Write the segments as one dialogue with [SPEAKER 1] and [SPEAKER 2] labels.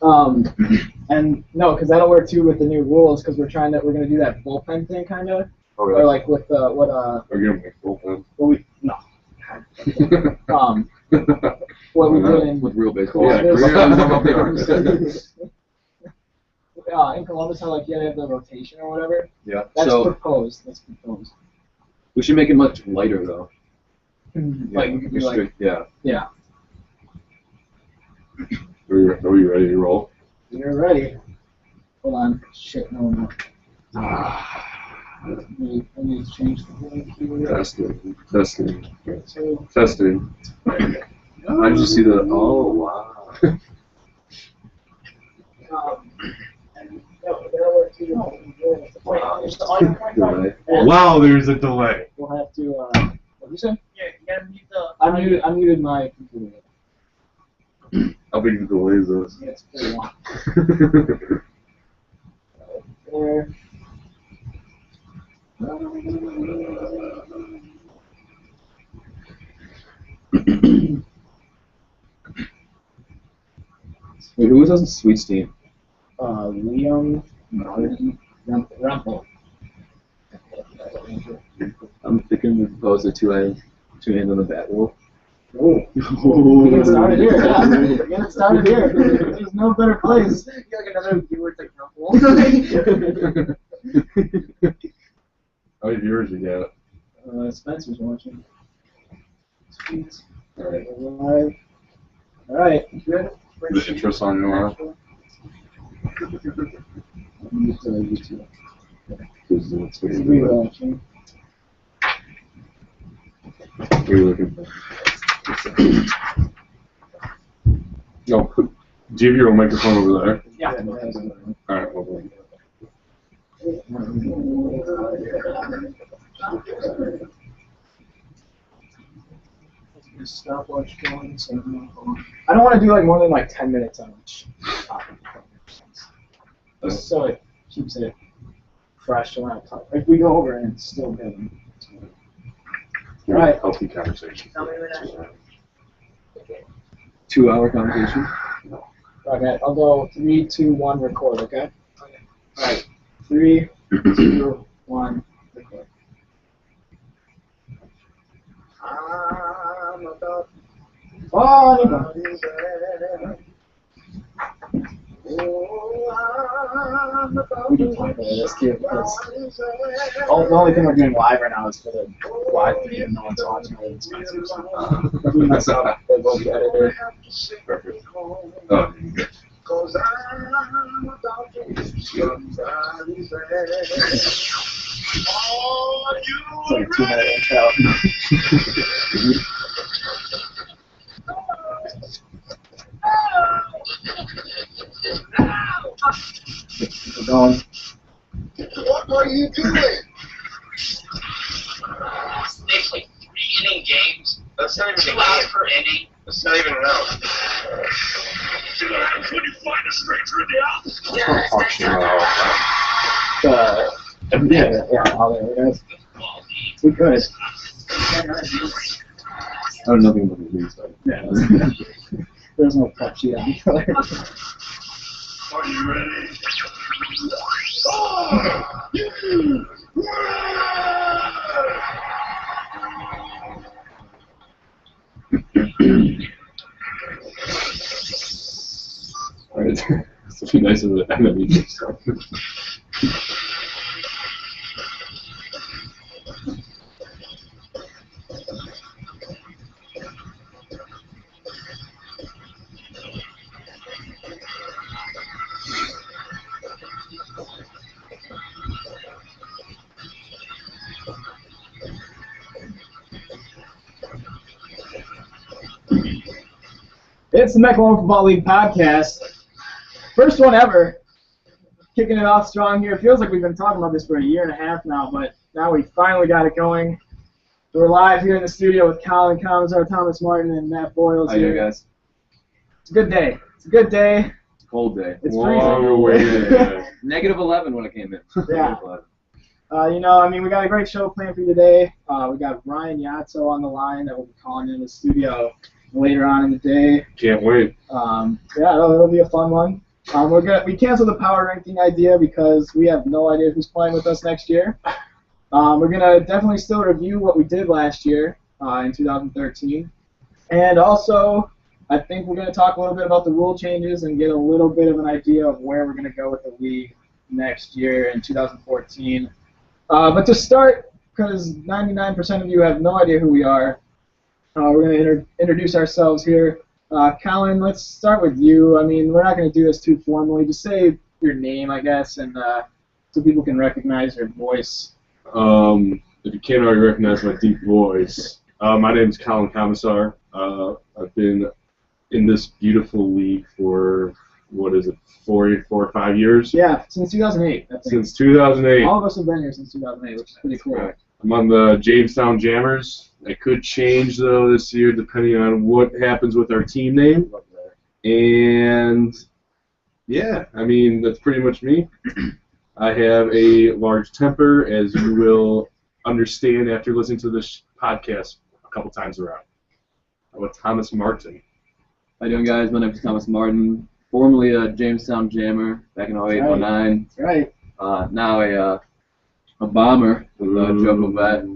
[SPEAKER 1] And no, because that'll work too with the new rules. Because we're gonna do that bullpen thing, kind of.
[SPEAKER 2] Oh, really?
[SPEAKER 1] Or like with what
[SPEAKER 2] Are you gonna make bullpen?
[SPEAKER 1] What we no. What we did in
[SPEAKER 3] with real baseball.
[SPEAKER 1] In Columbus, how like you have the rotation or whatever.
[SPEAKER 3] Yeah.
[SPEAKER 1] That's proposed. That's proposed.
[SPEAKER 3] We should make it much lighter though.
[SPEAKER 1] Like we could do like
[SPEAKER 3] yeah.
[SPEAKER 1] Yeah.
[SPEAKER 2] Are you ready to roll?
[SPEAKER 1] You're ready. Hold on. Shit, no. I need to change the thing.
[SPEAKER 2] Testing. How did you see the? Oh wow. Wow, there's a delay.
[SPEAKER 1] We'll have to. What did you say?
[SPEAKER 4] Yeah, you gotta mute the.
[SPEAKER 1] I muted my computer.
[SPEAKER 2] How big the delay is this?
[SPEAKER 1] Yeah, it's pretty long. There.
[SPEAKER 3] Wait, who was on Sweets team?
[SPEAKER 1] Liam Rumpel.
[SPEAKER 3] I'm thinking we propose a two hands on the bat rule.
[SPEAKER 1] Oh. Get started here. Yeah. Get started here. There's no better place.
[SPEAKER 4] You're like another viewer to Rumpel.
[SPEAKER 2] How many viewers you got?
[SPEAKER 1] Spencer's watching. Sweet.
[SPEAKER 2] All right.
[SPEAKER 1] Live. All right. Good.
[SPEAKER 2] The intro song you want?
[SPEAKER 1] YouTube.
[SPEAKER 2] What's
[SPEAKER 1] Rewatching.
[SPEAKER 2] What are you looking for? No, do you have your own microphone over there?
[SPEAKER 1] Yeah.
[SPEAKER 2] Alright, well, wait.
[SPEAKER 1] Stopwatch going. So I don't want to do like more than like 10 minutes on each topic. Just so it keeps it fresh when I talk. If we go over and it's still good.
[SPEAKER 2] All right. Healthy conversation.
[SPEAKER 4] Tell me when
[SPEAKER 3] 2-hour conversation.
[SPEAKER 1] Okay, I'll go 3, 2, 1, record. Okay. Okay. All right. 3, 2, 1, record. I'm about we can talk about this too because the only thing we're doing live right now is for the live feed and no one's watching it. It's expensive. If we mess up, they will be edited.
[SPEAKER 2] Perfect. Oh, good.
[SPEAKER 1] It's like a 2-minute intro. We're going.
[SPEAKER 5] What are you doing?
[SPEAKER 6] There's like 3-inning games.
[SPEAKER 5] That's not even
[SPEAKER 6] 2 hours per inning.
[SPEAKER 5] That's not even enough.
[SPEAKER 6] See what happens when you find a stranger in the office?
[SPEAKER 1] Yeah, all there it is. We could.
[SPEAKER 3] I don't know nothing about the news stuff.
[SPEAKER 1] Yeah. There's no prep sheet on the color.
[SPEAKER 6] Are you ready?
[SPEAKER 3] Alright, this would be nice if the enemy stuff.
[SPEAKER 1] It's the MWL Football League podcast. First one ever. Kicking it off strong here. It feels like we've been talking about this for a year and a half now, but now we finally got it going. We're live here in the studio with Colin Commissar, Thomas Martin, and Matt Boyles.
[SPEAKER 3] How you guys?
[SPEAKER 1] It's a good day. It's a good day.
[SPEAKER 3] It's a cold day.
[SPEAKER 1] It's
[SPEAKER 2] Whoa,
[SPEAKER 1] freezing.
[SPEAKER 3] Negative 11 when I came in.
[SPEAKER 1] Yeah. We got a great show planned for you today. We got Ryan Yatso on the line that will be calling in the studio later on in the day.
[SPEAKER 2] Can't wait.
[SPEAKER 1] It'll be a fun one. We canceled the power ranking idea because we have no idea who's playing with us next year. We're gonna definitely still review what we did last year in 2013, and also I think we're gonna talk a little bit about the rule changes and get a little bit of an idea of where we're gonna go with the league next year in 2014. But to start, because 99% of you have no idea who we are, we're going to introduce ourselves here. Colin, let's start with you. I mean, we're not going to do this too formally. Just say your name, I guess, and so people can recognize your voice.
[SPEAKER 2] If you can't already recognize my deep voice, my name is Colin Commissar. I've been in this beautiful league for, what is it, 4 or 5 years?
[SPEAKER 1] Yeah, since 2008. I think.
[SPEAKER 2] Since 2008.
[SPEAKER 1] All of us have been here since 2008, which is pretty cool.
[SPEAKER 2] Right. I'm on the Jamestown Jammers. It could change, though, this year, depending on what happens with our team name. And, yeah, I mean, that's pretty much me. I have a large temper, as you will understand after listening to this podcast a couple times around. I'm with Thomas Martin.
[SPEAKER 3] How you doing, guys? My name is Thomas Martin, formerly a Jamestown Jammer back in 08, 09.
[SPEAKER 1] That's right.
[SPEAKER 3] Now a bomber with Joe Covette,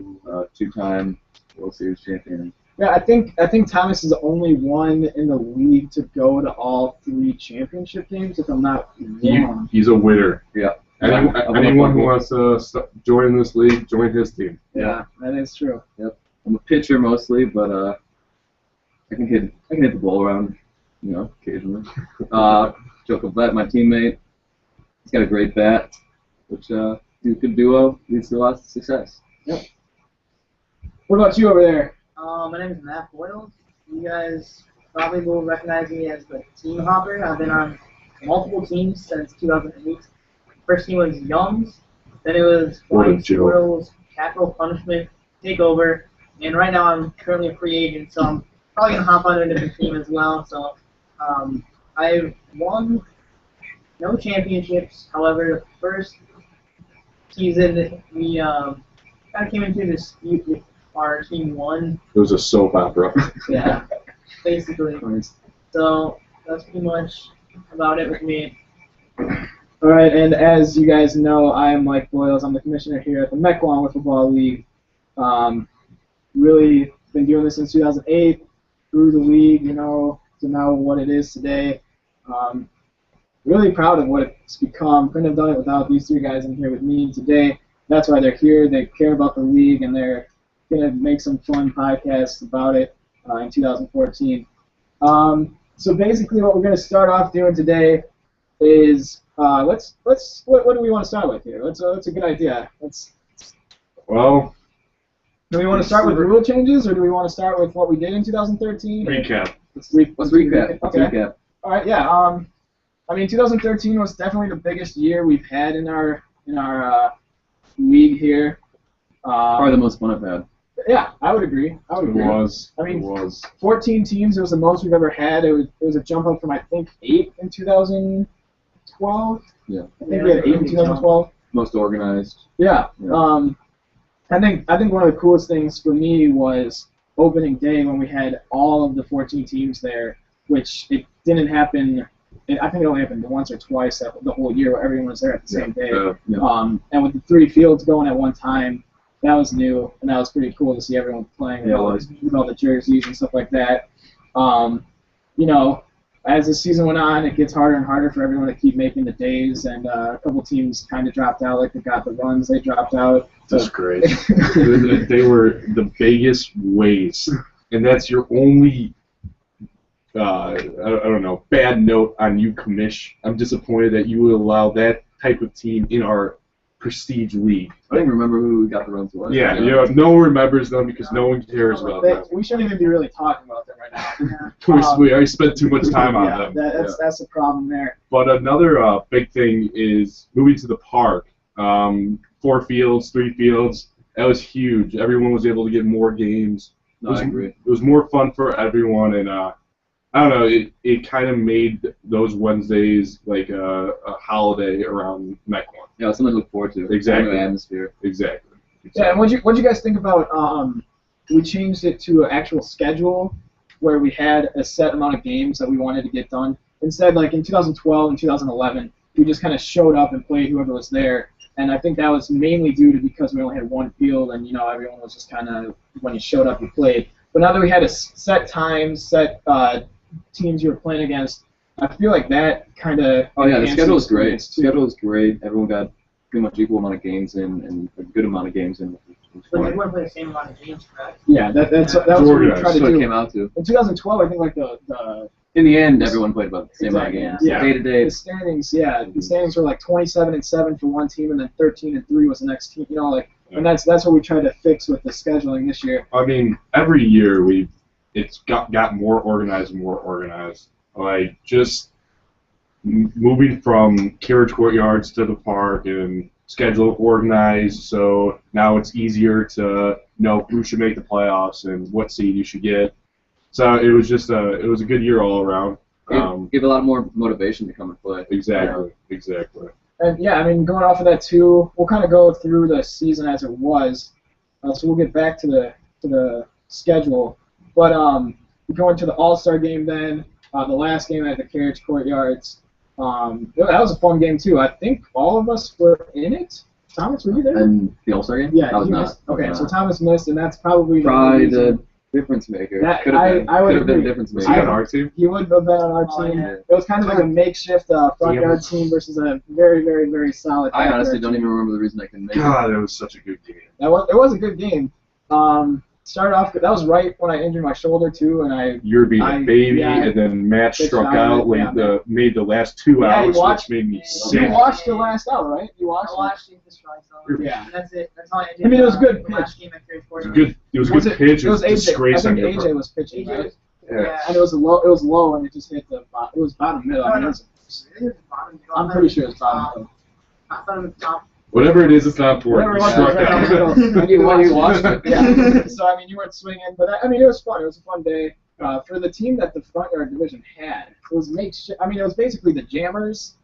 [SPEAKER 3] two-time World Series champion.
[SPEAKER 1] Yeah, I think Thomas is the only one in the league to go to all 3 championship games, if I'm not wrong.
[SPEAKER 2] He's a winner.
[SPEAKER 3] Yeah.
[SPEAKER 2] Anyone who wants to join this league, join his team.
[SPEAKER 1] Yeah, that is true.
[SPEAKER 3] Yep. I'm a pitcher mostly, but I can hit the ball around, occasionally. Joe Covette, my teammate, he's got a great bat, which good duo leads to lots of success.
[SPEAKER 1] Yep. What about you over there?
[SPEAKER 4] My name is Matt Boyle. You guys probably will recognize me as the team hopper. I've been on multiple teams since 2008. First team was Young's, then it was Flying Squirrels, Capital Punishment, Takeover, and right now I'm currently a free agent, so I'm probably going to hop on a different team as well. So I've won no championships. However, the first season we kind of came into this dispute with our team won.
[SPEAKER 2] It was a soap opera.
[SPEAKER 4] Yeah, basically. So that's pretty much about it with me.
[SPEAKER 1] All right, and as you guys know, I am Mike Boyles. I'm the commissioner here at the MWL Football League. Really been doing this since 2008, through the league, to now what it is today. Really proud of what it's become. Couldn't have done it without these 3 guys in here with me today. That's why they're here. They care about the league, and they're going to make some fun podcasts about it in 2014. So basically what we're going to start off doing today is what do we want to start with here? That's a good idea.
[SPEAKER 2] Well,
[SPEAKER 1] do we want to start with rule changes, or do we want to start with what we did in 2013?
[SPEAKER 2] recap.
[SPEAKER 3] Let's recap.
[SPEAKER 1] Okay. All right. Yeah. I mean, 2013 was definitely the biggest year we've had in our league here.
[SPEAKER 3] Probably the most fun I've had.
[SPEAKER 1] Yeah, I would agree.
[SPEAKER 2] It was.
[SPEAKER 1] I mean,
[SPEAKER 2] it was.
[SPEAKER 1] 14 teams. It was the most we've ever had. It was a jump up from I think 8 in 2012.
[SPEAKER 3] Yeah.
[SPEAKER 1] I think we had 8 in 2012.
[SPEAKER 3] Most organized.
[SPEAKER 1] Yeah. I think one of the coolest things for me was opening day when we had all of the 14 teams there, which it didn't happen. I think it only happened once or twice the whole year where everyone was there at the same day. And with the 3 fields going at one time, that was new, and that was pretty cool to see everyone playing with all the jerseys and stuff like that. As the season went on, it gets harder and harder for everyone to keep making the days, and a couple teams kind of dropped out, like they got the runs, they dropped out.
[SPEAKER 2] That's great. They were the biggest waste, and that's your only, I don't know, bad note on you, Commish. I'm disappointed that you would allow that type of team in our prestige league.
[SPEAKER 3] I don't remember who got the runs was.
[SPEAKER 2] Yeah, no one remembers them because no one cares about them.
[SPEAKER 1] We shouldn't even be really talking about them right now.
[SPEAKER 2] We already spent too much time on them.
[SPEAKER 1] That's the problem there.
[SPEAKER 2] But another big thing is moving to the park. 4 fields, 3 fields. That was huge. Everyone was able to get more games.
[SPEAKER 3] I agree.
[SPEAKER 2] It was more fun for everyone, and I don't know. It kind of made those Wednesdays like a holiday around MWL.
[SPEAKER 3] Yeah, something to look forward to.
[SPEAKER 2] Exactly.
[SPEAKER 3] Atmosphere.
[SPEAKER 2] Exactly.
[SPEAKER 1] Yeah, and what'd you guys think about? We changed it to an actual schedule where we had a set amount of games that we wanted to get done. instead, like in 2012 and 2011, we just kind of showed up and played whoever was there. And I think that was mainly due to because we only had one field, and everyone was just kind of, when you showed up, you played. But now that we had a set times, set teams you were playing against, I feel like that kind of.
[SPEAKER 3] Oh yeah, the schedule was great. The schedule was great. Everyone got pretty much equal amount of games in, and a good amount of games in.
[SPEAKER 4] But everyone played the same amount of games, correct?
[SPEAKER 1] Yeah, that was what we tried to
[SPEAKER 3] That's what it
[SPEAKER 1] do.
[SPEAKER 3] came out to.
[SPEAKER 1] In 2012, I think like the
[SPEAKER 3] In the end, everyone played about the same amount of games.
[SPEAKER 1] Yeah.
[SPEAKER 3] Day to day.
[SPEAKER 1] the standings, the standings were like 27-7 for one team, and then 13-3 was the next team. And that's what we tried to fix with the scheduling this year.
[SPEAKER 2] I mean, every year it's got more organized and more organized. Like just moving from carriage courtyards to the park and schedule organized, so now it's easier to know who should make the playoffs and what seed you should get. So it was just it was a good year all around.
[SPEAKER 3] Give a lot more motivation to come and play.
[SPEAKER 2] Exactly.
[SPEAKER 1] And yeah, I mean, going off of that too, we'll kind of go through the season as it was. So we'll get back to the schedule. But going to the All-Star game then, the last game at the Carriage Courtyards. That was a fun game too. I think all of us were in it. Thomas, were you there?
[SPEAKER 3] And the All-Star game?
[SPEAKER 1] Yeah,
[SPEAKER 3] I was
[SPEAKER 1] he
[SPEAKER 3] not.
[SPEAKER 1] missed. Okay, so Thomas missed, and that's probably
[SPEAKER 3] the difference maker.
[SPEAKER 1] That-
[SPEAKER 3] Could have been.
[SPEAKER 1] I would
[SPEAKER 3] Could have been a
[SPEAKER 1] agree.
[SPEAKER 3] difference
[SPEAKER 2] Was
[SPEAKER 3] maker.
[SPEAKER 2] he on our team?
[SPEAKER 1] He would have been on our
[SPEAKER 4] Oh,
[SPEAKER 1] team.
[SPEAKER 4] yeah.
[SPEAKER 1] It was kind of like a makeshift front yard team versus a very, very, very solid.
[SPEAKER 3] I honestly
[SPEAKER 1] backyard
[SPEAKER 3] don't
[SPEAKER 1] team.
[SPEAKER 3] even remember the reason I couldn't make it.
[SPEAKER 2] God, that was such a good game.
[SPEAKER 1] It was a good game. Started off. That was right when I injured my shoulder too, and
[SPEAKER 2] You were being a baby,
[SPEAKER 1] yeah.
[SPEAKER 2] and then Matt
[SPEAKER 1] Pitched
[SPEAKER 2] struck
[SPEAKER 1] out,
[SPEAKER 2] out, like
[SPEAKER 1] yeah.
[SPEAKER 2] made the last 2
[SPEAKER 1] Yeah, you
[SPEAKER 2] outs,
[SPEAKER 1] watched-
[SPEAKER 2] which made me
[SPEAKER 4] You
[SPEAKER 2] sick.
[SPEAKER 1] You watched the last hour, right? You
[SPEAKER 4] I
[SPEAKER 1] watched.
[SPEAKER 4] watched it this strike zone.
[SPEAKER 1] Yeah.
[SPEAKER 4] And that's it. That's all I did.
[SPEAKER 1] I mean, it was good
[SPEAKER 4] the last
[SPEAKER 1] pitch.
[SPEAKER 4] game at Carriage
[SPEAKER 2] It was
[SPEAKER 4] Courtyard.
[SPEAKER 2] good. It was a good pitch.
[SPEAKER 1] It was
[SPEAKER 2] a
[SPEAKER 1] AJ. I
[SPEAKER 2] disgrace on
[SPEAKER 1] think
[SPEAKER 2] your
[SPEAKER 1] AJ
[SPEAKER 2] part.
[SPEAKER 1] was pitching, right?
[SPEAKER 2] Yeah.
[SPEAKER 1] And it was low, and it just hit the bottom. It was bottom middle. I mean, I'm pretty sure it was bottom middle.
[SPEAKER 4] I thought it was top.
[SPEAKER 2] Whatever it is, it's not important.
[SPEAKER 1] Whatever it was,
[SPEAKER 2] Struck
[SPEAKER 1] it was right
[SPEAKER 2] out.
[SPEAKER 1] down the middle.
[SPEAKER 3] When you watched it.
[SPEAKER 1] Yeah. So I mean, you weren't swinging, but I mean, it was fun. It was a fun day for the team that the front yard division had. It was makeshift. I mean, it was basically the Jammers.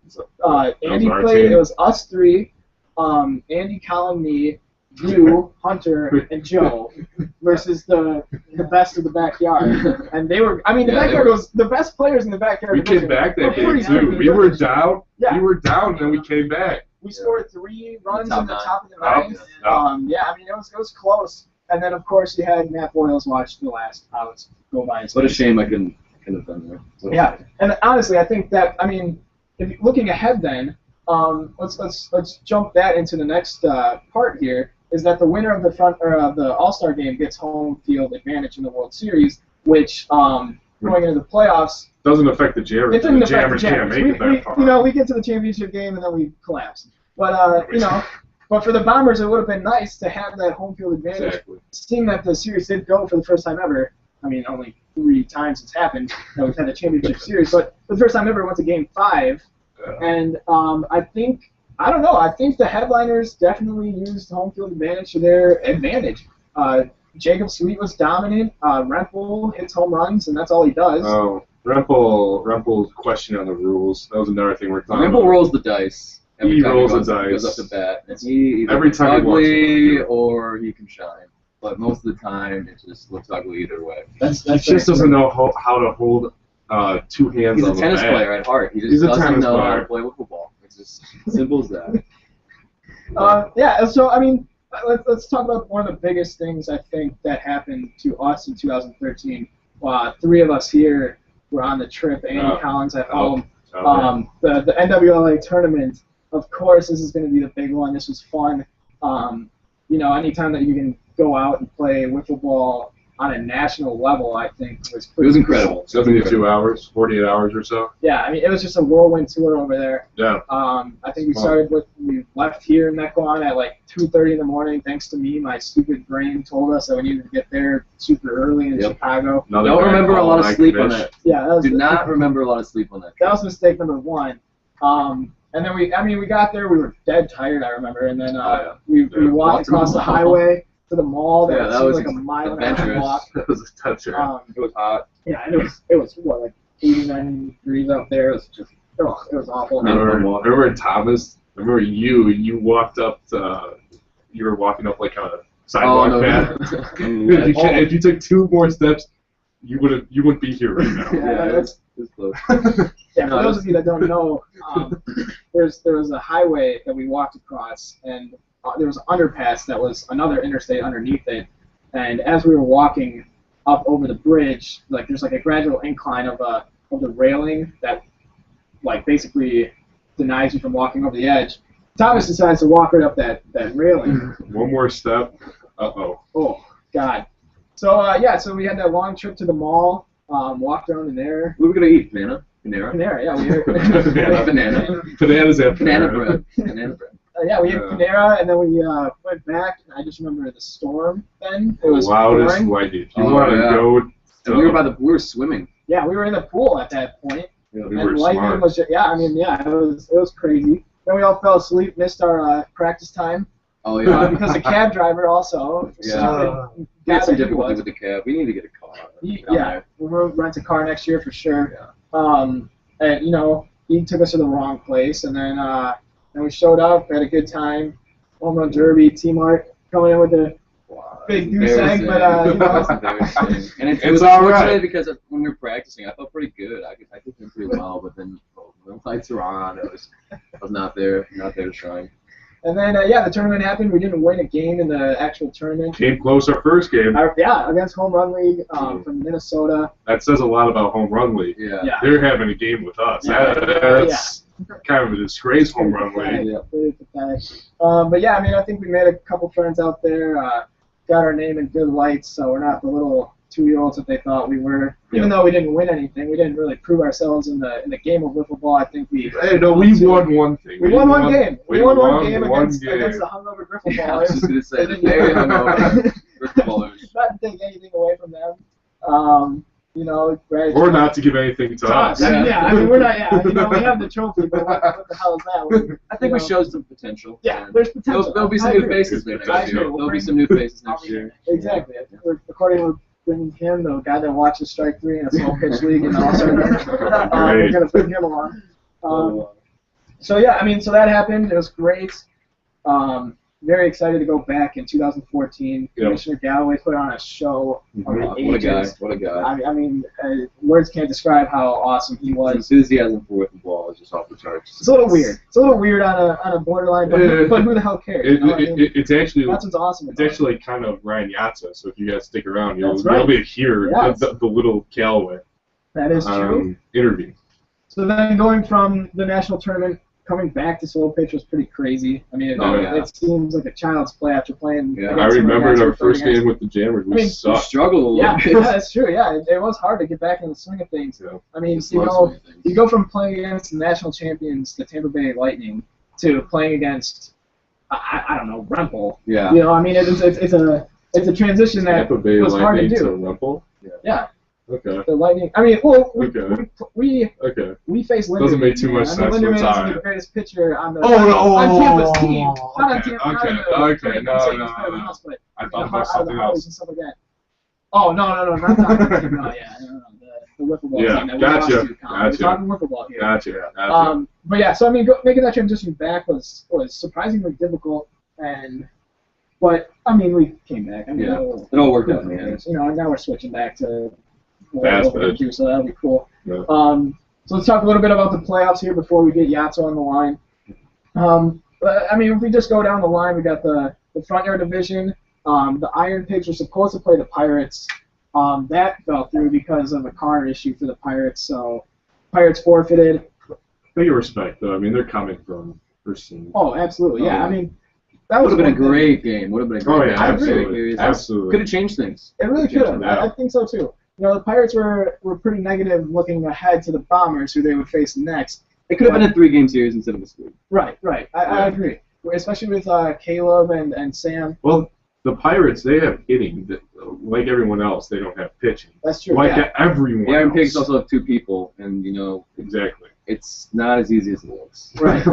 [SPEAKER 1] Andy
[SPEAKER 2] our
[SPEAKER 1] played.
[SPEAKER 2] team.
[SPEAKER 1] It was us three. Andy, Colin, me, you, Hunter, and Joe versus the best of the backyard. And they were. I mean, the
[SPEAKER 3] Yeah, they
[SPEAKER 1] backyard
[SPEAKER 3] were-
[SPEAKER 1] was the best players in the backyard.
[SPEAKER 2] We
[SPEAKER 1] division
[SPEAKER 2] came back
[SPEAKER 1] were
[SPEAKER 2] that game
[SPEAKER 1] pretty
[SPEAKER 2] too.
[SPEAKER 1] good.
[SPEAKER 2] We were down.
[SPEAKER 1] Yeah.
[SPEAKER 2] We were down, and then we came back.
[SPEAKER 1] We scored 3 runs
[SPEAKER 3] Top
[SPEAKER 1] in the
[SPEAKER 3] nine.
[SPEAKER 1] top of the
[SPEAKER 2] Oh,
[SPEAKER 1] ninth.
[SPEAKER 2] yeah.
[SPEAKER 1] Yeah, I mean it was close. And then of course you had Matt Boyles watch the last outs go by. His
[SPEAKER 3] What a
[SPEAKER 1] face.
[SPEAKER 3] shame I couldn't have done there. What a
[SPEAKER 1] Yeah,
[SPEAKER 3] shame.
[SPEAKER 1] and honestly, I think that if you're looking ahead, then let's jump that into the next part here. Is that the winner of the All-Star game gets home field advantage in the World Series, which going into the playoffs.
[SPEAKER 2] Doesn't affect the Jammers.
[SPEAKER 1] It doesn't
[SPEAKER 2] The
[SPEAKER 1] affect the
[SPEAKER 2] Jammers can't
[SPEAKER 1] Jammers.
[SPEAKER 2] make it that far.
[SPEAKER 1] We get to the championship game and then we collapse. But but for the Bombers, it would have been nice to have that home field advantage.
[SPEAKER 2] Exactly.
[SPEAKER 1] Seeing that the series did go for the first time ever. I mean, only 3 times it's happened that we've had a championship series, but for the first time ever, it went to Game 5. And I think the headliners definitely used home field advantage to their advantage. Jacob Sweet was dominant. Rempel hits home runs, and that's all he does.
[SPEAKER 2] Oh, Rempel's question on the rules. That was another thing we're talking
[SPEAKER 3] Rimble
[SPEAKER 2] about.
[SPEAKER 3] rolls the dice. Every
[SPEAKER 2] He
[SPEAKER 3] time
[SPEAKER 2] rolls the
[SPEAKER 3] goes
[SPEAKER 2] dice.
[SPEAKER 3] up to bat. And he either
[SPEAKER 2] Every
[SPEAKER 3] looks
[SPEAKER 2] time he walks
[SPEAKER 3] ugly
[SPEAKER 2] up.
[SPEAKER 3] or he can shine. But most of the time, it just looks ugly either way.
[SPEAKER 2] He just doesn't know how to hold 2 hands
[SPEAKER 3] He's
[SPEAKER 2] on
[SPEAKER 3] a
[SPEAKER 2] the
[SPEAKER 3] tennis
[SPEAKER 2] bat.
[SPEAKER 3] player at heart. He just
[SPEAKER 2] He's a
[SPEAKER 3] doesn't
[SPEAKER 2] tennis
[SPEAKER 3] know how
[SPEAKER 2] player.
[SPEAKER 3] to play with football. It's just simple as that.
[SPEAKER 1] Yeah, so I mean, let's talk about one of the biggest things I think that happened to us in 2013. 3 of us here were on the trip. Andy
[SPEAKER 2] Oh.
[SPEAKER 1] Collins at
[SPEAKER 2] Oh.
[SPEAKER 1] home.
[SPEAKER 2] Oh,
[SPEAKER 1] The NWLA tournament. Of course, this is going to be the big one. This was fun. Anytime that you can go out and play wiffle ball on a national level, I think was pretty.
[SPEAKER 3] It was incredible.
[SPEAKER 2] 72 hours, 48 hours or so.
[SPEAKER 1] Yeah, I mean, it was just a whirlwind tour over there.
[SPEAKER 2] Yeah.
[SPEAKER 1] I think we left here in Mequon at like 2:30 in the morning. Thanks to me, my stupid brain told us that we needed to get there super early in
[SPEAKER 3] Yep.
[SPEAKER 1] Chicago.
[SPEAKER 2] Another
[SPEAKER 3] Don't
[SPEAKER 2] back
[SPEAKER 3] remember a
[SPEAKER 2] call
[SPEAKER 3] lot of
[SPEAKER 2] and I
[SPEAKER 3] sleep on
[SPEAKER 2] finished.
[SPEAKER 3] that.
[SPEAKER 1] Yeah, that was
[SPEAKER 3] Do not remember a lot of sleep on that.
[SPEAKER 1] That was mistake number 1. And then we got there. We were dead tired, I remember. And then we
[SPEAKER 2] Yeah.
[SPEAKER 1] walked
[SPEAKER 3] Walked to the
[SPEAKER 1] across the
[SPEAKER 3] mall.
[SPEAKER 1] highway to the mall.
[SPEAKER 3] Yeah, that
[SPEAKER 1] seemed
[SPEAKER 3] was
[SPEAKER 1] like a mile and a half
[SPEAKER 3] adventurous.
[SPEAKER 1] walk.
[SPEAKER 2] That was a touchdown.
[SPEAKER 1] Um,
[SPEAKER 3] It was hot.
[SPEAKER 1] Yeah, and it was what, like 89 degrees up there. It was just it was awful.
[SPEAKER 2] Remember Thomas? Remember you walked up to, you were walking up like on a sidewalk
[SPEAKER 3] Oh, no.
[SPEAKER 2] path. If you took 2 more steps, you wouldn't be here right now.
[SPEAKER 1] Yeah,
[SPEAKER 3] that's close.
[SPEAKER 1] Yeah,
[SPEAKER 3] No,
[SPEAKER 1] for those of you that don't know, there was a highway that we walked across, and there was an underpass that was another interstate underneath it. And as we were walking up over the bridge, like there's like a gradual incline of the railing that like basically denies you from walking over the edge. Thomas decides to walk right up that railing.
[SPEAKER 2] One more step. Uh-oh.
[SPEAKER 1] Oh, God. So, so we had that long trip to the mall, walked around in there.
[SPEAKER 3] What were we gonna eat? Banana?
[SPEAKER 1] Panera, yeah, we ate
[SPEAKER 3] Banana.
[SPEAKER 2] Bananas and
[SPEAKER 3] Banana bread. Banana bread.
[SPEAKER 1] Yeah, we ate Panera, and then we went back, and I just remember the storm then. It was
[SPEAKER 2] loudest
[SPEAKER 1] pouring.
[SPEAKER 2] lightning. If you
[SPEAKER 3] Oh,
[SPEAKER 2] want to
[SPEAKER 3] yeah.
[SPEAKER 2] go,
[SPEAKER 3] And we were swimming.
[SPEAKER 1] Yeah, we were in the pool at that point,
[SPEAKER 2] we
[SPEAKER 1] and
[SPEAKER 2] were
[SPEAKER 1] lightning
[SPEAKER 2] smart.
[SPEAKER 1] was just, it was crazy. Then we all fell asleep, missed our practice time,
[SPEAKER 3] Oh yeah.
[SPEAKER 1] because the cab driver also
[SPEAKER 3] Yeah.
[SPEAKER 1] stupid,
[SPEAKER 3] We had some
[SPEAKER 1] guy that he
[SPEAKER 3] difficulty
[SPEAKER 1] was.
[SPEAKER 3] with the cab. We need to get a car.
[SPEAKER 1] Yeah, we'll rent a car next year for sure.
[SPEAKER 3] Yeah.
[SPEAKER 1] And he took us to the wrong place, and then we showed up, had a good time, home run derby, T-Mark coming in with a big goose egg, but
[SPEAKER 3] It's embarrassing. And it
[SPEAKER 2] It's
[SPEAKER 3] was
[SPEAKER 2] all
[SPEAKER 3] unfortunate
[SPEAKER 2] right.
[SPEAKER 3] because when we were practicing, I felt pretty good. I could do pretty well, but then when the lights were on, I was not there to shine.
[SPEAKER 1] And then the tournament happened. We didn't win a game in the actual tournament.
[SPEAKER 2] Came close our first game.
[SPEAKER 1] Against Home Run League from Minnesota.
[SPEAKER 2] That says a lot about Home Run League.
[SPEAKER 3] Yeah.
[SPEAKER 1] Yeah.
[SPEAKER 2] They're having a game with us.
[SPEAKER 1] Yeah.
[SPEAKER 2] That's kind of a disgrace, Home Run League.
[SPEAKER 3] Yeah.
[SPEAKER 1] Really pathetic. But I think we made a couple friends out there. Got our name in good lights, so we're not the little 2-year-olds that they thought we were. Even though we didn't win anything, we didn't really prove ourselves in the game of wiffle ball. I think we.
[SPEAKER 2] Hey, no, we won one thing.
[SPEAKER 1] We won one game. We won one game
[SPEAKER 2] one
[SPEAKER 1] against
[SPEAKER 2] game.
[SPEAKER 1] the hungover griffle
[SPEAKER 3] Yeah, I was
[SPEAKER 1] ballers.
[SPEAKER 3] just gonna say
[SPEAKER 1] They
[SPEAKER 3] the
[SPEAKER 1] didn't
[SPEAKER 3] very
[SPEAKER 1] get-
[SPEAKER 3] hungover ballers.
[SPEAKER 1] Not to take anything away from them. Gratitude.
[SPEAKER 2] Or not to give anything to us.
[SPEAKER 1] I mean, we're not. Yeah, we have the trophy, but what the hell is that?
[SPEAKER 3] I think we
[SPEAKER 1] know.
[SPEAKER 3] showed some potential.
[SPEAKER 1] Yeah, there's potential.
[SPEAKER 3] There'll be some
[SPEAKER 1] I
[SPEAKER 3] new
[SPEAKER 1] agree.
[SPEAKER 3] faces there
[SPEAKER 2] I
[SPEAKER 3] next
[SPEAKER 2] agree.
[SPEAKER 3] year.
[SPEAKER 1] We'll
[SPEAKER 3] There'll be
[SPEAKER 1] bring-
[SPEAKER 3] some new faces next year.
[SPEAKER 1] Exactly. I think we're bringing him, the guy that watches Strike 3 in a slow pitch league and all sort of. We're gonna bring him along. So that happened. It was great. Very excited to go back in 2014.
[SPEAKER 2] Yep.
[SPEAKER 1] Commissioner Galloway put on a show.
[SPEAKER 2] Mhm.
[SPEAKER 3] What a guy!
[SPEAKER 1] Ages.
[SPEAKER 3] What a guy!
[SPEAKER 1] I mean, words can't describe how awesome he
[SPEAKER 3] His
[SPEAKER 1] was.
[SPEAKER 3] enthusiasm for the ball is just off the charts.
[SPEAKER 1] It's a little weird. It's a little weird on a borderline, but who the hell cares? You know what I mean?
[SPEAKER 2] It's actually
[SPEAKER 1] That's what's awesome.
[SPEAKER 2] It's
[SPEAKER 1] about it.
[SPEAKER 2] actually kind of Ryan Yatza, so if you guys stick around, you'll
[SPEAKER 1] That's right.
[SPEAKER 2] be able to hear
[SPEAKER 1] Yes.
[SPEAKER 2] the little Callaway
[SPEAKER 1] That is true.
[SPEAKER 2] interview.
[SPEAKER 1] So then going from the national tournament, coming back to slow pitch was pretty crazy. I mean, it seems like a child's play after playing.
[SPEAKER 3] Yeah.
[SPEAKER 2] I
[SPEAKER 1] against some of the
[SPEAKER 2] remembered
[SPEAKER 1] guys
[SPEAKER 2] our
[SPEAKER 1] we played
[SPEAKER 2] first
[SPEAKER 1] against.
[SPEAKER 2] game with the Jammers. We
[SPEAKER 1] I mean,
[SPEAKER 3] We
[SPEAKER 2] sucked.
[SPEAKER 3] struggled a little
[SPEAKER 1] Yeah,
[SPEAKER 3] bit.
[SPEAKER 1] that's true. Yeah, it was hard to get back in the swing of things.
[SPEAKER 2] Yeah.
[SPEAKER 1] I mean,
[SPEAKER 3] Just lost so many things.
[SPEAKER 1] you go from playing against the national champions, the Tampa Bay Lightning, to playing against, I don't know, Rempel.
[SPEAKER 3] Yeah.
[SPEAKER 1] You know, I mean, it's a transition that
[SPEAKER 2] Tampa Bay
[SPEAKER 1] was hard to
[SPEAKER 2] Lightning to
[SPEAKER 1] do.
[SPEAKER 2] Rumpel.
[SPEAKER 1] Yeah,
[SPEAKER 2] Okay.
[SPEAKER 1] the Lightning. I mean, well,
[SPEAKER 2] Okay.
[SPEAKER 1] we face Linderman.
[SPEAKER 2] Doesn't make too much
[SPEAKER 1] man.
[SPEAKER 2] sense,
[SPEAKER 1] I mean,
[SPEAKER 2] but it's
[SPEAKER 1] Linderman is
[SPEAKER 2] alright.
[SPEAKER 1] the greatest pitcher on the
[SPEAKER 2] Oh,
[SPEAKER 1] on Tampa's team. Not on
[SPEAKER 2] okay,
[SPEAKER 1] Tampa. not
[SPEAKER 2] okay,
[SPEAKER 1] on the
[SPEAKER 2] no,
[SPEAKER 1] everything
[SPEAKER 2] no.
[SPEAKER 1] else, but
[SPEAKER 2] I
[SPEAKER 1] the
[SPEAKER 2] thought
[SPEAKER 1] out
[SPEAKER 2] about
[SPEAKER 1] of the
[SPEAKER 2] something
[SPEAKER 1] Hollies
[SPEAKER 2] else.
[SPEAKER 1] and stuff like that. Oh no, not the team. No, the wiffle ball
[SPEAKER 2] Yeah,
[SPEAKER 1] team that we
[SPEAKER 2] gotcha,
[SPEAKER 1] lost to. We're
[SPEAKER 2] gotcha.
[SPEAKER 1] talking wiffle ball here.
[SPEAKER 2] Gotcha.
[SPEAKER 1] But yeah, so I mean, making that transition back was surprisingly difficult, but I mean, we came back. I mean,
[SPEAKER 3] Yeah. It all worked out in the end.
[SPEAKER 1] you know, now we're switching back to
[SPEAKER 2] Fast
[SPEAKER 1] what we
[SPEAKER 2] pitch.
[SPEAKER 1] do, so that'll be cool.
[SPEAKER 2] Yeah.
[SPEAKER 1] So let's talk a little bit about the playoffs here before we get Yatso on the line. I mean, if we just go down the line, we got the front yard division. The Iron Pigs were supposed to play the Pirates. That fell through because of a car issue for the Pirates, so Pirates forfeited.
[SPEAKER 2] Big respect, though. I mean, they're coming from first team.
[SPEAKER 1] Oh, absolutely, yeah.
[SPEAKER 3] Oh,
[SPEAKER 1] I mean, that
[SPEAKER 3] That
[SPEAKER 1] was
[SPEAKER 3] would have been a
[SPEAKER 1] one thing.
[SPEAKER 3] great game. Would have been a great
[SPEAKER 2] Oh,
[SPEAKER 3] game.
[SPEAKER 2] yeah,
[SPEAKER 1] absolutely.
[SPEAKER 2] Absolutely.
[SPEAKER 3] Could have changed things.
[SPEAKER 1] It really could have.
[SPEAKER 2] Yeah.
[SPEAKER 1] I think so too. You know, the Pirates were pretty negative looking ahead to the Bombers, who they would face next.
[SPEAKER 3] It could have been a 3-game series instead of a sweep.
[SPEAKER 1] Right. I agree. Especially with Caleb and Sam.
[SPEAKER 2] Well, the Pirates, they have hitting. Like everyone else, they don't have pitching.
[SPEAKER 1] That's true.
[SPEAKER 2] Like
[SPEAKER 1] yeah.
[SPEAKER 2] everyone
[SPEAKER 3] The Iron
[SPEAKER 2] else.
[SPEAKER 3] Pigs also have 2 people, and
[SPEAKER 2] Exactly.
[SPEAKER 3] it's not as easy as it looks.
[SPEAKER 1] Right.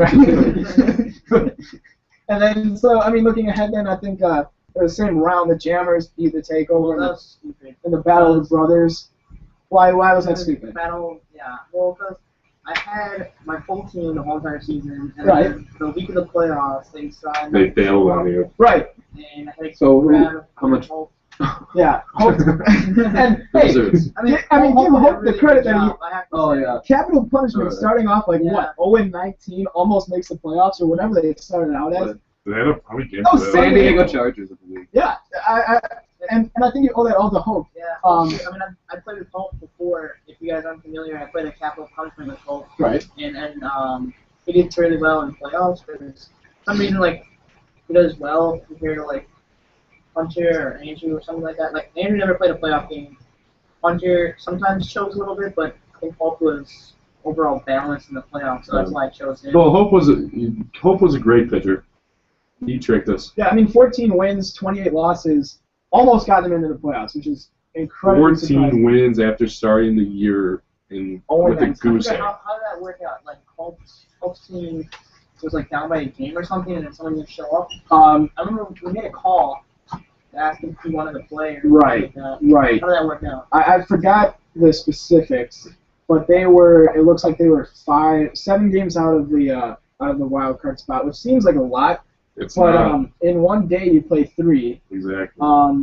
[SPEAKER 1] And then, so I mean, looking ahead, then I think it was the same round. The Jammers beat the Takeover
[SPEAKER 4] That's stupid.
[SPEAKER 1] in the Battle of the Brothers. Why was that stupid?
[SPEAKER 4] Battle, yeah. Well, because I had my full team the whole entire season, and
[SPEAKER 1] Right.
[SPEAKER 4] then the week of the playoffs, they decided
[SPEAKER 2] They bailed on you.
[SPEAKER 1] Right.
[SPEAKER 4] and I had to
[SPEAKER 3] So,
[SPEAKER 4] grab
[SPEAKER 3] how much-
[SPEAKER 1] Yeah. Hope, and hey,
[SPEAKER 3] Losers.
[SPEAKER 1] I mean, give
[SPEAKER 4] hopefully
[SPEAKER 1] Hope
[SPEAKER 4] a really
[SPEAKER 1] the credit
[SPEAKER 4] good
[SPEAKER 1] that he.
[SPEAKER 4] job, I have to
[SPEAKER 3] Oh
[SPEAKER 4] say.
[SPEAKER 3] yeah.
[SPEAKER 1] Capital Punishment starting off like
[SPEAKER 4] Yeah.
[SPEAKER 1] what 0-19, almost makes the playoffs or whatever they started out as.
[SPEAKER 2] They had how many games?
[SPEAKER 1] Oh,
[SPEAKER 2] did they
[SPEAKER 3] San
[SPEAKER 2] have?
[SPEAKER 3] Diego Chargers, I believe.
[SPEAKER 1] Yeah, and I think you owe that all to Hope.
[SPEAKER 4] Yeah.
[SPEAKER 1] Um,
[SPEAKER 4] I mean, I played with Hope before. If you guys aren't familiar, I played a Capital Punishment with Hope.
[SPEAKER 1] Right.
[SPEAKER 4] And he did really well in playoffs. But for some reason, like he does well compared to like Hunter or Andrew or something like that. Like Andrew never played a playoff game. Hunter sometimes shows a little bit, but I think Hope was overall balanced in the playoffs, so that's why I chose him.
[SPEAKER 2] Well, Hope was a great pitcher. He tricked us.
[SPEAKER 1] Yeah, I mean, 14 wins, 28 losses, almost got them into the playoffs, which is incredibly
[SPEAKER 2] 14
[SPEAKER 1] surprising.
[SPEAKER 2] wins after starting the year with a
[SPEAKER 1] 0-19.
[SPEAKER 2] goose egg.
[SPEAKER 4] How did that work out? Like Hope's team was like down by a game or something, and then someone didn't show up. I remember we made a call to ask if he wanted to play. Or
[SPEAKER 1] Right,
[SPEAKER 4] something like that.
[SPEAKER 1] right.
[SPEAKER 4] How did that work out?
[SPEAKER 1] I forgot the specifics, but they were. It looks like they were 7 games out of the wild card spot, which seems like a lot.
[SPEAKER 2] It's
[SPEAKER 1] But
[SPEAKER 2] not
[SPEAKER 1] in one day you play 3.
[SPEAKER 2] exactly.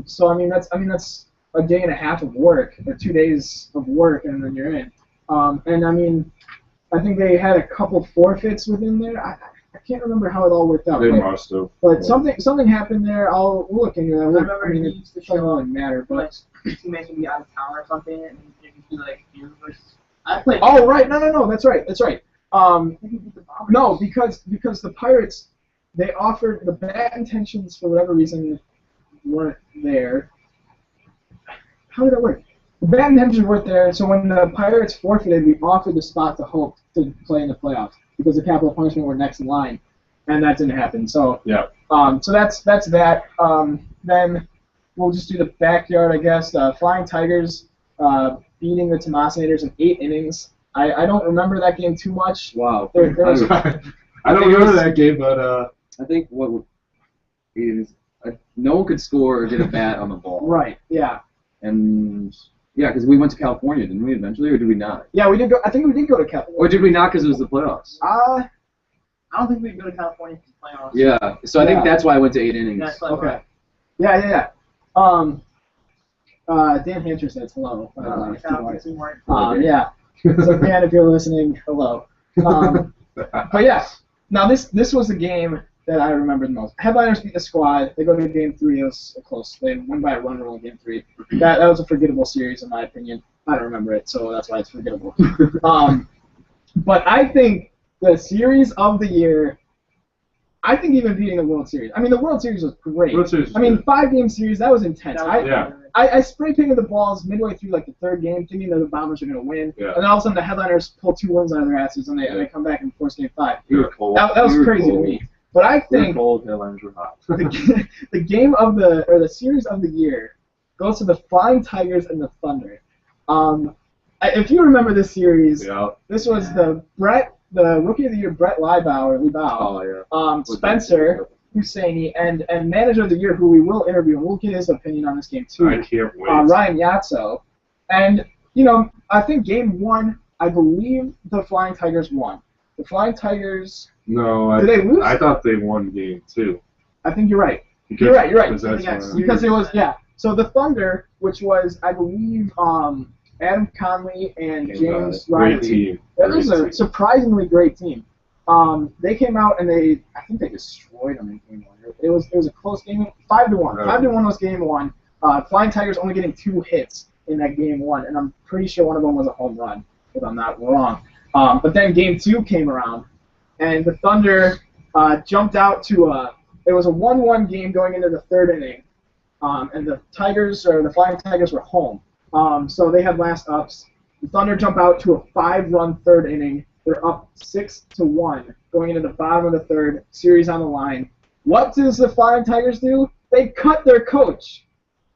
[SPEAKER 1] So I mean that's a day and a half of work, or 2 days of work, and then you're in. And I mean, I think they had a couple forfeits within there. I can't remember how it all worked out.
[SPEAKER 2] They
[SPEAKER 1] but,
[SPEAKER 2] must have.
[SPEAKER 1] but something happened there. We'll look into that.
[SPEAKER 4] I remember
[SPEAKER 1] mean,
[SPEAKER 4] he
[SPEAKER 1] it
[SPEAKER 4] used to
[SPEAKER 1] doesn't
[SPEAKER 4] show
[SPEAKER 1] really matter.
[SPEAKER 4] like
[SPEAKER 1] But
[SPEAKER 4] teammates would be out of town or something, and you could be like you versus. I played.
[SPEAKER 1] oh right, no, that's right.
[SPEAKER 4] I think he beat the Bombers.
[SPEAKER 1] No, because the Pirates, they offered the bad intentions for whatever reason weren't there. How did that work? The bad intentions weren't there, so when the Pirates forfeited, we offered the spot to Hope to play in the playoffs because the Capital Punishment were next in line, and that didn't happen. So
[SPEAKER 2] Yeah.
[SPEAKER 1] so that's that. Then we'll just do the backyard, I guess. Flying Tigers beating the Tomasinators in 8 innings. I don't remember that game too much.
[SPEAKER 3] Wow.
[SPEAKER 1] There was
[SPEAKER 2] I don't remember that game, but
[SPEAKER 3] I think what is no one could score or get a bat on the ball.
[SPEAKER 1] right, yeah.
[SPEAKER 3] And yeah, because we went to California, didn't we, eventually, or did we not?
[SPEAKER 1] Yeah, we did go. I think we did go to California.
[SPEAKER 3] Or did we not because it was the playoffs?
[SPEAKER 4] I don't think we'd go to California for the playoffs.
[SPEAKER 3] Yeah, so I
[SPEAKER 1] Yeah.
[SPEAKER 3] think that's why I went to 8 innings.
[SPEAKER 4] That's like
[SPEAKER 1] Okay.
[SPEAKER 4] right.
[SPEAKER 1] Yeah. Dan Hancher says hello.
[SPEAKER 4] Teamwork.
[SPEAKER 1] Yeah. So Dan, if you're listening, hello. But yeah, now this was the game that I remember the most. Headliners beat the Squad. They go to Game 3. It was close. They won by a run rule in Game 3. That was a forgettable series in my opinion. I don't remember it, so that's why it's forgettable. But I think the series of the year. I think even beating the World Series. I mean, the World Series was great.
[SPEAKER 2] World Series was
[SPEAKER 1] I mean,
[SPEAKER 2] good.
[SPEAKER 1] 5-game series. That was intense.
[SPEAKER 2] Yeah.
[SPEAKER 1] I spray painted the balls midway through like the 3rd game, thinking that the Bombers were going to win,
[SPEAKER 2] Yeah.
[SPEAKER 1] and then all of a sudden the Headliners pull 2 wins out of their asses, and they come back and force Game 5.
[SPEAKER 2] we were cold.
[SPEAKER 1] That was
[SPEAKER 3] We were
[SPEAKER 1] crazy
[SPEAKER 3] cold.
[SPEAKER 1] to me. But I
[SPEAKER 2] We were
[SPEAKER 1] think
[SPEAKER 2] cold. Headliners were hot.
[SPEAKER 1] the game of the series of the year goes to the Flying Tigers and the Thunder. If you remember this series,
[SPEAKER 2] Yeah.
[SPEAKER 1] this was the Rookie of the Year Brett Liebau,
[SPEAKER 3] Oh yeah.
[SPEAKER 1] Spencer Husseini, and Manager of the Year, who we will interview, and we'll get his opinion on this game too.
[SPEAKER 2] I can't wait.
[SPEAKER 1] Ryan Yatso. And, I think Game 1, I believe the Flying Tigers won. The Flying Tigers,
[SPEAKER 2] No,
[SPEAKER 1] did they lose?
[SPEAKER 2] I thought they won Game 2.
[SPEAKER 1] I think you're right.
[SPEAKER 2] Because,
[SPEAKER 1] You're right.
[SPEAKER 2] Because that's
[SPEAKER 4] Yes.
[SPEAKER 2] when-
[SPEAKER 1] Because it was, yeah. So the Thunder, which was, I believe, Adam Conley and James Riley.
[SPEAKER 2] Great team.
[SPEAKER 1] That was
[SPEAKER 2] Great
[SPEAKER 1] a
[SPEAKER 2] team.
[SPEAKER 1] surprisingly great team. They came out and I think they destroyed them in Game 1. It was a close game, 5-1. 5-1 was Game 1. Flying Tigers only getting 2 hits in that Game 1, and I'm pretty sure one of them was a home run, if I'm not wrong. But then Game 2 came around, and the Thunder jumped out to it was a 1-1 game going into the 3rd inning, and the Flying Tigers were home. So they had last ups. The Thunder jump out to a 5-run 3rd inning. They're up 6-1 going into the bottom of the 3rd. Series on the line. What does the Flying Tigers do? They cut their coach.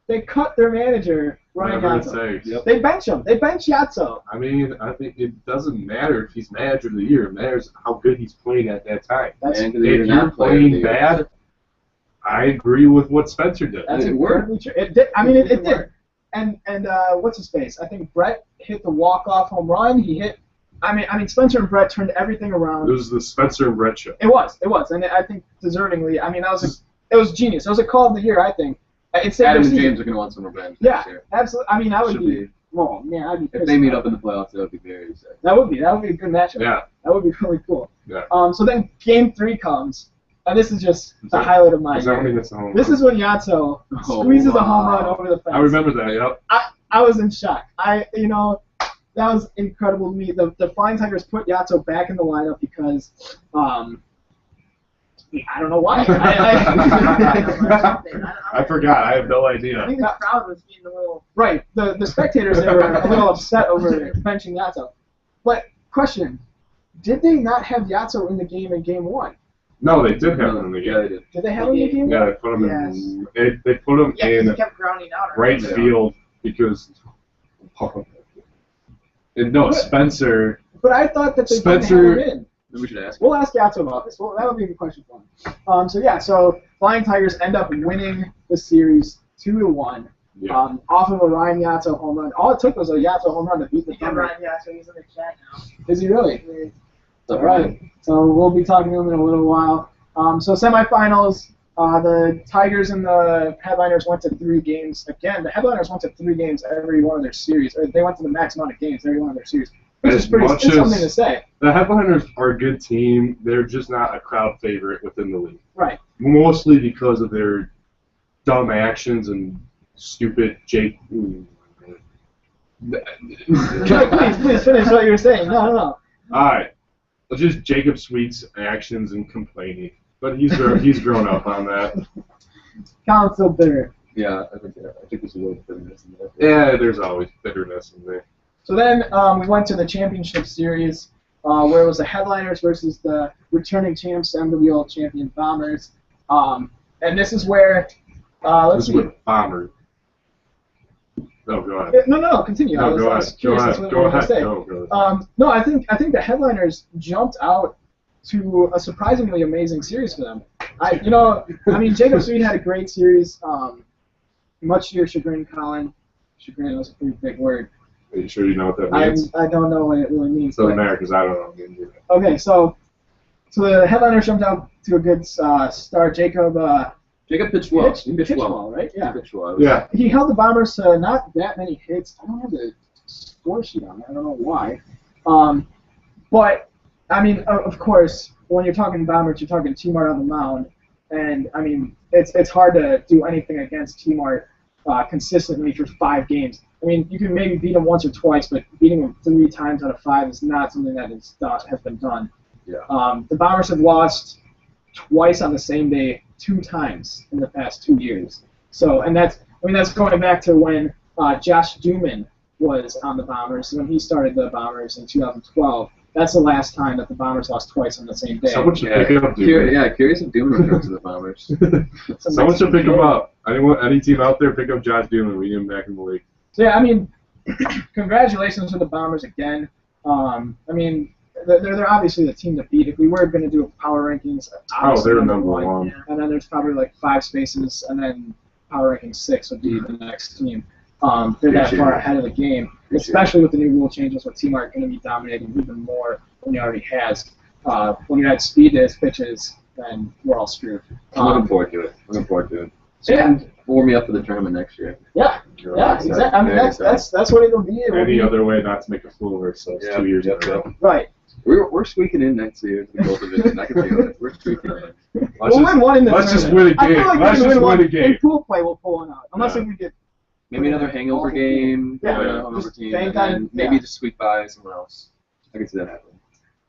[SPEAKER 1] They cut their manager, Ryan
[SPEAKER 2] Whatever it
[SPEAKER 1] Yatso.
[SPEAKER 2] takes. Yep.
[SPEAKER 1] They bench him. They bench Yatso.
[SPEAKER 2] I mean, I think it doesn't matter if he's Manager of the Year. It matters how good he's playing at that time.
[SPEAKER 1] That's,
[SPEAKER 3] And
[SPEAKER 2] If
[SPEAKER 3] they're
[SPEAKER 2] you're
[SPEAKER 3] not playing
[SPEAKER 2] playing bad, I agree with what Spencer did.
[SPEAKER 1] that's
[SPEAKER 3] it worked.
[SPEAKER 1] incredibly true. It did. I mean, it did. And what's his face? I think Brett hit the walk-off home run. He hit. I mean, Spencer and Brett turned everything around.
[SPEAKER 2] It was the Spencer and Brett show.
[SPEAKER 1] It was, and I think deservingly. I mean, it was genius. It was a call of the year, I think. It's their
[SPEAKER 3] Adam and
[SPEAKER 1] season.
[SPEAKER 3] James are going to want some revenge
[SPEAKER 1] Yeah,
[SPEAKER 3] next year.
[SPEAKER 1] absolutely. I mean, I would
[SPEAKER 3] Should
[SPEAKER 1] be. Well, man, I'd be pissed.
[SPEAKER 3] If they meet up in the playoffs, that would be very exciting.
[SPEAKER 1] That would be a good matchup.
[SPEAKER 2] Yeah.
[SPEAKER 1] That would be really cool.
[SPEAKER 2] Yeah.
[SPEAKER 1] So then Game 3 comes, and this is just the highlight of my
[SPEAKER 2] Is that when he
[SPEAKER 1] year.
[SPEAKER 2] hits the home
[SPEAKER 1] This
[SPEAKER 2] run?
[SPEAKER 1] is when Yato squeezes a home run over the fence.
[SPEAKER 2] I remember that. Yep.
[SPEAKER 1] I was in shock. That was incredible to me. The Flying Tigers put Yato back in the lineup because, I don't know why.
[SPEAKER 2] I forgot. I have no idea.
[SPEAKER 4] I think the crowd was getting a little.
[SPEAKER 1] Right. The spectators, they were a little upset over benching Yato. But, question, did they not have Yato in the game in Game 1?
[SPEAKER 2] No, they did have him in the
[SPEAKER 3] Yeah, they
[SPEAKER 2] game.
[SPEAKER 3] did.
[SPEAKER 1] Did they have him in the game?
[SPEAKER 2] Yeah, they put him
[SPEAKER 4] Yes.
[SPEAKER 2] in. They put him
[SPEAKER 4] Yeah, 'cause he
[SPEAKER 2] in
[SPEAKER 4] kept grounding out.
[SPEAKER 2] right
[SPEAKER 3] Yeah.
[SPEAKER 2] field because. And no, Spencer.
[SPEAKER 1] But I thought that they
[SPEAKER 2] Spencer-
[SPEAKER 1] didn't have him in.
[SPEAKER 3] Maybe we should ask.
[SPEAKER 1] We'll ask Yato about this. Well, that would be a good question for him. So Flying Tigers end up winning the series 2-1
[SPEAKER 2] Yeah.
[SPEAKER 1] off of a Ryan Yato home run. All it took was a Yato home run to beat the
[SPEAKER 4] Yeah,
[SPEAKER 1] Thunder.
[SPEAKER 4] Ryan, yeah, so he's in the chat now.
[SPEAKER 1] Is he really?
[SPEAKER 3] So,
[SPEAKER 1] All right. So we'll be talking to him in a little while. So semifinals, the Tigers and the Headliners went to 3 games. Again, the Headliners went to 3 games every one of their series. Or they went to the max amount of games every one of their series. Which is pretty
[SPEAKER 2] much
[SPEAKER 1] it's something
[SPEAKER 2] as-
[SPEAKER 1] to say.
[SPEAKER 2] The Headliners are a good team. They're just not a crowd favorite within the league.
[SPEAKER 1] Right.
[SPEAKER 2] Mostly because of their dumb actions and stupid Jake.
[SPEAKER 1] Please finish what you were saying. No.
[SPEAKER 2] All right. Just Jacob Sweet's actions and complaining. But he's grown up on that.
[SPEAKER 1] Colin's still bitter.
[SPEAKER 3] Yeah, I think there's a little bitterness in there.
[SPEAKER 2] Yeah, there's always bitterness in there.
[SPEAKER 1] So then we went to the championship series, where it was the Headliners versus the returning champs, MWL champion Bombers. And this is where, let's
[SPEAKER 2] This
[SPEAKER 1] see.
[SPEAKER 2] is with Bomber. No, go ahead.
[SPEAKER 1] No, continue. I
[SPEAKER 2] No,
[SPEAKER 1] was
[SPEAKER 2] go ahead. Go
[SPEAKER 1] curious as
[SPEAKER 2] ahead.
[SPEAKER 1] to
[SPEAKER 2] Go
[SPEAKER 1] what you were
[SPEAKER 2] ahead.
[SPEAKER 1] gonna say.
[SPEAKER 2] Go.
[SPEAKER 1] No, I think the Headliners jumped out to a surprisingly amazing series for them. Jacob Sweet had a great series. Much to your chagrin, Colin. Chagrin was a pretty big word.
[SPEAKER 2] Are you sure you know what that means?
[SPEAKER 1] I don't know what it really means.
[SPEAKER 2] Doesn't
[SPEAKER 1] but-
[SPEAKER 2] matter because I don't know. I'm gonna do that.
[SPEAKER 1] Okay, so the Headliners jumped out to a good start. Jacob
[SPEAKER 3] pitched well. He pitched well.
[SPEAKER 1] well, right?
[SPEAKER 3] He
[SPEAKER 1] Yeah.
[SPEAKER 3] pitched well.
[SPEAKER 2] Yeah.
[SPEAKER 1] He held the Bombers to not that many hits. I don't have the score sheet on there. I don't know why. But, I mean, of course, when you're talking Bombers, you're talking T-Mart on the mound. And, I mean, it's hard to do anything against T-Mart consistently for 5 games. I mean, you can maybe beat them once or twice, but beating them 3 times out of 5 is not something that has been done.
[SPEAKER 3] Yeah.
[SPEAKER 1] The Bombers have lost twice on the same day, 2 times in the past 2 years. So, and that's going back to when Josh Duman was on the Bombers, when he started the Bombers in 2012. That's the last time that the Bombers lost twice on the same day.
[SPEAKER 2] Someone should pick up Duman.
[SPEAKER 3] Curious if Doom returns to the Bombers.
[SPEAKER 2] Someone should pick him up. Any team out there, pick up Josh Duman. We need him back in the league.
[SPEAKER 1] So yeah, I mean, congratulations to the Bombers again. I mean, they're obviously the team to beat. If we were going to do power rankings, obviously
[SPEAKER 2] they're number one.
[SPEAKER 1] Yeah. And then there's probably like 5 spaces, and then power ranking 6 would be the next team. They're that far ahead of the game, especially with the new rule changes with T-Mart going to be dominating even more than he already has. When you add speed to his pitches, then we're all screwed.
[SPEAKER 3] I'm looking forward to it.
[SPEAKER 1] Yeah.
[SPEAKER 3] And warm me up for the tournament next year.
[SPEAKER 1] Yeah, exactly. I mean, that's what it'll be. It will
[SPEAKER 2] Any
[SPEAKER 1] be
[SPEAKER 2] other way not to make a fool of ourselves 2 years in a row.
[SPEAKER 1] right.
[SPEAKER 3] We're squeaking in next year to the gold division. I can feel it. We're squeaking in.
[SPEAKER 1] We'll win one in the
[SPEAKER 2] Let's just
[SPEAKER 1] tournament.
[SPEAKER 2] win a game.
[SPEAKER 1] I feel like
[SPEAKER 2] Let's
[SPEAKER 1] we can
[SPEAKER 2] just
[SPEAKER 1] win
[SPEAKER 2] win a
[SPEAKER 1] In
[SPEAKER 2] game.
[SPEAKER 1] pool play, we'll pull one out. Unless
[SPEAKER 2] Yeah.
[SPEAKER 1] if we get
[SPEAKER 3] Maybe another hangover game.
[SPEAKER 1] Yeah.
[SPEAKER 3] Another hungover
[SPEAKER 1] Just
[SPEAKER 3] team.
[SPEAKER 1] bank
[SPEAKER 3] And
[SPEAKER 1] on-
[SPEAKER 3] then maybe
[SPEAKER 1] yeah.
[SPEAKER 3] just squeak by someone else. I can see that happening.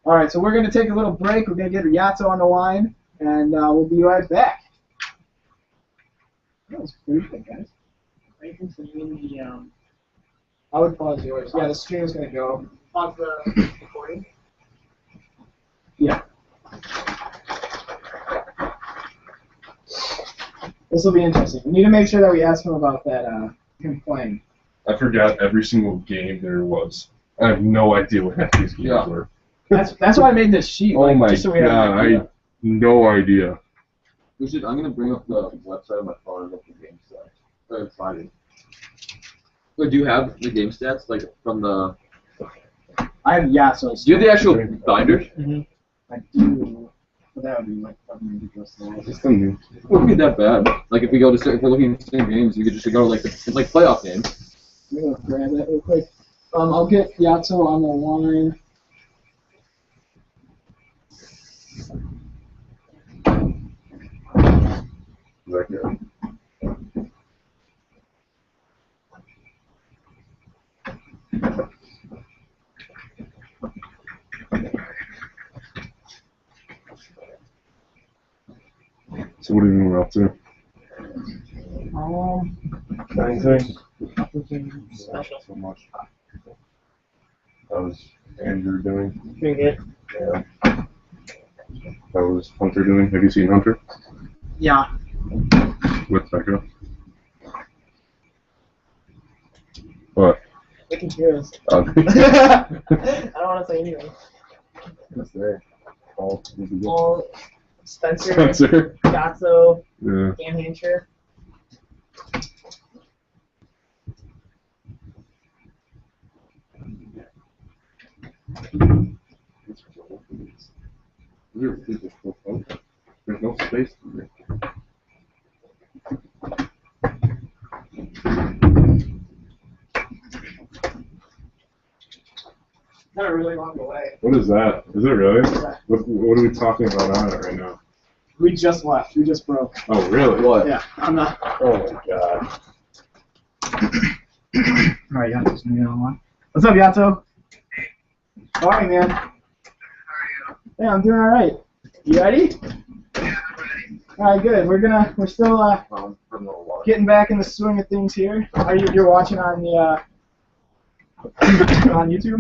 [SPEAKER 1] All right, so we're going to take a little break. We're going to get Yato on the line, and we'll be right back. That was pretty good, guys.
[SPEAKER 4] Are you continuing the
[SPEAKER 1] I would pause yours. Yeah, the stream is going to go.
[SPEAKER 4] pause the recording?
[SPEAKER 1] Yeah. This will be interesting. We need to make sure that we ask him about that, him playing.
[SPEAKER 2] I forgot every single game there was. I have no idea what half these games were.
[SPEAKER 1] That's why I made this sheet.
[SPEAKER 2] Oh
[SPEAKER 1] like,
[SPEAKER 2] my
[SPEAKER 1] just so we have an
[SPEAKER 2] god, I
[SPEAKER 1] idea.
[SPEAKER 2] have no idea.
[SPEAKER 3] I'm going to bring up the website on my phone and look at the game stats. Very exciting. So do you have the game stats, like, from the...
[SPEAKER 1] I have Yaso's.
[SPEAKER 3] Do you have the actual binders?
[SPEAKER 1] I do. But that would be like fucking ridiculous.
[SPEAKER 2] It's new.
[SPEAKER 3] It wouldn't be that bad. Like if we go to if we're looking at the same games, you could just go to like playoff games.
[SPEAKER 1] I'm gonna grab that real quick. I'll get Yato on the line.
[SPEAKER 2] Is that good? So what are you up to? Anything?
[SPEAKER 1] Nothing special.
[SPEAKER 2] So much. How's Andrew doing?
[SPEAKER 4] Pretty good.
[SPEAKER 2] Yeah. How's Hunter doing? Have you seen Hunter?
[SPEAKER 4] Yeah.
[SPEAKER 2] With Becca? What?
[SPEAKER 4] They can hear us.
[SPEAKER 2] Oh.
[SPEAKER 4] I don't want to say anything.
[SPEAKER 2] What's there? Paul.
[SPEAKER 4] Paul, Spencer,
[SPEAKER 2] Spencer.
[SPEAKER 4] Gatso,
[SPEAKER 2] Yeah.
[SPEAKER 4] Dan Hancher.
[SPEAKER 2] There's no space in there.
[SPEAKER 1] Not a really long delay.
[SPEAKER 2] What is that? Is it really? What are we talking about on it right now?
[SPEAKER 1] We just left. We just broke.
[SPEAKER 2] Oh, really?
[SPEAKER 3] What?
[SPEAKER 1] Yeah, I'm not.
[SPEAKER 2] Oh my god.
[SPEAKER 1] All right, Yato's gonna get on the line. What's up, Yato? All right, man.
[SPEAKER 5] How are you?
[SPEAKER 1] Hey, I'm doing all right. You ready?
[SPEAKER 5] Yeah, I'm ready.
[SPEAKER 1] All right, good. We're still getting back in the swing of things here. Are you're watching on the on YouTube?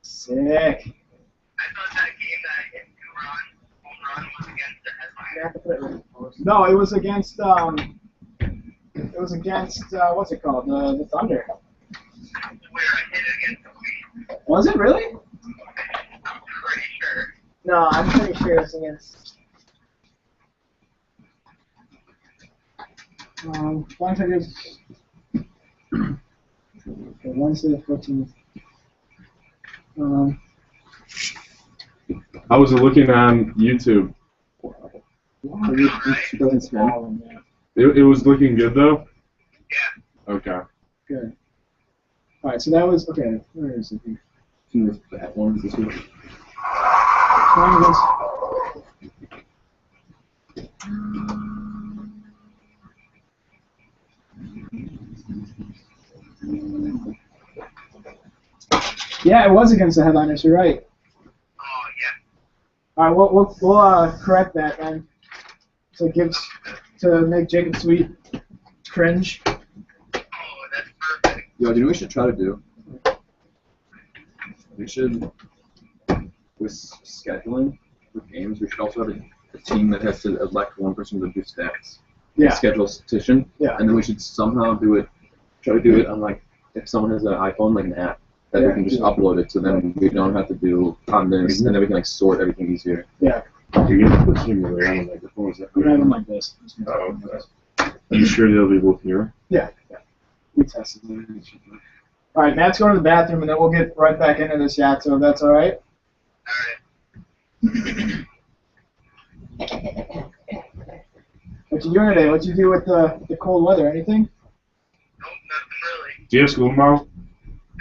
[SPEAKER 1] Sick.
[SPEAKER 5] I thought that game that hit home run was against the headliner.
[SPEAKER 1] No, it was against what's it called? The Thunder.
[SPEAKER 5] Where I hit against the Queen.
[SPEAKER 1] Was it really?
[SPEAKER 5] I'm pretty sure.
[SPEAKER 4] No, I'm pretty sure it's against.
[SPEAKER 1] One second. Okay, Wednesday the 14th.
[SPEAKER 2] How was it looking on YouTube? It was looking good though?
[SPEAKER 5] Yeah.
[SPEAKER 2] Okay.
[SPEAKER 1] Good. All right, so that was okay. Where is it? Here?
[SPEAKER 3] Some of the bad ones this week.
[SPEAKER 1] Playing against. Yeah, it was against the headliners. You're right.
[SPEAKER 5] Oh, yeah.
[SPEAKER 1] All right, we'll correct that then. To make Jacob Sweet cringe.
[SPEAKER 5] Oh, that's perfect.
[SPEAKER 3] Yo, do you know what we should try to do? We should, with scheduling for games, we should also have a team that has to elect one person to do stats.
[SPEAKER 1] Yeah.
[SPEAKER 3] Schedule a statistician.
[SPEAKER 1] Yeah.
[SPEAKER 3] And then we should somehow try to do it on like, if someone has an iPhone, like an app, that we can just upload it, so then we don't have to do on this, and then we can like sort everything easier.
[SPEAKER 1] Yeah.
[SPEAKER 2] You get to put him really on the microphone. Is that
[SPEAKER 1] I'm having like this.
[SPEAKER 2] Oh, okay. Are you sure they'll be able to hear?
[SPEAKER 1] Yeah. We tested it. All right, Matt's going to the bathroom, and then we'll get right back into this yacht. So if that's all right.
[SPEAKER 5] Alright.
[SPEAKER 1] What you doing today? What you do with the cold weather? Anything?
[SPEAKER 5] Nope, nothing really.
[SPEAKER 2] Do you have school tomorrow?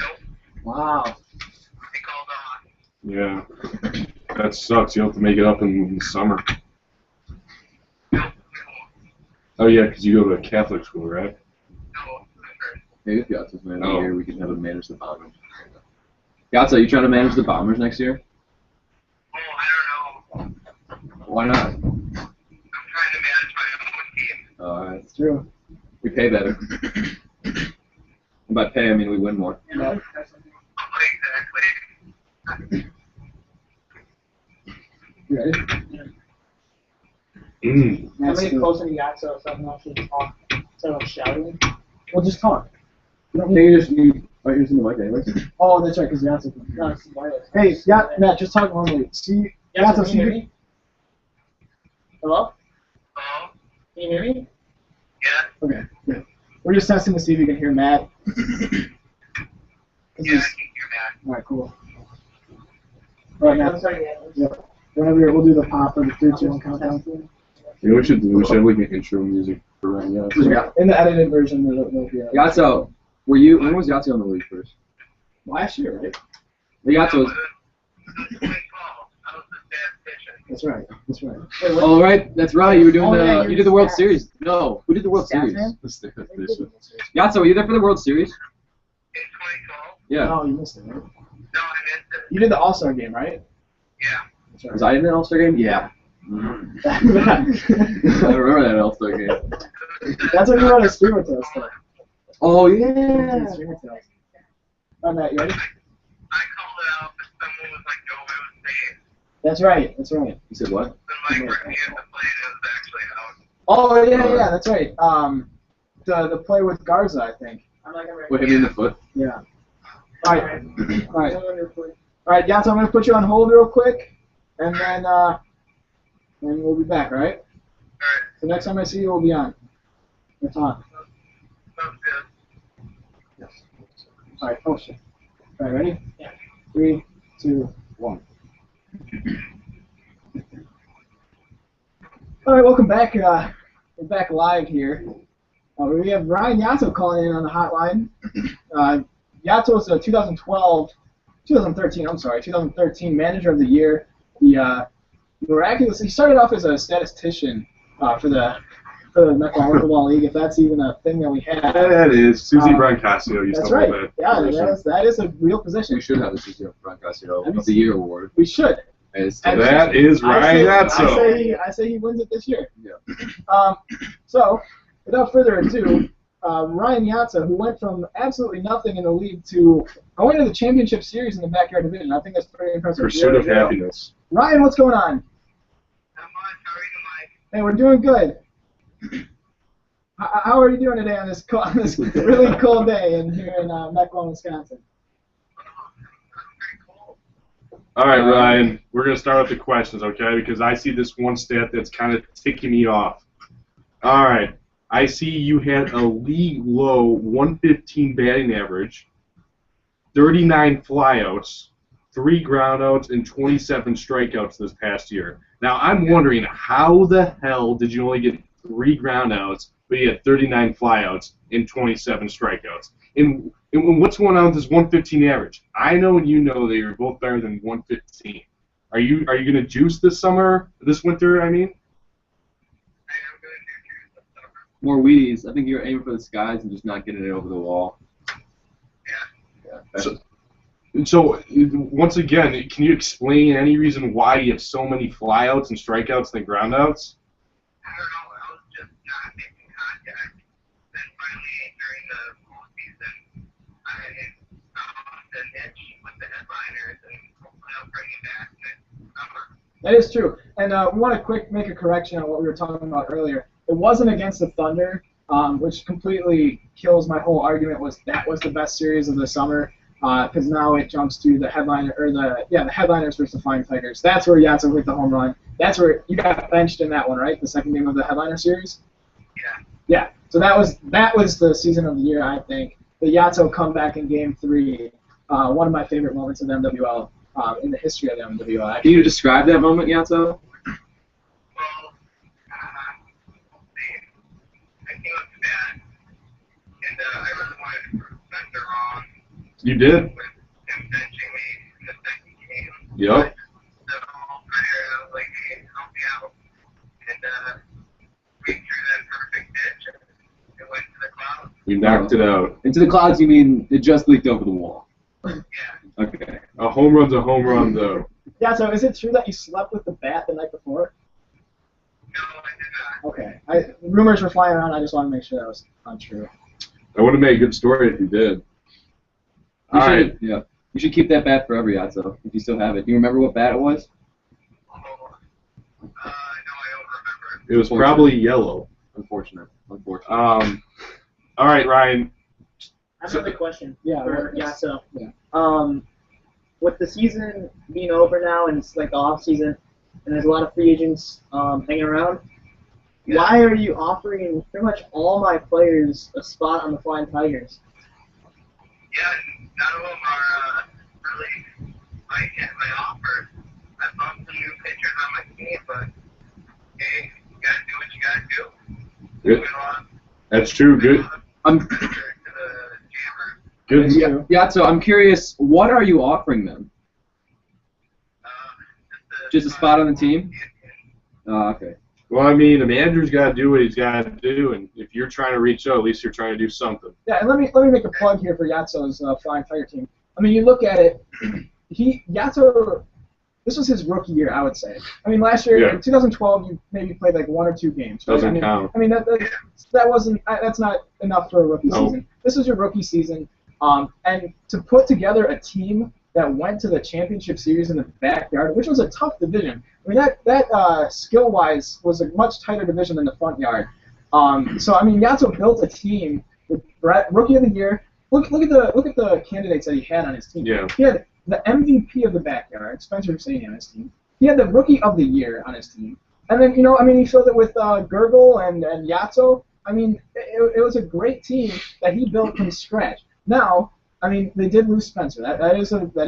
[SPEAKER 5] Nope.
[SPEAKER 1] Wow.
[SPEAKER 5] They called off.
[SPEAKER 2] Yeah. That sucks. You have to make it up in the summer.
[SPEAKER 5] Nope.
[SPEAKER 2] Oh yeah, because you go to a Catholic school, right?
[SPEAKER 5] No.
[SPEAKER 3] Maybe if Yatsu's manager
[SPEAKER 2] Oh.
[SPEAKER 3] here, we can have him manage the Bombers. Yatsu, you trying to manage the Bombers next year?
[SPEAKER 5] Oh, I don't know.
[SPEAKER 3] Why not?
[SPEAKER 5] I'm trying to manage my own team.
[SPEAKER 1] It's true.
[SPEAKER 3] We pay better. And by pay, I mean we win more.
[SPEAKER 1] Yeah.
[SPEAKER 5] Exactly.
[SPEAKER 1] You ready?
[SPEAKER 2] Mm.
[SPEAKER 1] Matt's
[SPEAKER 4] Somebody
[SPEAKER 1] doing-
[SPEAKER 4] closer to yacht so someone else should talk instead of shouting.
[SPEAKER 1] We'll just talk. You don't
[SPEAKER 3] Can
[SPEAKER 1] need-
[SPEAKER 3] you just are using the mic anyways?
[SPEAKER 1] Oh, that's right, because Yaht's.
[SPEAKER 4] No, it's wireless.
[SPEAKER 1] Hey, Matt, just talk normally. See,
[SPEAKER 4] Yacht,
[SPEAKER 1] Yaht's,
[SPEAKER 4] can you hear me? Hello?
[SPEAKER 5] Oh,
[SPEAKER 4] Can you hear me?
[SPEAKER 5] yeah.
[SPEAKER 1] Okay, good. We're just testing to see if you can hear Matt.
[SPEAKER 5] Yeah, I can hear that.
[SPEAKER 1] All right, cool. All right,
[SPEAKER 4] I'm
[SPEAKER 1] Matt.
[SPEAKER 4] sorry, yeah.
[SPEAKER 1] Yep. Whenever we'll do the pop or the 3, 2, 1 countdown.
[SPEAKER 2] You know what we should do? We should have like an intro music for Ryan.
[SPEAKER 3] Yeah.
[SPEAKER 1] In the edited version, there'll be a...
[SPEAKER 3] Yatso, when was Yatso on the league first?
[SPEAKER 1] Last year, right?
[SPEAKER 3] Yatso was...
[SPEAKER 1] That's right. That's right.
[SPEAKER 3] Oh, right. That's right. You were doing you did the World
[SPEAKER 4] stats.
[SPEAKER 3] Series. No, who did the World Series?
[SPEAKER 4] Man?
[SPEAKER 3] Yatso, were you there for the World Series?
[SPEAKER 5] In 2012?
[SPEAKER 3] Yeah.
[SPEAKER 1] No, you missed it, right?
[SPEAKER 5] No, I missed it.
[SPEAKER 1] You did the All-Star game, right?
[SPEAKER 5] Yeah.
[SPEAKER 1] That's right.
[SPEAKER 3] Was I in the All-Star game? Yeah. I remember that All-Star game.
[SPEAKER 1] That's when you wrote a streamer test.
[SPEAKER 3] Oh, yeah.
[SPEAKER 1] Streamer test. All right, Matt, you ready?
[SPEAKER 5] I called it out, but someone was like, no, it was safe.
[SPEAKER 1] That's right. That's right.
[SPEAKER 3] You said what?
[SPEAKER 5] Then Mike Ricky had to play it, it was actually out.
[SPEAKER 1] Oh yeah, that's right. The play with Garza, I think.
[SPEAKER 4] I'm not gonna
[SPEAKER 3] What, hit me in the foot?
[SPEAKER 1] Yeah. All right. All right. All right, Yatso, I'm gonna put you on hold real quick, and then we'll be back. All right.
[SPEAKER 5] Alright,
[SPEAKER 1] So next time I see you, we'll be on. It's on.
[SPEAKER 5] sounds good.
[SPEAKER 1] All right. Oh shit. All right, ready? Yeah. 3, 2, 1. All right, welcome back. We're back live here. We have Ryan Yatso calling in on the hotline. Yatso was a 2013 Manager of the Year. He miraculously started off as a statistician for the MWL Football League, if that's even a thing that we have.
[SPEAKER 2] That is. Susie Brancasio used
[SPEAKER 1] That's
[SPEAKER 2] to
[SPEAKER 1] right.
[SPEAKER 2] hold that
[SPEAKER 1] Yeah,
[SPEAKER 2] position.
[SPEAKER 1] that is a real position.
[SPEAKER 3] We should have the CCO Brancasio of the Year award.
[SPEAKER 1] We should.
[SPEAKER 2] That is Ryan Yatso.
[SPEAKER 1] I say he wins it this year.
[SPEAKER 3] Yeah.
[SPEAKER 1] So, without further ado, Ryan Yatso, who went from absolutely nothing in the league to going to the championship series in the backyard division. I think that's pretty impressive.
[SPEAKER 2] Pursuit of happiness.
[SPEAKER 1] Ryan, what's going on?
[SPEAKER 5] Not much, how are you, Mike?
[SPEAKER 1] Hey, we're doing good. How are you doing today on this really cold day here in MWL, Wisconsin?
[SPEAKER 5] Pretty cool.
[SPEAKER 2] All right, Ryan, we're going to start with the questions, okay? Because I see this one stat that's kind of ticking me off. All right. I see you had a league-low 115 batting average, 39 flyouts, 3 groundouts, and 27 strikeouts this past year. Now, I'm wondering, how the hell did you only get 3 groundouts, but you had 39 flyouts and 27 strikeouts? And what's going on with this 115 average? I know and you know that you're both better than 115. Are you going to juice this winter, I mean?
[SPEAKER 5] I am going to do this summer.
[SPEAKER 3] More Wheaties. I think you're aiming for the skies and just not getting it over the wall.
[SPEAKER 5] Yeah.
[SPEAKER 2] So, once again, can you explain any reason why you have so many flyouts and strikeouts than groundouts?
[SPEAKER 5] I don't know, I was just not making contact. Then finally, during the fall season, I found the niche with the headliners, and hopefully I'll bring it back next summer.
[SPEAKER 1] That is true. And we want to make a correction on what we were talking about earlier. It wasn't against the Thunder, which completely kills my whole argument. That was the best series of the summer, because now it jumps to the the headliners versus the Flying Tigers. That's where Yatso hit the home run. That's where you got benched in that one, right? The second game of the headliner series.
[SPEAKER 5] Yeah.
[SPEAKER 1] Yeah. So that was the season of the year, I think. The Yatso comeback in Game 3, one of my favorite moments of MWL in the history of the MWL.
[SPEAKER 3] Can you describe that moment, Yatso?
[SPEAKER 5] Well, I came up to bat, and I really wanted to prove Spencer wrong.
[SPEAKER 2] You did?
[SPEAKER 5] With him benching me in the second game.
[SPEAKER 2] Yep.
[SPEAKER 5] The whole player, I was like, hey, help me out. And we threw that perfect pitch, and it went to the clouds.
[SPEAKER 2] You knocked it out.
[SPEAKER 3] Into the clouds, you mean it just leaked over the wall?
[SPEAKER 5] Yeah.
[SPEAKER 3] Okay.
[SPEAKER 2] A home run's a home run, though.
[SPEAKER 1] Yatso, is it true that you slept with the bat the night before?
[SPEAKER 5] No, I did not.
[SPEAKER 1] Okay. Rumors were flying around. I just want to make sure that was untrue.
[SPEAKER 2] I would have made a good story if you did.
[SPEAKER 3] You
[SPEAKER 2] All
[SPEAKER 3] should,
[SPEAKER 2] right.
[SPEAKER 3] Yeah. You should keep that bat forever, Yatso, if you still have it. Do you remember what bat it was?
[SPEAKER 5] Oh, no, I don't remember.
[SPEAKER 2] It was probably yellow.
[SPEAKER 3] Unfortunate.
[SPEAKER 2] All right, Ryan.
[SPEAKER 4] I have another question.
[SPEAKER 1] Yeah.
[SPEAKER 4] So,
[SPEAKER 1] Yeah.
[SPEAKER 4] with the season being over now and it's like the off season, and there's a lot of free agents hanging around, why are you offering pretty much all my players a spot on the Flying Tigers?
[SPEAKER 5] Yeah, none of them are really my offers. I bumped some new pitchers
[SPEAKER 2] That's true. Good.
[SPEAKER 3] I'm
[SPEAKER 2] Good.
[SPEAKER 3] yeah. So I'm curious, what are you offering them? Just a spot on the team? Oh, okay.
[SPEAKER 2] Well, I mean, the manager's got to do what he's got to do, and if you're trying to reach out, at least you're trying to do something.
[SPEAKER 1] Yeah, and let me make a plug here for Yatso's Flying Tiger team. I mean, you look at it, Yatso, this was his rookie year, I would say. I mean, last year, in 2012, you maybe played like 1 or 2 games. Right?
[SPEAKER 2] Doesn't count.
[SPEAKER 1] I mean, that wasn't that's not enough for a rookie season. This was your rookie season, and to put together a team that went to the championship series in the backyard, which was a tough division. I mean, that skill-wise was a much tighter division than the front yard. So I mean, Yatso built a team with Brett, rookie of the year. Look at the candidates that he had on his team.
[SPEAKER 2] Yeah.
[SPEAKER 1] He had the MVP of the backyard, Spencer Husseini, on his team. He had the rookie of the year on his team. And then, he filled it with Gurgle and Yatso. I mean, it was a great team that he built from scratch. Now, I mean, they did lose Spencer. That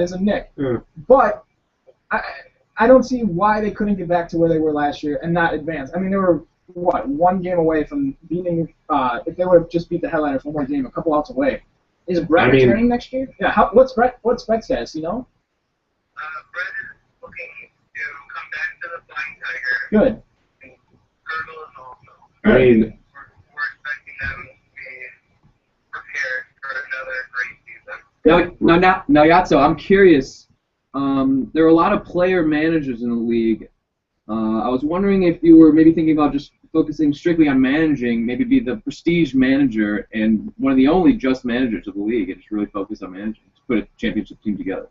[SPEAKER 1] is a nick. Yeah. But I don't see why they couldn't get back to where they were last year and not advance. I mean, they were, 1 game away from beating, if they would have just beat the Headliners 1 more game, a couple outs away. Is Brett returning next year? Yeah. What's Brett's status? You know?
[SPEAKER 5] Brett is looking to come back to the Flying Tiger.
[SPEAKER 1] Good.
[SPEAKER 5] And Gurgle is also.
[SPEAKER 2] I mean,
[SPEAKER 5] we're expecting them to be prepared for another great season.
[SPEAKER 3] Now, Yatso, I'm curious. There are a lot of player managers in the league. I was wondering if you were maybe thinking about just focusing strictly on managing, maybe be the prestige manager and one of the only just managers of the league, and just really focus on managing, to put a championship team together.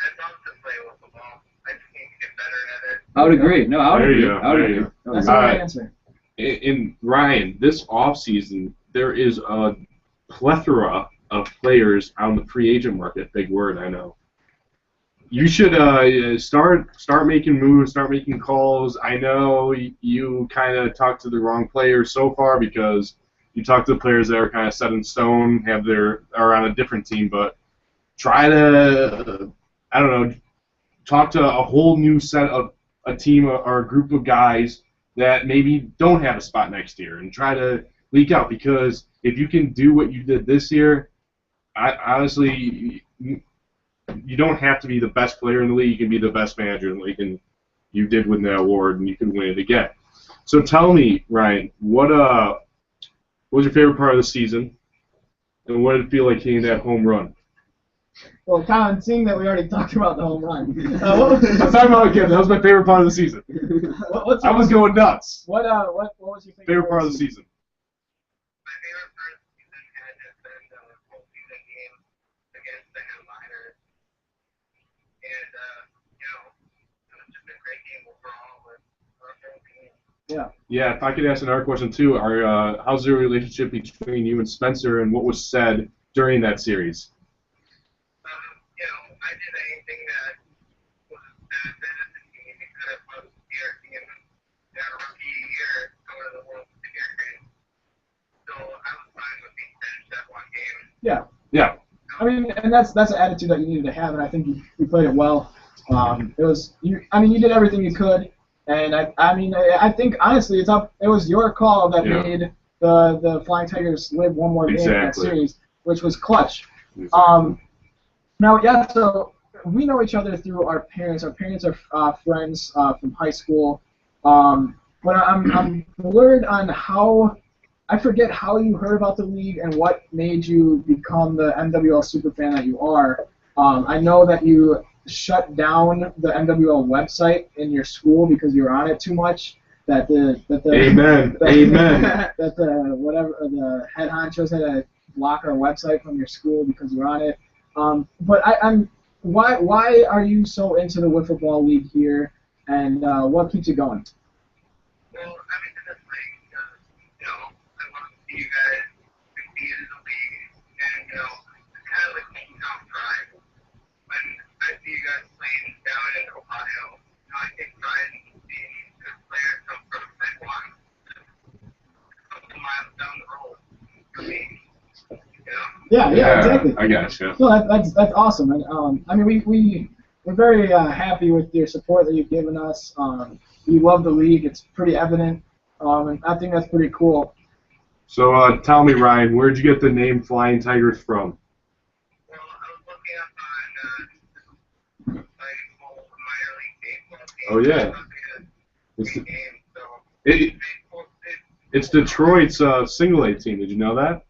[SPEAKER 5] I'd love to play with the ball. I just need to get better at it.
[SPEAKER 3] I would agree. No, I would agree. I would agree.
[SPEAKER 1] That's the right answer.
[SPEAKER 2] And Ryan, this offseason, there is a plethora of players on the free agent market. Big word, I know. You should start making moves, start making calls. I know you kind of talked to the wrong players so far because you talked to the players that are kind of set in stone, are on a different team. But try to, I don't know, talk to a whole new set of a team or a group of guys that maybe don't have a spot next year, and try to leak out. Because if you can do what you did this year, honestly, you don't have to be the best player in the league. You can be the best manager in the league, and you did win that award, and you can win it again. So tell me, Ryan, what was your favorite part of the season, and what did it feel like hitting that home run?
[SPEAKER 1] Well, Colin, seeing that we already talked about the home run,
[SPEAKER 2] I'm talking about again. That was my favorite part of the season. I was going nuts.
[SPEAKER 1] What was your
[SPEAKER 2] favorite part of the season?
[SPEAKER 5] My favorite part of the season had just been the postseason game against the Headliners. And, it was just a great game overall with our whole team.
[SPEAKER 1] Yeah.
[SPEAKER 2] Yeah, if I could ask another question, too. How's the relationship between you and Spencer, and what was said during that series?
[SPEAKER 5] I did anything that was benefited the team because I was our team that rookie year going to the World Series. So I was fine with being finished that 1 game.
[SPEAKER 1] Yeah.
[SPEAKER 2] Yeah.
[SPEAKER 1] I mean, and that's an attitude that you needed to have, and I think you played it well. You did everything you could, and I think honestly, it was your call that made the Flying Tigers live 1 more game in that series, which was clutch.
[SPEAKER 2] Exactly.
[SPEAKER 1] Now, so we know each other through our parents. Our parents are friends from high school. But I'm blurred on how. I forget how you heard about the league and what made you become the MWL superfan that you are. I know that you shut down the MWL website in your school because you were on it too much. Amen.
[SPEAKER 2] Amen.
[SPEAKER 1] That the head honchos had to block our website from your school because you were on it. But why are you so into the wiffle ball league here, and what keeps you going?
[SPEAKER 5] Well, I'm into this league because, I want to see you guys succeed in the league, and, it's kind of like making out pride. When I see you guys playing down in Ohio, I take pride in seeing good players come from Med 1 a couple miles down the road for me.
[SPEAKER 1] Yeah, exactly.
[SPEAKER 2] I gotcha.
[SPEAKER 1] No, that's awesome, and we're very happy with your support that you've given us. You love the league; it's pretty evident, and I think that's pretty cool.
[SPEAKER 2] So tell me, Ryan, where'd you get the name Flying Tigers from?
[SPEAKER 5] Well, I was looking up on minor league baseball team.
[SPEAKER 2] Oh, yeah.
[SPEAKER 5] It's
[SPEAKER 2] It's,
[SPEAKER 5] game, so
[SPEAKER 2] it,
[SPEAKER 5] they posted
[SPEAKER 2] it's Detroit's single A team. Did you know that?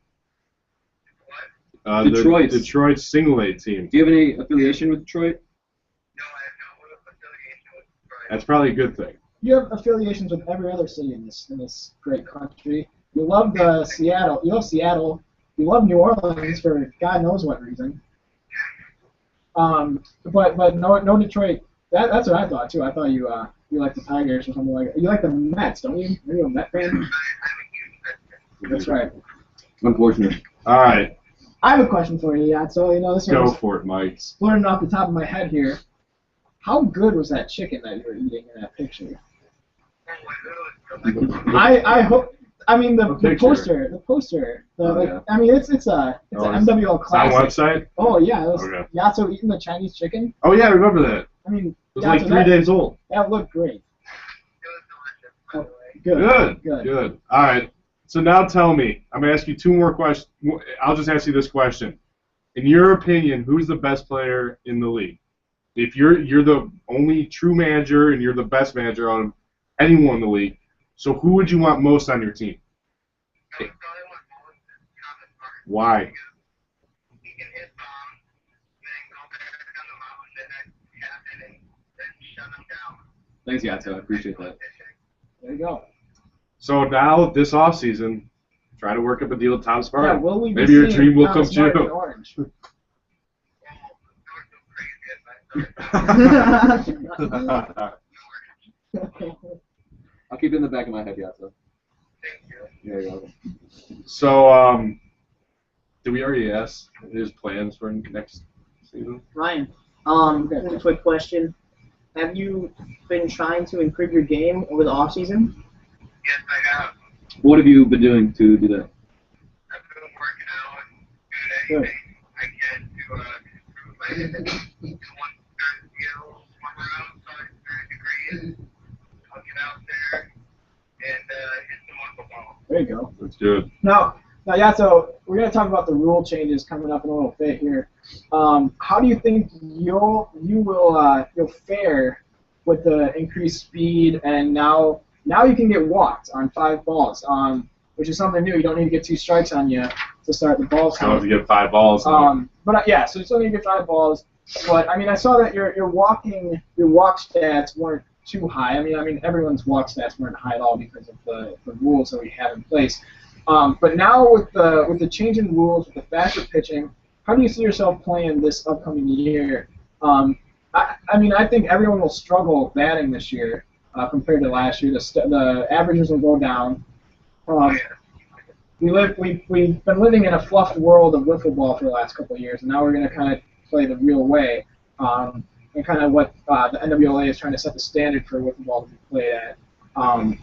[SPEAKER 5] what?
[SPEAKER 3] Detroit's.
[SPEAKER 2] Detroit's single A team.
[SPEAKER 3] Do you have any affiliation with Detroit?
[SPEAKER 5] No, I have no affiliation with Detroit.
[SPEAKER 2] That's probably a good thing.
[SPEAKER 1] You have affiliations with every other city in this great country. You love Seattle. You love Seattle. You love New Orleans for God knows what reason. But no Detroit. That's what I thought too. I thought you like the Tigers or something like that. You like the Mets, don't you? Are you a Met fan?
[SPEAKER 5] I'm a huge fan.
[SPEAKER 1] That's right.
[SPEAKER 3] Unfortunate.
[SPEAKER 2] All right,
[SPEAKER 1] I have a question for you, yeah. So this
[SPEAKER 2] go
[SPEAKER 1] one's
[SPEAKER 2] for it, Mike.
[SPEAKER 1] splitting off the top of my head here. How good was that chicken that you were eating in that picture? I hope. I mean the
[SPEAKER 2] picture.
[SPEAKER 1] poster.
[SPEAKER 3] Oh, yeah.
[SPEAKER 1] I mean it's a
[SPEAKER 2] Oh,
[SPEAKER 1] MWL
[SPEAKER 2] It's on
[SPEAKER 1] classic.
[SPEAKER 2] website?
[SPEAKER 1] Oh yeah, it was
[SPEAKER 2] Okay.
[SPEAKER 1] Yasso eating the Chinese chicken.
[SPEAKER 2] Oh, yeah, I remember that. It
[SPEAKER 1] I mean,
[SPEAKER 2] was
[SPEAKER 1] Yasso,
[SPEAKER 2] like 3 days old.
[SPEAKER 1] that looked great.
[SPEAKER 5] It was delicious, by the way.
[SPEAKER 1] Good.
[SPEAKER 2] All right. So now tell me, I'm going to ask you 2 more questions. I'll just ask you this question. In your opinion, who's the best player in the league? If you're the only true manager and you're the best manager out of anyone in the league, so who would you want most on your team?
[SPEAKER 5] I would probably want Mullins and Thomas Martin.
[SPEAKER 2] Why?
[SPEAKER 5] He can hit bombs, then go back on the mound, and then tap it and then shut them down.
[SPEAKER 3] Thanks, Yato. I appreciate that.
[SPEAKER 1] There you go.
[SPEAKER 2] So now, this offseason, try to work up a deal with Tom
[SPEAKER 1] Yeah,
[SPEAKER 2] Spartan.
[SPEAKER 1] will we be
[SPEAKER 2] Maybe your
[SPEAKER 1] seeing
[SPEAKER 2] dream will come
[SPEAKER 1] Thomas Martin in
[SPEAKER 2] true.
[SPEAKER 1] orange?
[SPEAKER 3] I'll keep it in the back of my head, Yato.
[SPEAKER 5] Thank you.
[SPEAKER 3] There you go.
[SPEAKER 2] So, did we already ask his plans for next season?
[SPEAKER 4] Ryan, a quick question. Have you been trying to improve your game over the off season?
[SPEAKER 5] Yes, I have.
[SPEAKER 3] What have you been doing to do that?
[SPEAKER 5] I've been working out and doing anything I can to improve my one skills, one around, third degree, I'll get out there and hit some more football.
[SPEAKER 1] There you go.
[SPEAKER 2] That's good.
[SPEAKER 1] Now, yeah. So we're gonna talk about the rule changes coming up in a little bit here. How do you think you'll fare with the increased speed and now you can get walked on 5 balls, which is something new. You don't need to get 2 strikes on you to start the ball
[SPEAKER 2] I want
[SPEAKER 1] count.
[SPEAKER 2] to get 5 balls.
[SPEAKER 1] Yeah, so you still need to get 5 balls. But I mean, I saw that your walk stats weren't too high. I mean everyone's walk stats weren't high at all because of the rules that we have in place. But now with the change in rules, with the faster pitching, how do you see yourself playing this upcoming year? I think everyone will struggle batting this year compared to last year. The averages will go down. We've been living in a fluffed world of wiffle ball for the last couple of years, and now we're going to kind of play the real way, and kind of what the MWLA is trying to set the standard for wiffle ball to be played at.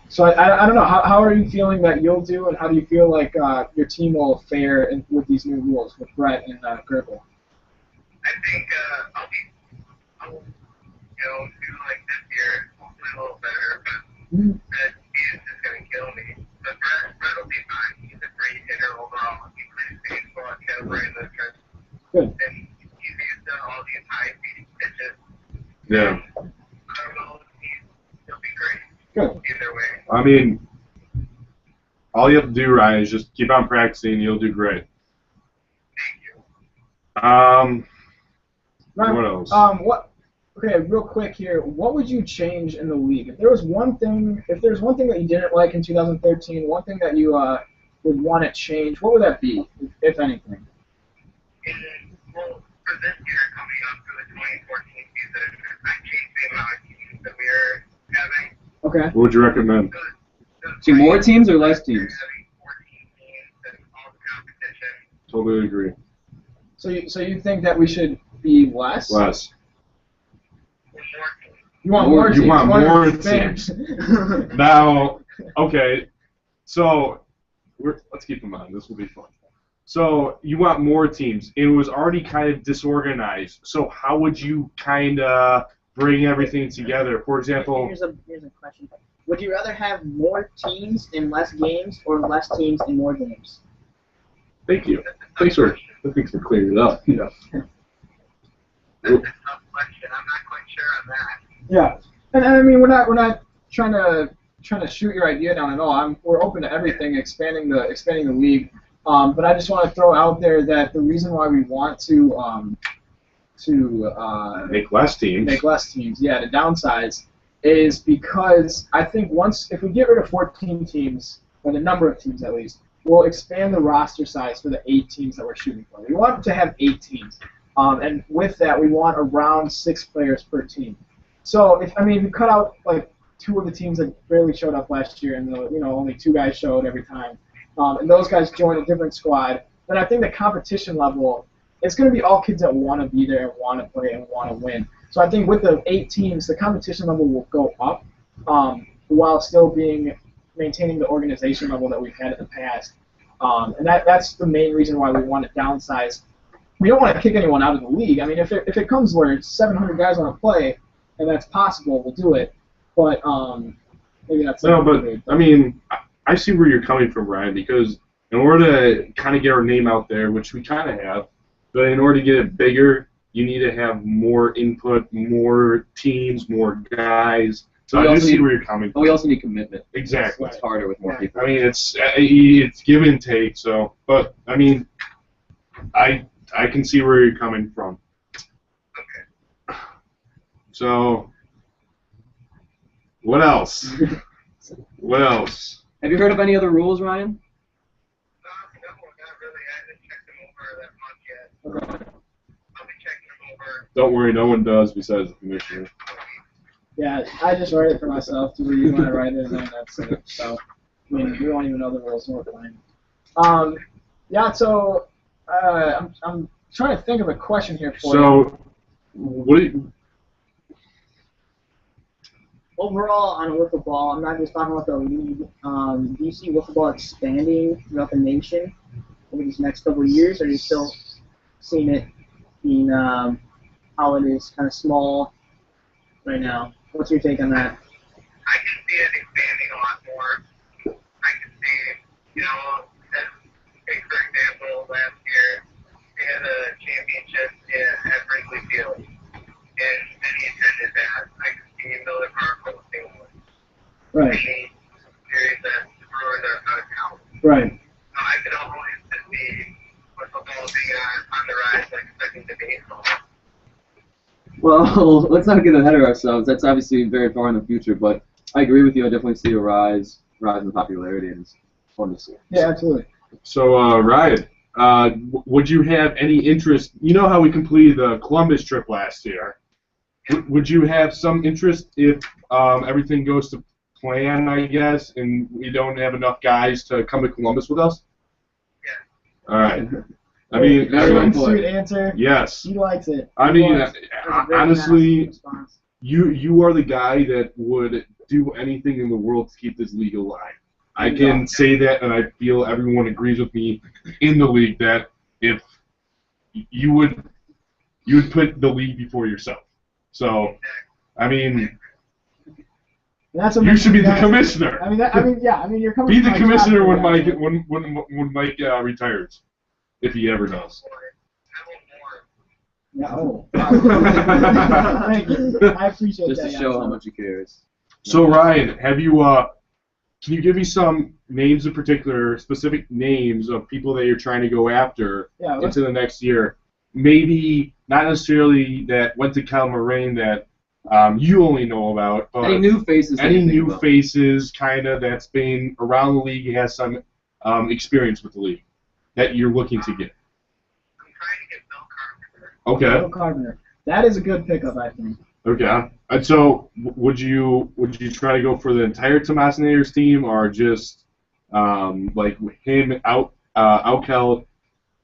[SPEAKER 1] So I don't know, how are you feeling that you'll do, and how do you feel like your team will fare with these new rules with Brett and Gerbil?
[SPEAKER 5] I think I'll do like this year, hopefully a little better, but that speed is just going to kill me. But Brett will be fine. He's a great hitter overall. He plays baseball at Calgary in the trench.
[SPEAKER 1] Good.
[SPEAKER 5] And he's used to all these high-speed pitches.
[SPEAKER 2] Yeah.
[SPEAKER 5] I don't know. He'll be great.
[SPEAKER 1] Good.
[SPEAKER 5] Either way.
[SPEAKER 2] I mean, all you have to do, Ryan, is just keep on practicing. You'll do great.
[SPEAKER 5] Thank you.
[SPEAKER 1] Ryan,
[SPEAKER 2] What else?
[SPEAKER 1] Okay, real quick here. What would you change in the league if there's one thing that you didn't like in 2013? One thing that you would want to change. What would that be, if anything?
[SPEAKER 5] Well, for this year coming up for the 2014 season, I changed the amount of teams that we're having.
[SPEAKER 1] Okay.
[SPEAKER 2] What would you recommend?
[SPEAKER 3] See, more teams or less teams?
[SPEAKER 5] Having 14 teams and all the competition.
[SPEAKER 2] Totally agree.
[SPEAKER 1] So you think that we should be less?
[SPEAKER 2] Less.
[SPEAKER 1] You want more teams?
[SPEAKER 2] You want
[SPEAKER 1] Why
[SPEAKER 2] more
[SPEAKER 1] are fans?
[SPEAKER 2] Now, okay, so let's keep them on. This will be fun. So you want more teams. It was already kind of disorganized. So how would you kind of bring everything together? For example,
[SPEAKER 4] Here's a question. Would you rather have more teams in less games or less teams in more games?
[SPEAKER 2] Thank you. Thanks for clearing it up.
[SPEAKER 1] Yeah.
[SPEAKER 5] That's a tough question. I'm not quite sure on that.
[SPEAKER 1] Yeah, and I mean we're not trying to shoot your idea down at all. We're open to everything, expanding the league. But I just want to throw out there that the reason why we want to
[SPEAKER 2] Make less teams.
[SPEAKER 1] Yeah, to downsize, is because I think if we get rid of 14 teams, or the number of teams at least, we'll expand the roster size for the 8 teams that we're shooting for. We want to have 8 teams, and with that, we want around 6 players per team. So if we cut out like 2 of the teams that barely showed up last year, and only 2 guys showed every time, and those guys join a different squad, then I think the competition level, it's going to be all kids that want to be there and want to play and want to win. So I think with the 8 teams, the competition level will go up, while still maintaining the organization level that we've had in the past. And that's the main reason why we want to downsize. We don't want to kick anyone out of the league. I mean, if it comes where 700 guys want to play, and that's possible, we'll do it. But maybe that's
[SPEAKER 2] no. But I mean, I see where you're coming from, Ryan, because in order to kind of get our name out there, which we kind of have, but in order to get it bigger, you need to have more input, more teams, more guys. So I just see where you're coming from.
[SPEAKER 3] But we also need commitment.
[SPEAKER 2] Exactly.
[SPEAKER 3] It's harder with more people.
[SPEAKER 2] I mean, it's give and take. So, but I mean, I can see where you're coming from.
[SPEAKER 5] Okay.
[SPEAKER 2] So, what else? What else?
[SPEAKER 3] Have you heard of any other rules, Ryan?
[SPEAKER 5] No, not really. I haven't checked them over that much yet. I'll be checking them over.
[SPEAKER 2] Don't worry, no one does besides the commissioner.
[SPEAKER 1] Yeah, I just write it for myself to where you want to write it, and then that's it. So, I mean, we don't even know the rules, so we're fine. Yeah, so I'm trying to think of a question here for you.
[SPEAKER 2] So, what do you...
[SPEAKER 4] Overall, on wiffle ball, I'm not just talking about the league. Do you see wiffle ball expanding throughout the nation over these next couple of years, or are you still seeing it being how it is, kind of small right now? What's your take on that?
[SPEAKER 5] I can see it expanding a lot more. I can see, take for example, last year they had a championship at Wrigley Field, and many attended that. I can see Miller Park hosting one.
[SPEAKER 1] Right.
[SPEAKER 5] Many series that the Brewers are out of town.
[SPEAKER 1] Right.
[SPEAKER 5] So I could always just see football being on the rise, like second to baseball.
[SPEAKER 3] Well, let's not get ahead of ourselves. That's obviously very far in the future, but I agree with you. I definitely see a rise in popularity, and it's fun to see.
[SPEAKER 1] Yeah, absolutely.
[SPEAKER 2] So, Ryan, would you have any interest? You know how we completed the Columbus trip last year. Would you have some interest if everything goes to plan, I guess, and we don't have enough guys to come to Columbus with us?
[SPEAKER 5] Yeah.
[SPEAKER 2] All right. I mean,
[SPEAKER 1] Sweet answer.
[SPEAKER 2] yes.
[SPEAKER 1] He likes it.
[SPEAKER 2] I mean,
[SPEAKER 4] That's a very
[SPEAKER 2] honestly,
[SPEAKER 4] nice response.
[SPEAKER 2] you are the guy that would do anything in the world to keep this league alive. I can say that, and I feel everyone agrees with me in the league that if you would put the league before yourself. So, I mean,
[SPEAKER 1] That's what
[SPEAKER 2] you should be the
[SPEAKER 1] guys-
[SPEAKER 2] commissioner.
[SPEAKER 1] You're coming.
[SPEAKER 2] Be
[SPEAKER 1] from
[SPEAKER 2] the
[SPEAKER 1] my
[SPEAKER 2] commissioner
[SPEAKER 1] job,
[SPEAKER 2] when
[SPEAKER 1] yeah.
[SPEAKER 2] Mike retires, if he ever does.
[SPEAKER 1] Yeah. Oh. Thank you. I appreciate
[SPEAKER 3] Just
[SPEAKER 1] that.
[SPEAKER 3] to show how much he cares.
[SPEAKER 2] So Ryan, have you? Can you give me some names in particular, specific names of people that you're trying to go after into the next year? Maybe not necessarily that went to Cal Moraine that you only know about, but
[SPEAKER 3] Any new faces?
[SPEAKER 2] any new faces, kind of that's been around the league, has some experience with the league that you're looking to get.
[SPEAKER 5] I'm trying to get Bill Carpenter.
[SPEAKER 2] Okay.
[SPEAKER 1] Bill Carpenter. That is a good pickup, I think.
[SPEAKER 2] Okay. And so, would you try to go for the entire Tomas Naders team, or just like him Outkel?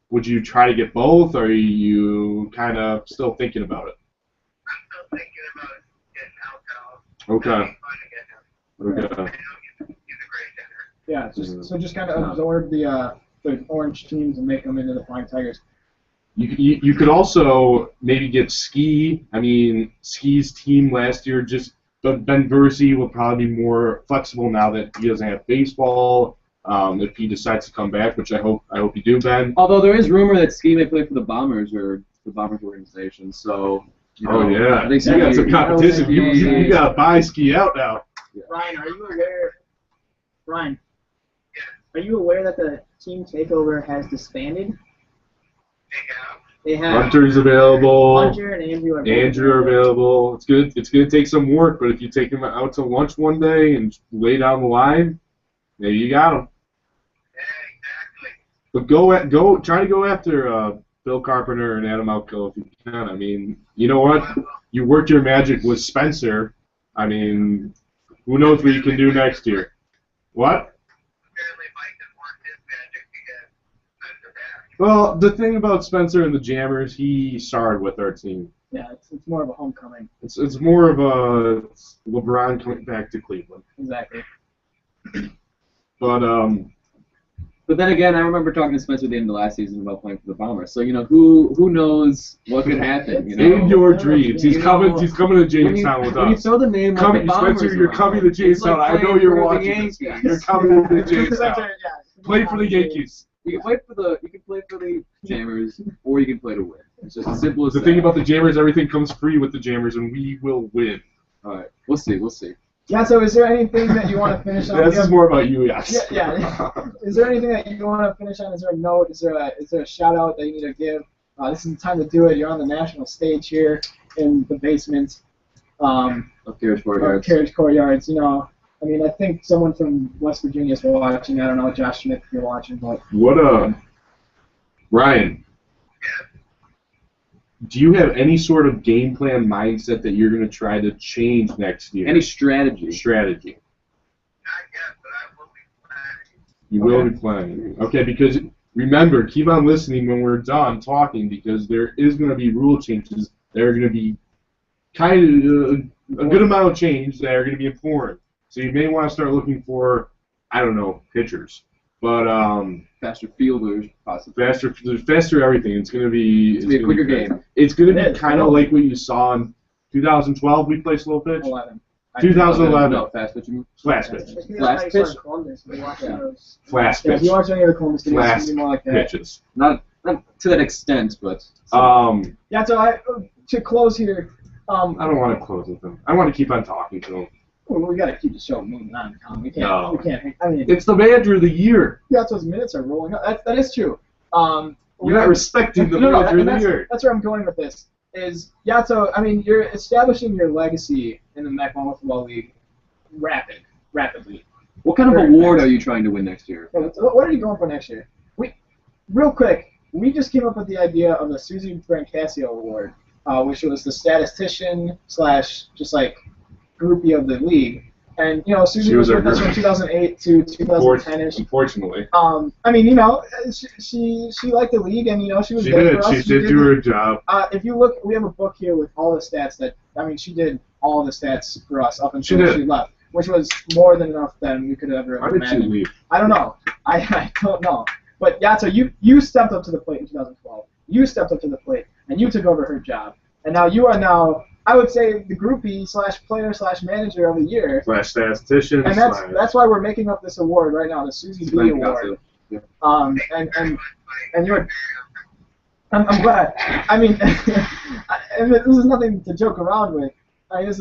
[SPEAKER 2] Would you try to get both, or are you kind of still thinking about it?
[SPEAKER 5] I'm still thinking about getting Outcal.
[SPEAKER 2] Okay.
[SPEAKER 5] Fun to get him.
[SPEAKER 2] Okay.
[SPEAKER 5] I know he's a great hitter.
[SPEAKER 1] Yeah. Just kind of absorb the orange teams and make them into the Flying Tigers.
[SPEAKER 2] You could also maybe get Ski. I mean, Ski's team last year just but Ben Versey will probably be more flexible now that he doesn't have baseball. If he decides to come back, which I hope you do, Ben.
[SPEAKER 3] Although there is rumor that Ski may play for the Bombers or the Bombers organization, so.
[SPEAKER 2] Oh yeah,
[SPEAKER 3] I think
[SPEAKER 2] you got some competition. You got to buy Ski out now.
[SPEAKER 4] Ryan, are you aware? Ryan, are you aware that the team takeover has disbanded? They have
[SPEAKER 2] Hunter's available.
[SPEAKER 4] Hunter and Andrew are both
[SPEAKER 2] Andrew are available. It's good. It's going to take some work, but if you take him out to lunch one day and lay down the line, maybe you got him. But try to go after Bill Carpenter and Adam Outkill if you can. I mean, you know what? You worked your magic with Spencer. I mean, who knows what you can do next year? What? Well, the thing about Spencer and the Jammers, he started with our team.
[SPEAKER 1] Yeah, it's more of a homecoming.
[SPEAKER 2] It's more of a LeBron coming back to Cleveland.
[SPEAKER 1] Exactly.
[SPEAKER 3] But then again, I remember talking to Spencer at the end of last season about playing for the Bombers. So who knows what could happen? You know?
[SPEAKER 2] In your dreams, he's coming. He's coming to Jamestown with us.
[SPEAKER 3] When you throw the name like the Bombers,
[SPEAKER 2] Spencer, you're coming to Jamestown.
[SPEAKER 3] Like
[SPEAKER 2] I know you're
[SPEAKER 3] for the
[SPEAKER 2] watching.
[SPEAKER 3] Yankees.
[SPEAKER 2] You're coming to Jamestown. Play for the Yankees.
[SPEAKER 3] You can play for the Jammers, or you can play to win. It's just as simple as
[SPEAKER 2] The
[SPEAKER 3] that.
[SPEAKER 2] thing about the Jammers, everything comes free with the Jammers, and we will win.
[SPEAKER 3] All right, we'll see.
[SPEAKER 1] Yeah, so is there anything that you want to finish on?
[SPEAKER 2] This is more about you, yes.
[SPEAKER 1] Yeah. Is there anything that you want to finish on? Is there a note? Is there a shout out that you need to give? This is the time to do it. You're on the national stage here in the basement
[SPEAKER 3] Of Carriage Courtyards.
[SPEAKER 1] Carriage Courtyards. You know, I mean, I think someone from West Virginia is watching. I don't know, Josh Smith, if you're watching, but
[SPEAKER 2] Ryan, do you have any sort of game plan mindset that you're going to try to change next year?
[SPEAKER 3] Any strategy?
[SPEAKER 2] Strategy. You will be planning. Okay, because remember, keep on listening when we're done talking, because there is going to be rule changes that are going to be kind of a good amount of change that are going to be important. So you may want to start looking for, I don't know, pitchers. But
[SPEAKER 3] faster fielders, possibly.
[SPEAKER 2] faster everything. It's going to be
[SPEAKER 3] a quicker game.
[SPEAKER 2] It's going to be kind of like what you saw in 2012. We played slow pitch. 2011.
[SPEAKER 3] No, fast pitch.
[SPEAKER 2] Fast pitch.
[SPEAKER 3] Fast pitch.
[SPEAKER 2] Fast
[SPEAKER 1] Yeah, if
[SPEAKER 2] pitch.
[SPEAKER 1] you watch any of the Columbus games, it's
[SPEAKER 2] Fast
[SPEAKER 1] going to be more like that.
[SPEAKER 2] pitches.
[SPEAKER 3] Not to that extent, but.
[SPEAKER 1] Yeah, so to close here,
[SPEAKER 2] I don't want to close with them. I want to keep on talking to them.
[SPEAKER 1] well, we got to keep the show moving on, Tom. We can't.
[SPEAKER 2] No.
[SPEAKER 1] We can't. I mean,
[SPEAKER 2] It's the manager of the year.
[SPEAKER 1] yeah, those minutes are rolling up. That is true.
[SPEAKER 2] You're not respecting the
[SPEAKER 1] No,
[SPEAKER 2] manager of the
[SPEAKER 1] that's,
[SPEAKER 2] year.
[SPEAKER 1] that's where I'm going with this. So I mean, you're establishing your legacy in the MWL Football League rapidly.
[SPEAKER 3] What kind of
[SPEAKER 1] Very
[SPEAKER 3] award
[SPEAKER 1] fast.
[SPEAKER 3] are you trying to win next year?
[SPEAKER 1] So what are you going for next year? Real quick, we just came up with the idea of the Susie Brancasio Award, which was the statistician / just like groupie of the league. And you know, Susie
[SPEAKER 2] She
[SPEAKER 1] was
[SPEAKER 2] was
[SPEAKER 1] with
[SPEAKER 2] our
[SPEAKER 1] us from
[SPEAKER 2] groupie.
[SPEAKER 1] 2008 to 2010ish.
[SPEAKER 2] Unfortunately.
[SPEAKER 1] I mean, you know, she liked the league, and you know, she was
[SPEAKER 2] She
[SPEAKER 1] there
[SPEAKER 2] did.
[SPEAKER 1] for us.
[SPEAKER 2] She did do her job.
[SPEAKER 1] If you look, we have a book here with all the stats that, I mean, she did all the stats for us up
[SPEAKER 2] She
[SPEAKER 1] until
[SPEAKER 2] did.
[SPEAKER 1] she left, which was more than enough than we could ever
[SPEAKER 2] Why did she
[SPEAKER 1] imagine.
[SPEAKER 2] leave?
[SPEAKER 1] I don't know. I don't know. But yeah, so you stepped up to the plate in 2012. You stepped up to the plate, and you took over her job. And now you are I would say, the groupie / player / manager of the year.
[SPEAKER 2] / statistician.
[SPEAKER 1] And that's why we're making up this award right now, the Susie B Award. And you're. I'm glad. I mean, and this is nothing to joke around with. I mean, this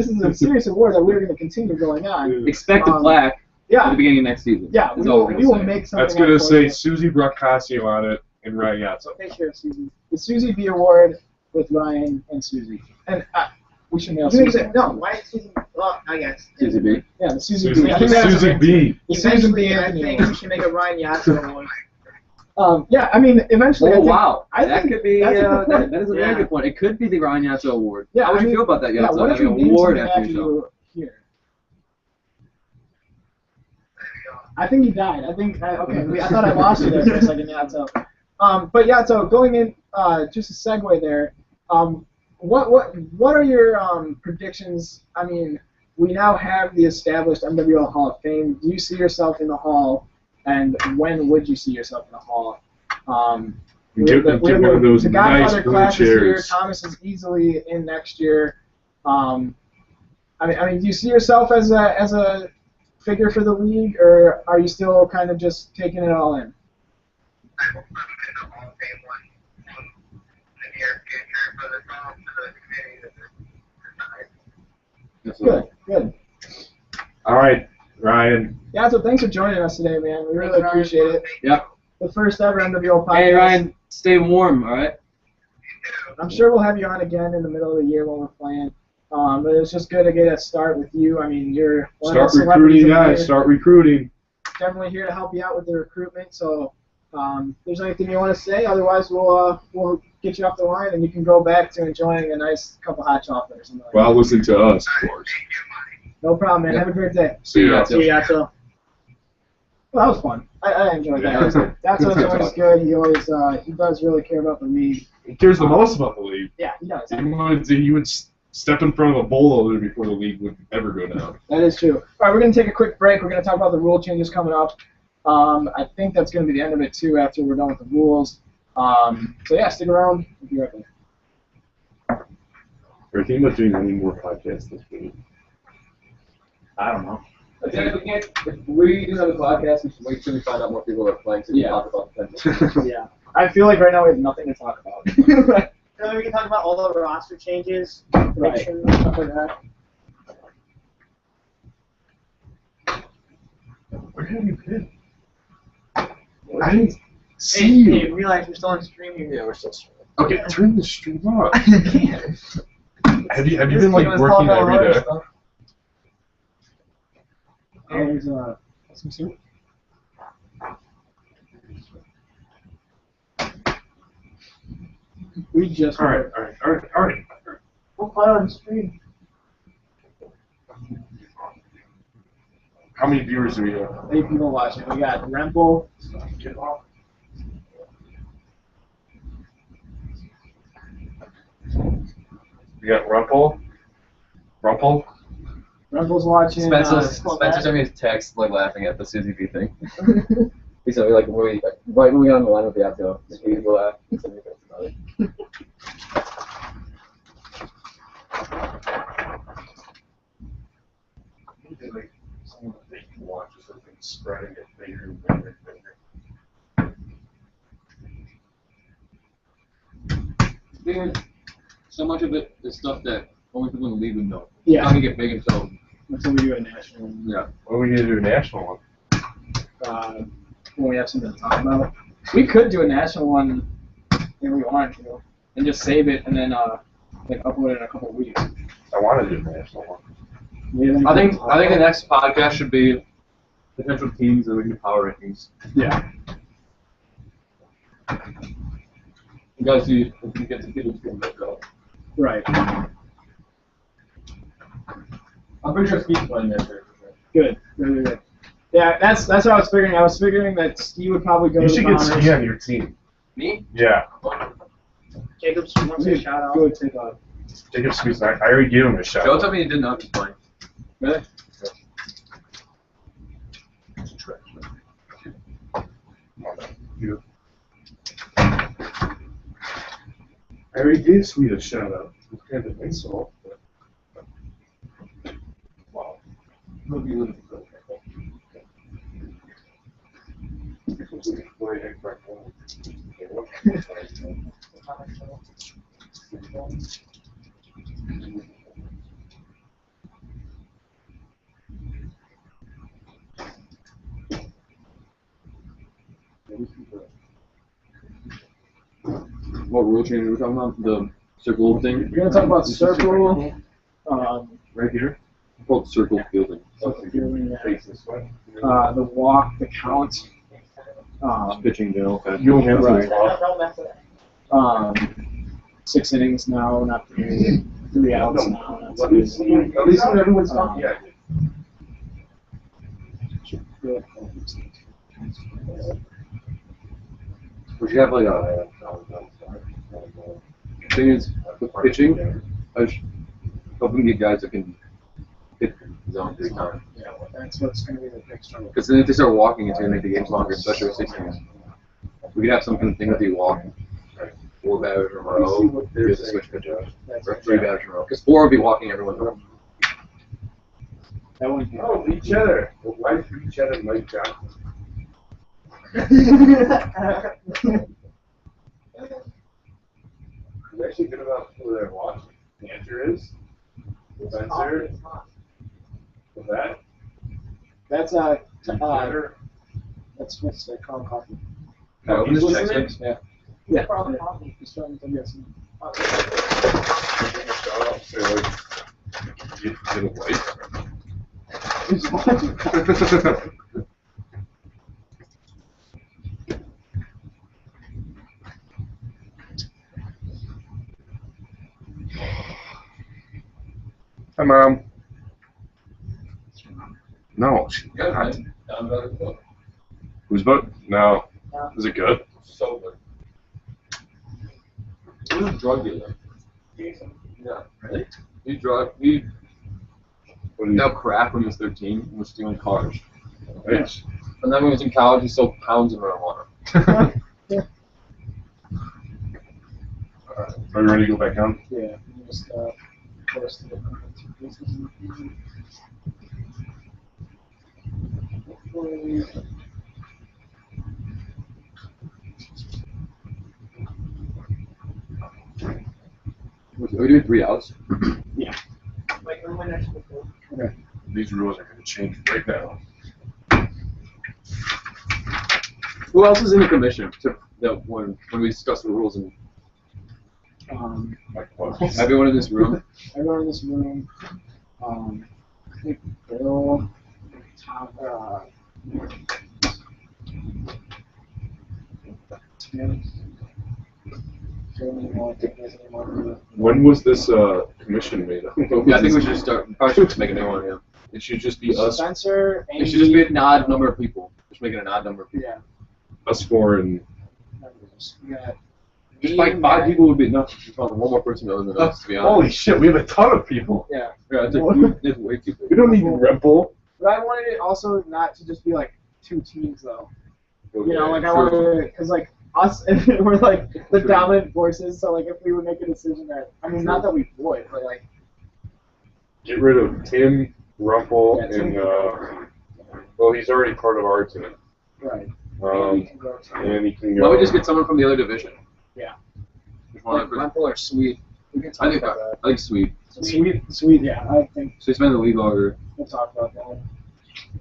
[SPEAKER 1] is a serious award that we're going to continue going on.
[SPEAKER 3] Expect a plaque at
[SPEAKER 1] Yeah,
[SPEAKER 3] the beginning of next season.
[SPEAKER 1] yeah,
[SPEAKER 3] is
[SPEAKER 1] we
[SPEAKER 3] all
[SPEAKER 1] will,
[SPEAKER 3] we're
[SPEAKER 1] we will
[SPEAKER 3] gonna say.
[SPEAKER 1] make something.
[SPEAKER 2] That's going to
[SPEAKER 1] up for
[SPEAKER 2] say
[SPEAKER 1] you.
[SPEAKER 2] Susie Brancasio on it and Ragazzo.
[SPEAKER 1] Take care of Susie. The Susie B Award with Ryan and Susie. And we should mail
[SPEAKER 4] You
[SPEAKER 1] Susie.
[SPEAKER 4] said, no, why is Susie? Well, I guess.
[SPEAKER 3] Susie B.
[SPEAKER 1] Yeah, the Susie
[SPEAKER 2] Susie,
[SPEAKER 1] B. I think that's
[SPEAKER 2] Susie B.
[SPEAKER 1] The Susie B.
[SPEAKER 4] Eventually, I
[SPEAKER 1] Anthony
[SPEAKER 4] think
[SPEAKER 1] Award.
[SPEAKER 4] we should make a Ryan Yatso one.
[SPEAKER 1] Yeah, I mean, eventually. I
[SPEAKER 3] Oh
[SPEAKER 1] think,
[SPEAKER 3] wow,
[SPEAKER 1] I
[SPEAKER 3] that
[SPEAKER 1] think
[SPEAKER 3] could be
[SPEAKER 1] that's a good point.
[SPEAKER 3] that is a very
[SPEAKER 4] Yeah.
[SPEAKER 3] good point. It could be the Ryan Yatso Award.
[SPEAKER 1] Yeah,
[SPEAKER 3] How would
[SPEAKER 1] I
[SPEAKER 3] you
[SPEAKER 1] mean,
[SPEAKER 3] feel about that,
[SPEAKER 1] Yeah,
[SPEAKER 3] Yatso?
[SPEAKER 1] what if
[SPEAKER 3] having
[SPEAKER 1] you
[SPEAKER 3] an
[SPEAKER 1] name
[SPEAKER 3] award
[SPEAKER 1] something
[SPEAKER 3] after
[SPEAKER 1] after
[SPEAKER 3] yourself?
[SPEAKER 1] you here? I think he died. I thought I lost you there for a second, yeah. So, but yeah, so going in, just a segue there. What are your predictions? I mean, we now have the established MWL Hall of Fame. Do you see yourself in the Hall, and when would you see yourself in the Hall?
[SPEAKER 2] Get one of those
[SPEAKER 1] the
[SPEAKER 2] nice
[SPEAKER 1] Godfather
[SPEAKER 2] blue
[SPEAKER 1] class is here.
[SPEAKER 2] chairs.
[SPEAKER 1] Thomas is easily in next year. I I mean, do you see yourself as a figure for the league, or are you still kind of just taking it all in?
[SPEAKER 5] I hope I'm in the Hall of Fame one in the near future, but it's all up to the committee to decide.
[SPEAKER 1] Good.
[SPEAKER 2] All right, Ryan.
[SPEAKER 1] Yeah, so thanks for joining us today, man. We really appreciate it.
[SPEAKER 3] Yep.
[SPEAKER 1] The first ever MWL podcast.
[SPEAKER 3] Hey Ryan, stay warm, all right?
[SPEAKER 1] I'm sure we'll have you on again in the middle of the year when we're playing. But it's just good to get a start with you. I mean, you're one of the
[SPEAKER 2] Start
[SPEAKER 1] celebrities
[SPEAKER 2] recruiting,
[SPEAKER 1] of the
[SPEAKER 2] guys.
[SPEAKER 1] year.
[SPEAKER 2] Start recruiting.
[SPEAKER 1] Definitely here to help you out with the recruitment. So, if there's anything you want to say, otherwise we'll get you off the line and you can go back to enjoying a nice cup of hot chocolate or something like
[SPEAKER 2] Well,
[SPEAKER 1] that.
[SPEAKER 2] listen to us, of course.
[SPEAKER 1] No problem, man.
[SPEAKER 3] Yep.
[SPEAKER 1] Have a great day.
[SPEAKER 2] See ya.
[SPEAKER 4] See you guys. So.
[SPEAKER 1] Well, that was fun. I enjoyed
[SPEAKER 2] Yeah.
[SPEAKER 1] that. That's always good. He always he does really care about the league.
[SPEAKER 2] He cares the most about the league.
[SPEAKER 1] Yeah, he does.
[SPEAKER 2] He would step in front of a bulldozer before the league would ever go down.
[SPEAKER 1] That is true. All right, we're going to take a quick break. We're going to talk about the rule changes coming up. I think that's going to be the end of it, too, after we're done with the rules. So, yeah, stick around. We'll be right back.
[SPEAKER 2] Are you thinking about doing any more podcasts this week?
[SPEAKER 1] I don't know.
[SPEAKER 3] If we do have a podcast, we should wait till we find out more people are playing so we can talk about them.
[SPEAKER 1] Yeah. I feel like right now we have nothing to talk about.
[SPEAKER 4] And then we can talk about all the roster changes,
[SPEAKER 1] Right.
[SPEAKER 4] predictions, stuff like that.
[SPEAKER 2] Where have you been? I didn't see
[SPEAKER 4] Hey,
[SPEAKER 2] you.
[SPEAKER 4] realize we're still on stream here.
[SPEAKER 1] Yeah, we're still streaming.
[SPEAKER 2] Okay, turn the stream off.
[SPEAKER 4] I can't.
[SPEAKER 2] Have you been like working every day?
[SPEAKER 1] There's some soup. We just
[SPEAKER 2] All right.
[SPEAKER 4] We'll play on stream.
[SPEAKER 2] How many viewers do we have?
[SPEAKER 1] 8 people watching. We got Remple.
[SPEAKER 2] We got Rumpel.
[SPEAKER 1] Remple's watching.
[SPEAKER 3] Spencer sent me a text like laughing at the Susie B thing. He said like right when we got on the line with the outfield, he would laugh. He sent me a text about it.
[SPEAKER 2] Like someone that you watch or something spreading it bigger and bigger and bigger.
[SPEAKER 3] Dude, so much of it is stuff that only people in the league would know.
[SPEAKER 1] Yeah.
[SPEAKER 3] It's not gonna get big until
[SPEAKER 1] Until we do a national one.
[SPEAKER 3] yeah.
[SPEAKER 2] What are we gonna do a national one?
[SPEAKER 1] When we have something to talk about. We could do a national one if we wanted to, and just save it and then like upload it in a couple of weeks.
[SPEAKER 2] I want to do a national one.
[SPEAKER 3] I think the next podcast should be potential teams that we do power rankings.
[SPEAKER 1] Yeah.
[SPEAKER 3] You guys see if you get to get into them.
[SPEAKER 1] Right.
[SPEAKER 3] I'm pretty sure Steve's playing this year.
[SPEAKER 1] Good. Really good. Yeah, that's what I was figuring. I was figuring that Steve would probably go
[SPEAKER 2] You
[SPEAKER 1] to
[SPEAKER 2] should
[SPEAKER 1] the
[SPEAKER 2] get
[SPEAKER 1] Bombers.
[SPEAKER 2] Ski on your team.
[SPEAKER 3] Me?
[SPEAKER 2] Yeah.
[SPEAKER 4] Jacobs wants a shout out.
[SPEAKER 1] Good take on.
[SPEAKER 2] Jacob Ski's I already gave him a shot.
[SPEAKER 3] Joe told me he didn't know if he's playing.
[SPEAKER 1] Really?
[SPEAKER 2] You. I already gave Sweet a shout out. It's kind of an insult, but wow. He'll be living for it.
[SPEAKER 3] What rule change are we talking about? The circle thing?
[SPEAKER 1] We're gonna talk about circle.
[SPEAKER 2] Right here?
[SPEAKER 3] Called circle fielding.
[SPEAKER 1] The walk, the count.
[SPEAKER 3] Pitching bill.
[SPEAKER 2] You don't have
[SPEAKER 1] Right.
[SPEAKER 4] Don't mess with it.
[SPEAKER 1] 6 innings now, not 3 outs now. Not
[SPEAKER 2] At least when everyone's talking. Yeah.
[SPEAKER 1] good.
[SPEAKER 3] We should have like a thing is with pitching. I just hope we can get guys that can hit the zone 3 times.
[SPEAKER 1] Yeah, that's what's gonna be the big struggle.
[SPEAKER 3] Because then if they start walking, it's gonna make the games longer, especially with 6 innings. We could have some kind of thing with you walk 4 batters in a row, there's a switch pitch out, or 3 batters in a row. Because 4 would be walking everyone's home.
[SPEAKER 1] That wouldn't be.
[SPEAKER 2] Oh, Lee Cheddar. Why is Lee Cheddar Mike Johnson? He's actually good about who they're watching. The answer is Spencer. What's that?
[SPEAKER 1] That's
[SPEAKER 2] Cheddar.
[SPEAKER 1] that's what's Carl Coffee.
[SPEAKER 3] Can I open this check?
[SPEAKER 2] listening?
[SPEAKER 3] Sir?
[SPEAKER 1] Yeah.
[SPEAKER 4] Carl Coffee.
[SPEAKER 1] He's from WSU.
[SPEAKER 2] Say like, get a wife.
[SPEAKER 1] He's watching.
[SPEAKER 2] Hi, Mom. No, she got
[SPEAKER 3] Down by the book.
[SPEAKER 2] Whose book? No.
[SPEAKER 4] No.
[SPEAKER 2] Is it good?
[SPEAKER 3] So good. He was a drug dealer. Yeah.
[SPEAKER 2] Really?
[SPEAKER 3] He
[SPEAKER 2] What do you
[SPEAKER 3] dealt crack when he was 13 and was stealing cars.
[SPEAKER 2] Nice.
[SPEAKER 3] And then when he was in college, he sold pounds of marijuana.
[SPEAKER 2] Alright. Are you ready to go back down?
[SPEAKER 1] Yeah. Just force the pieces.
[SPEAKER 3] Are we doing 3 outs?
[SPEAKER 1] Yeah.
[SPEAKER 4] Like, I'm next to the
[SPEAKER 1] Okay.
[SPEAKER 2] These rules are going to change right now.
[SPEAKER 3] Who else is in the commission? That when we discussed the rules and
[SPEAKER 2] Like what?
[SPEAKER 3] everyone in this room.
[SPEAKER 1] Everyone in this room. I think Bill, Tom, Tim.
[SPEAKER 2] When was this commission made up?
[SPEAKER 3] Yeah, I think we should start. Probably should just make a new one. Yeah.
[SPEAKER 2] It should just be us,
[SPEAKER 1] Spencer,
[SPEAKER 3] It should just be an odd number of people. Just make it an odd number of people.
[SPEAKER 1] Yeah.
[SPEAKER 2] us four, and
[SPEAKER 1] We got
[SPEAKER 3] Just like 5 people would be enough. Just one more person other than us, to be honest.
[SPEAKER 2] holy shit, we have a ton of people.
[SPEAKER 1] yeah.
[SPEAKER 3] Yeah, it's way too big.
[SPEAKER 2] We don't need Red Bull.
[SPEAKER 1] But I wanted it also not to just be like 2 teams though. You know, like I
[SPEAKER 3] True.
[SPEAKER 1] wanted because like us, we're like the dominant forces. So like if we would make a decision that, I mean, not that we would, but like
[SPEAKER 2] Get rid of Tim, Rumpel,
[SPEAKER 1] Yeah, Tim.
[SPEAKER 2] and well, he's already part of our team.
[SPEAKER 1] right. And we can go to-
[SPEAKER 2] And he can go.
[SPEAKER 3] Why don't we just get someone from the other division?
[SPEAKER 1] Yeah.
[SPEAKER 3] Just one
[SPEAKER 1] Like
[SPEAKER 3] other-
[SPEAKER 1] Rumpel or Sweet. We can talk
[SPEAKER 3] I think
[SPEAKER 1] about that.
[SPEAKER 3] I think sweet.
[SPEAKER 1] Sweet. Yeah, I think
[SPEAKER 3] So he's been in the league longer,
[SPEAKER 1] we'll talk about that.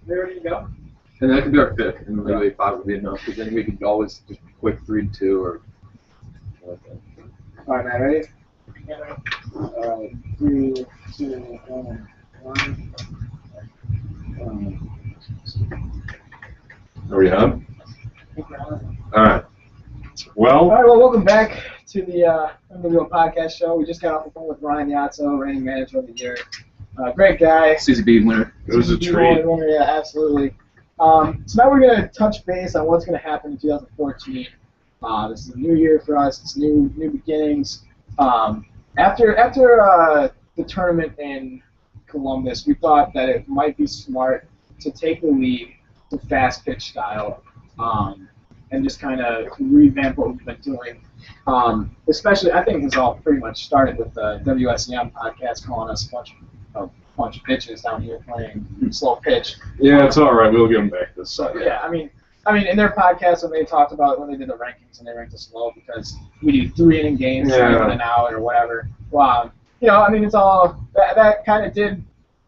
[SPEAKER 4] Where do you go?
[SPEAKER 3] and that could be our 5th, and maybe 5 would be enough. Because then we could always just quick 3-2 or. something like
[SPEAKER 1] All right, Matt, ready?
[SPEAKER 4] Yeah.
[SPEAKER 1] All right, 3, 2, 1.
[SPEAKER 2] Are we on?
[SPEAKER 4] I think we're on.
[SPEAKER 2] All right.
[SPEAKER 1] All
[SPEAKER 2] Well,
[SPEAKER 1] right, well, welcome back to the MWL podcast show. We just got off the phone with Ryan Yatso, reigning manager of the year. Great guy.
[SPEAKER 3] that. CCB winner.
[SPEAKER 2] it was a
[SPEAKER 1] CCB
[SPEAKER 2] treat.
[SPEAKER 1] winner, yeah, absolutely. So now we're going to touch base on what's going to happen in 2014. This is a new year for us. It's new beginnings. After the tournament in Columbus, we thought that it might be smart to take the league to fast pitch style and just kind of revamp what we've been doing. Especially, I think this all pretty much started with the WSEM podcast calling us a bunch of pitches down here playing slow pitch.
[SPEAKER 2] Yeah, it's all right. We'll get him back this
[SPEAKER 1] So
[SPEAKER 2] Sunday.
[SPEAKER 1] yeah, I mean, in their podcast when they talked about when they did the rankings and they ranked us low because we do 3-inning games,
[SPEAKER 2] Yeah.
[SPEAKER 1] in and out or whatever. Wow, it's all that kind of did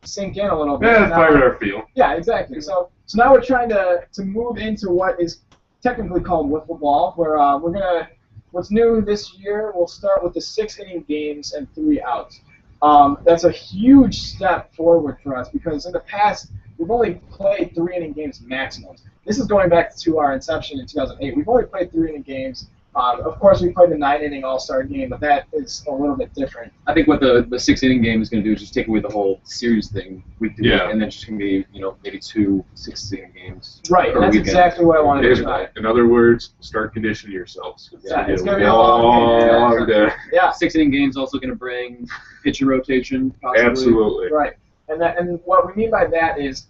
[SPEAKER 1] sink in a little bit.
[SPEAKER 2] Yeah,
[SPEAKER 1] Now-
[SPEAKER 2] fired our field.
[SPEAKER 1] yeah, exactly. So now we're trying to move into what is technically called wiffle ball, where what's new this year, we'll start with the 6-inning games and 3 outs. That's a huge step forward for us because in the past we've only played 3-inning games maximum. This is going back to our inception in 2008. We've only played 3-inning games. Of course, we played the 9-inning All-Star game, but that is a little bit different.
[SPEAKER 3] I think what the 6-inning game is going to do is just take away the whole series thing week to week,
[SPEAKER 2] Yeah.
[SPEAKER 3] and then it's just going to be maybe 2 6-inning games.
[SPEAKER 1] Right,
[SPEAKER 3] per
[SPEAKER 1] and that's
[SPEAKER 3] weekend.
[SPEAKER 1] exactly what I wanted to try.
[SPEAKER 2] In other words, start conditioning yourselves.
[SPEAKER 1] Yeah, it's
[SPEAKER 2] gonna
[SPEAKER 1] gonna be a long
[SPEAKER 2] long day.
[SPEAKER 1] Yeah,
[SPEAKER 3] 6-inning games also going to bring pitcher rotation, possibly.
[SPEAKER 2] Absolutely.
[SPEAKER 1] right. And what we mean by that is,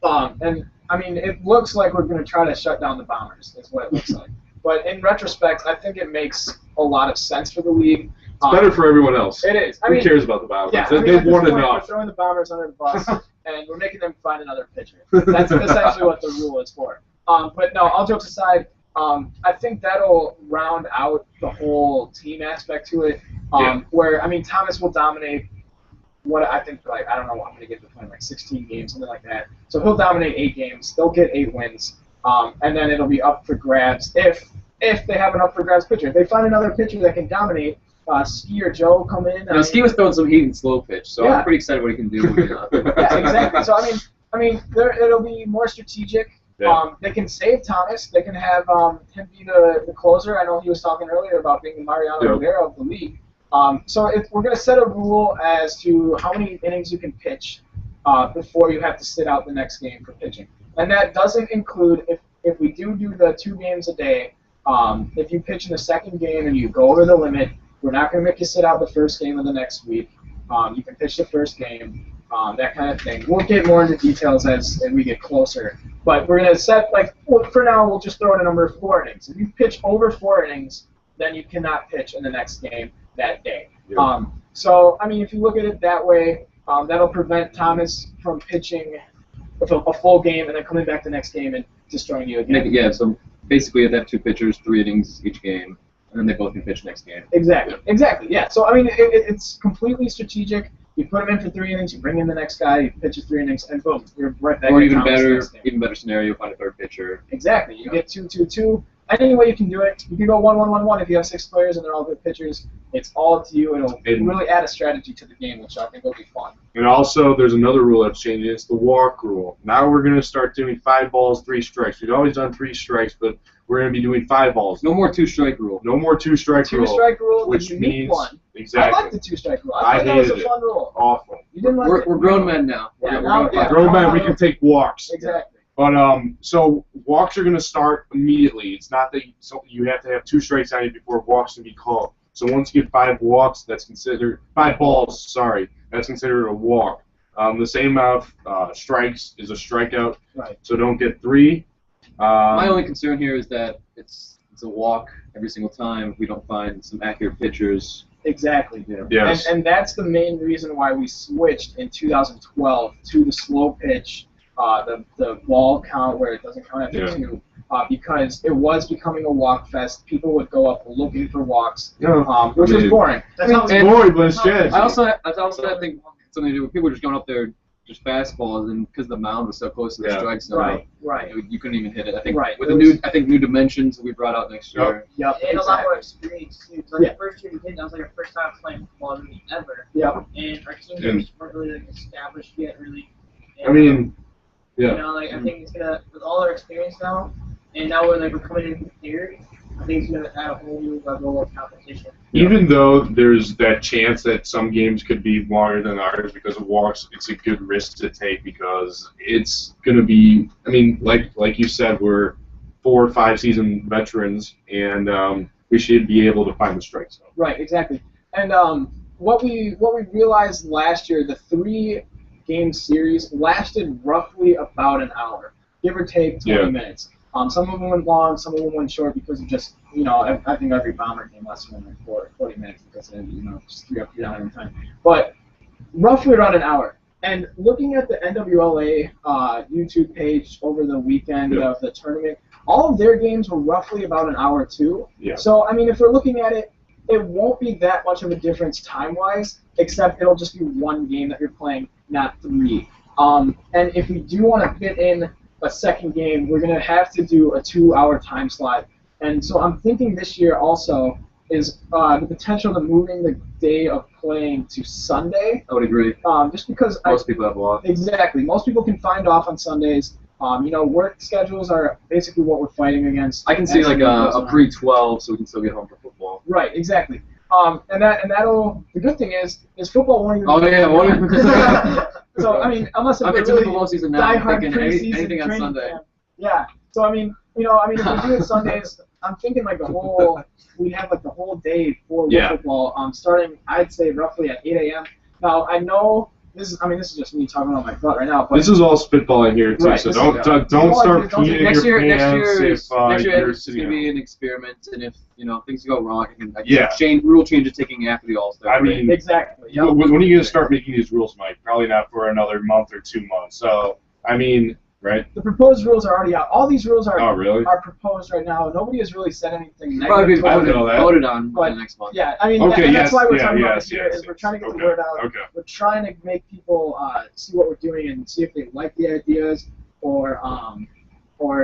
[SPEAKER 1] it looks like we're going to try to shut down the Bombers. That's what it looks like. But in retrospect, I think it makes a lot of sense for the league
[SPEAKER 2] It's better for everyone else.
[SPEAKER 1] It is.
[SPEAKER 2] Who cares about the Bombers?
[SPEAKER 1] Yeah,
[SPEAKER 2] They've
[SPEAKER 1] at this
[SPEAKER 2] won
[SPEAKER 1] point,
[SPEAKER 2] enough.
[SPEAKER 1] We're throwing the Bombers under the bus, and we're making them find another pitcher. That's essentially what the rule is for. But no, all jokes aside, I think that'll round out the whole team aspect to it. Where I mean, Thomas will dominate. What I think, like I don't know, I'm gonna get to playing like 16 games, something like that. So he'll dominate 8 games. They'll get 8 wins, and then it'll be up for grabs if they have an up for grabs pitcher. If they find another pitcher that can dominate. Ski or Joe come in.
[SPEAKER 3] Ski was throwing some heat and slow pitch, so I'm pretty excited what he can do.
[SPEAKER 1] Yeah, exactly. So I mean, it'll be more strategic.
[SPEAKER 2] Yeah.
[SPEAKER 1] They can save Thomas. They can have him be the closer. I know he was talking earlier about being the Mariano Rivera of the league. So we're going to set a rule as to how many innings you can pitch before you have to sit out the next game for pitching, and that doesn't include if we do the 2 games a day. If you pitch in the second game and you go over the limit. We're not going to make you sit out the first game of the next week. You can pitch the first game, that kind of thing. We'll get more into details as we get closer. But we're going to set, for now, we'll just throw in a number of 4 innings. If you pitch over 4 innings, then you cannot pitch in the next game that day.
[SPEAKER 2] Yeah.
[SPEAKER 1] So, I mean, if you look at it that way, that'll prevent Thomas from pitching a full game and then coming back the next game and destroying you again.
[SPEAKER 3] So basically you have to have 2 pitchers, 3 innings each game. And then they both can pitch next game.
[SPEAKER 1] Exactly, yeah. So, I mean, it's completely strategic. You put him in for 3 innings, you bring in the next guy, you pitch his 3 innings, and boom, you're right back.
[SPEAKER 3] Or even better scenario, find a third pitcher.
[SPEAKER 1] Exactly. You get 2-2-2. Any way you can do it. You can go 1-1-1-1 if you have 6 players and they're all good pitchers. It's all up to you. It'll really add a strategy to the game, which I think will be fun.
[SPEAKER 2] And also, there's another rule that's changing. It's the walk rule. Now we're going to start doing 5 balls, 3 strikes. We've always done 3 strikes, but we're going to be doing 5 balls.
[SPEAKER 3] No more 2-strike rule.
[SPEAKER 2] No more 2-strike rule.
[SPEAKER 1] 2-strike rule,
[SPEAKER 2] which
[SPEAKER 1] the unique
[SPEAKER 2] means
[SPEAKER 1] one.
[SPEAKER 2] Exactly.
[SPEAKER 1] I like the 2-strike rule. I thought that was a fun rule.
[SPEAKER 2] Awful.
[SPEAKER 1] You didn't like it?
[SPEAKER 3] We're grown men now.
[SPEAKER 1] Yeah,
[SPEAKER 2] Grown men, we can take walks.
[SPEAKER 1] Exactly.
[SPEAKER 2] But so walks are going to start immediately. It's not that you have to have 2 strikes on you before walks can be called. So once you get 5 walks, that's considered 5 balls. Sorry, that's considered a walk. The same amount of strikes is a strikeout.
[SPEAKER 1] Right.
[SPEAKER 2] So don't get 3.
[SPEAKER 3] My only concern here is that it's a walk every single time if we don't find some accurate pitchers.
[SPEAKER 1] Exactly.
[SPEAKER 2] Yes.
[SPEAKER 1] And that's the main reason why we switched in 2012 to the slow pitch, the ball count where it doesn't count after 2, because it was becoming a walk fest. People would go up looking for walks, which was boring.
[SPEAKER 2] It's boring, but it's strategy.
[SPEAKER 3] I also think something to do with people just going up there just fastballs, and because the mound was so close to the strike zone, you couldn't even hit it. I think with new dimensions we brought out next year.
[SPEAKER 4] Yep. And a lot more experience too. So the first year we did, that was like our first time playing football really ever.
[SPEAKER 1] Yep.
[SPEAKER 4] And our teams weren't really established yet, really. And,
[SPEAKER 2] I mean,
[SPEAKER 4] you know, I think it's gonna, with all our experience now, and now we're coming in prepared. I think it's gonna add a whole new level of competition.
[SPEAKER 2] Even though there's that chance that some games could be longer than ours because of walks, it's a good risk to take because it's going to be, I mean, like you said, we're 4 or 5 season veterans, and we should be able to find the strike zone.
[SPEAKER 1] Right, exactly. And what we realized last year, the 3-game series lasted roughly about an hour, give or take 20 minutes. Some of them went long, some of them went short because of just, I think every Bomber game lasted only 40 minutes because of, just 3 up, 3 down every time. But roughly around an hour. And looking at the MWL YouTube page over the weekend of the tournament, all of their games were roughly about an hour too.
[SPEAKER 2] Yeah.
[SPEAKER 1] So, I mean, if we're looking at it, it won't be that much of a difference time-wise, except it'll just be 1 game that you're playing, not 3. And if we do want to fit in a second game, we're going to have to do a 2-hour time slot. And so I'm thinking this year also is the potential to moving the day of playing to Sunday.
[SPEAKER 3] I would agree.
[SPEAKER 1] Just because
[SPEAKER 3] most people have off.
[SPEAKER 1] Exactly. Most people can find off on Sundays. Work schedules are basically what we're fighting against.
[SPEAKER 3] I can see like a pre-12 so we can still get home for football.
[SPEAKER 1] Right, exactly. And that'll, the good thing is football won't even.
[SPEAKER 3] Oh yeah, won't even.
[SPEAKER 1] So I mean, unless it's
[SPEAKER 3] it's
[SPEAKER 1] really
[SPEAKER 3] football season now. I'm thinking
[SPEAKER 1] preseason
[SPEAKER 3] anything on
[SPEAKER 1] training
[SPEAKER 3] Sunday.
[SPEAKER 1] camp. Yeah. So I mean, if we do it Sundays, I'm thinking we'd have the whole day for football. Starting, I'd say roughly at 8 a.m. Now I know this is just me talking on my butt right now. But
[SPEAKER 2] This is all spitballing here too,
[SPEAKER 1] Right,
[SPEAKER 2] so
[SPEAKER 1] this
[SPEAKER 2] don't
[SPEAKER 1] is-
[SPEAKER 2] don't
[SPEAKER 1] don't
[SPEAKER 2] start
[SPEAKER 1] don't-
[SPEAKER 2] peeing in
[SPEAKER 3] Next
[SPEAKER 2] your
[SPEAKER 3] year,
[SPEAKER 2] pants
[SPEAKER 3] next year,
[SPEAKER 2] you're
[SPEAKER 3] it's
[SPEAKER 2] sitting
[SPEAKER 3] gonna be
[SPEAKER 2] out.
[SPEAKER 3] an experiment, and if things go wrong, I can
[SPEAKER 2] Yeah.
[SPEAKER 3] rule changes taking after the All-Star.
[SPEAKER 2] I mean,
[SPEAKER 1] exactly. Yeah.
[SPEAKER 2] when are you going to start making these rules, Mike? Probably not for another month or 2 months. So, I mean, right?
[SPEAKER 1] The proposed rules are already out. All these rules
[SPEAKER 2] Oh, really?
[SPEAKER 1] are proposed right now. Nobody has really said anything
[SPEAKER 3] probably be
[SPEAKER 1] negative.
[SPEAKER 2] I
[SPEAKER 1] towards
[SPEAKER 2] don't
[SPEAKER 1] it.
[SPEAKER 2] know that.
[SPEAKER 3] voted on
[SPEAKER 1] But-
[SPEAKER 3] the next month.
[SPEAKER 1] Yeah, I mean,
[SPEAKER 2] Okay,
[SPEAKER 1] and
[SPEAKER 2] yes,
[SPEAKER 1] that's why we're
[SPEAKER 2] yeah,
[SPEAKER 1] talking about
[SPEAKER 2] yes,
[SPEAKER 1] it here.
[SPEAKER 2] yes,
[SPEAKER 1] Is we're
[SPEAKER 2] yes.
[SPEAKER 1] trying to get
[SPEAKER 2] Okay,
[SPEAKER 1] the word out.
[SPEAKER 2] okay.
[SPEAKER 1] We're trying to make people see what we're doing and see if they like the ideas or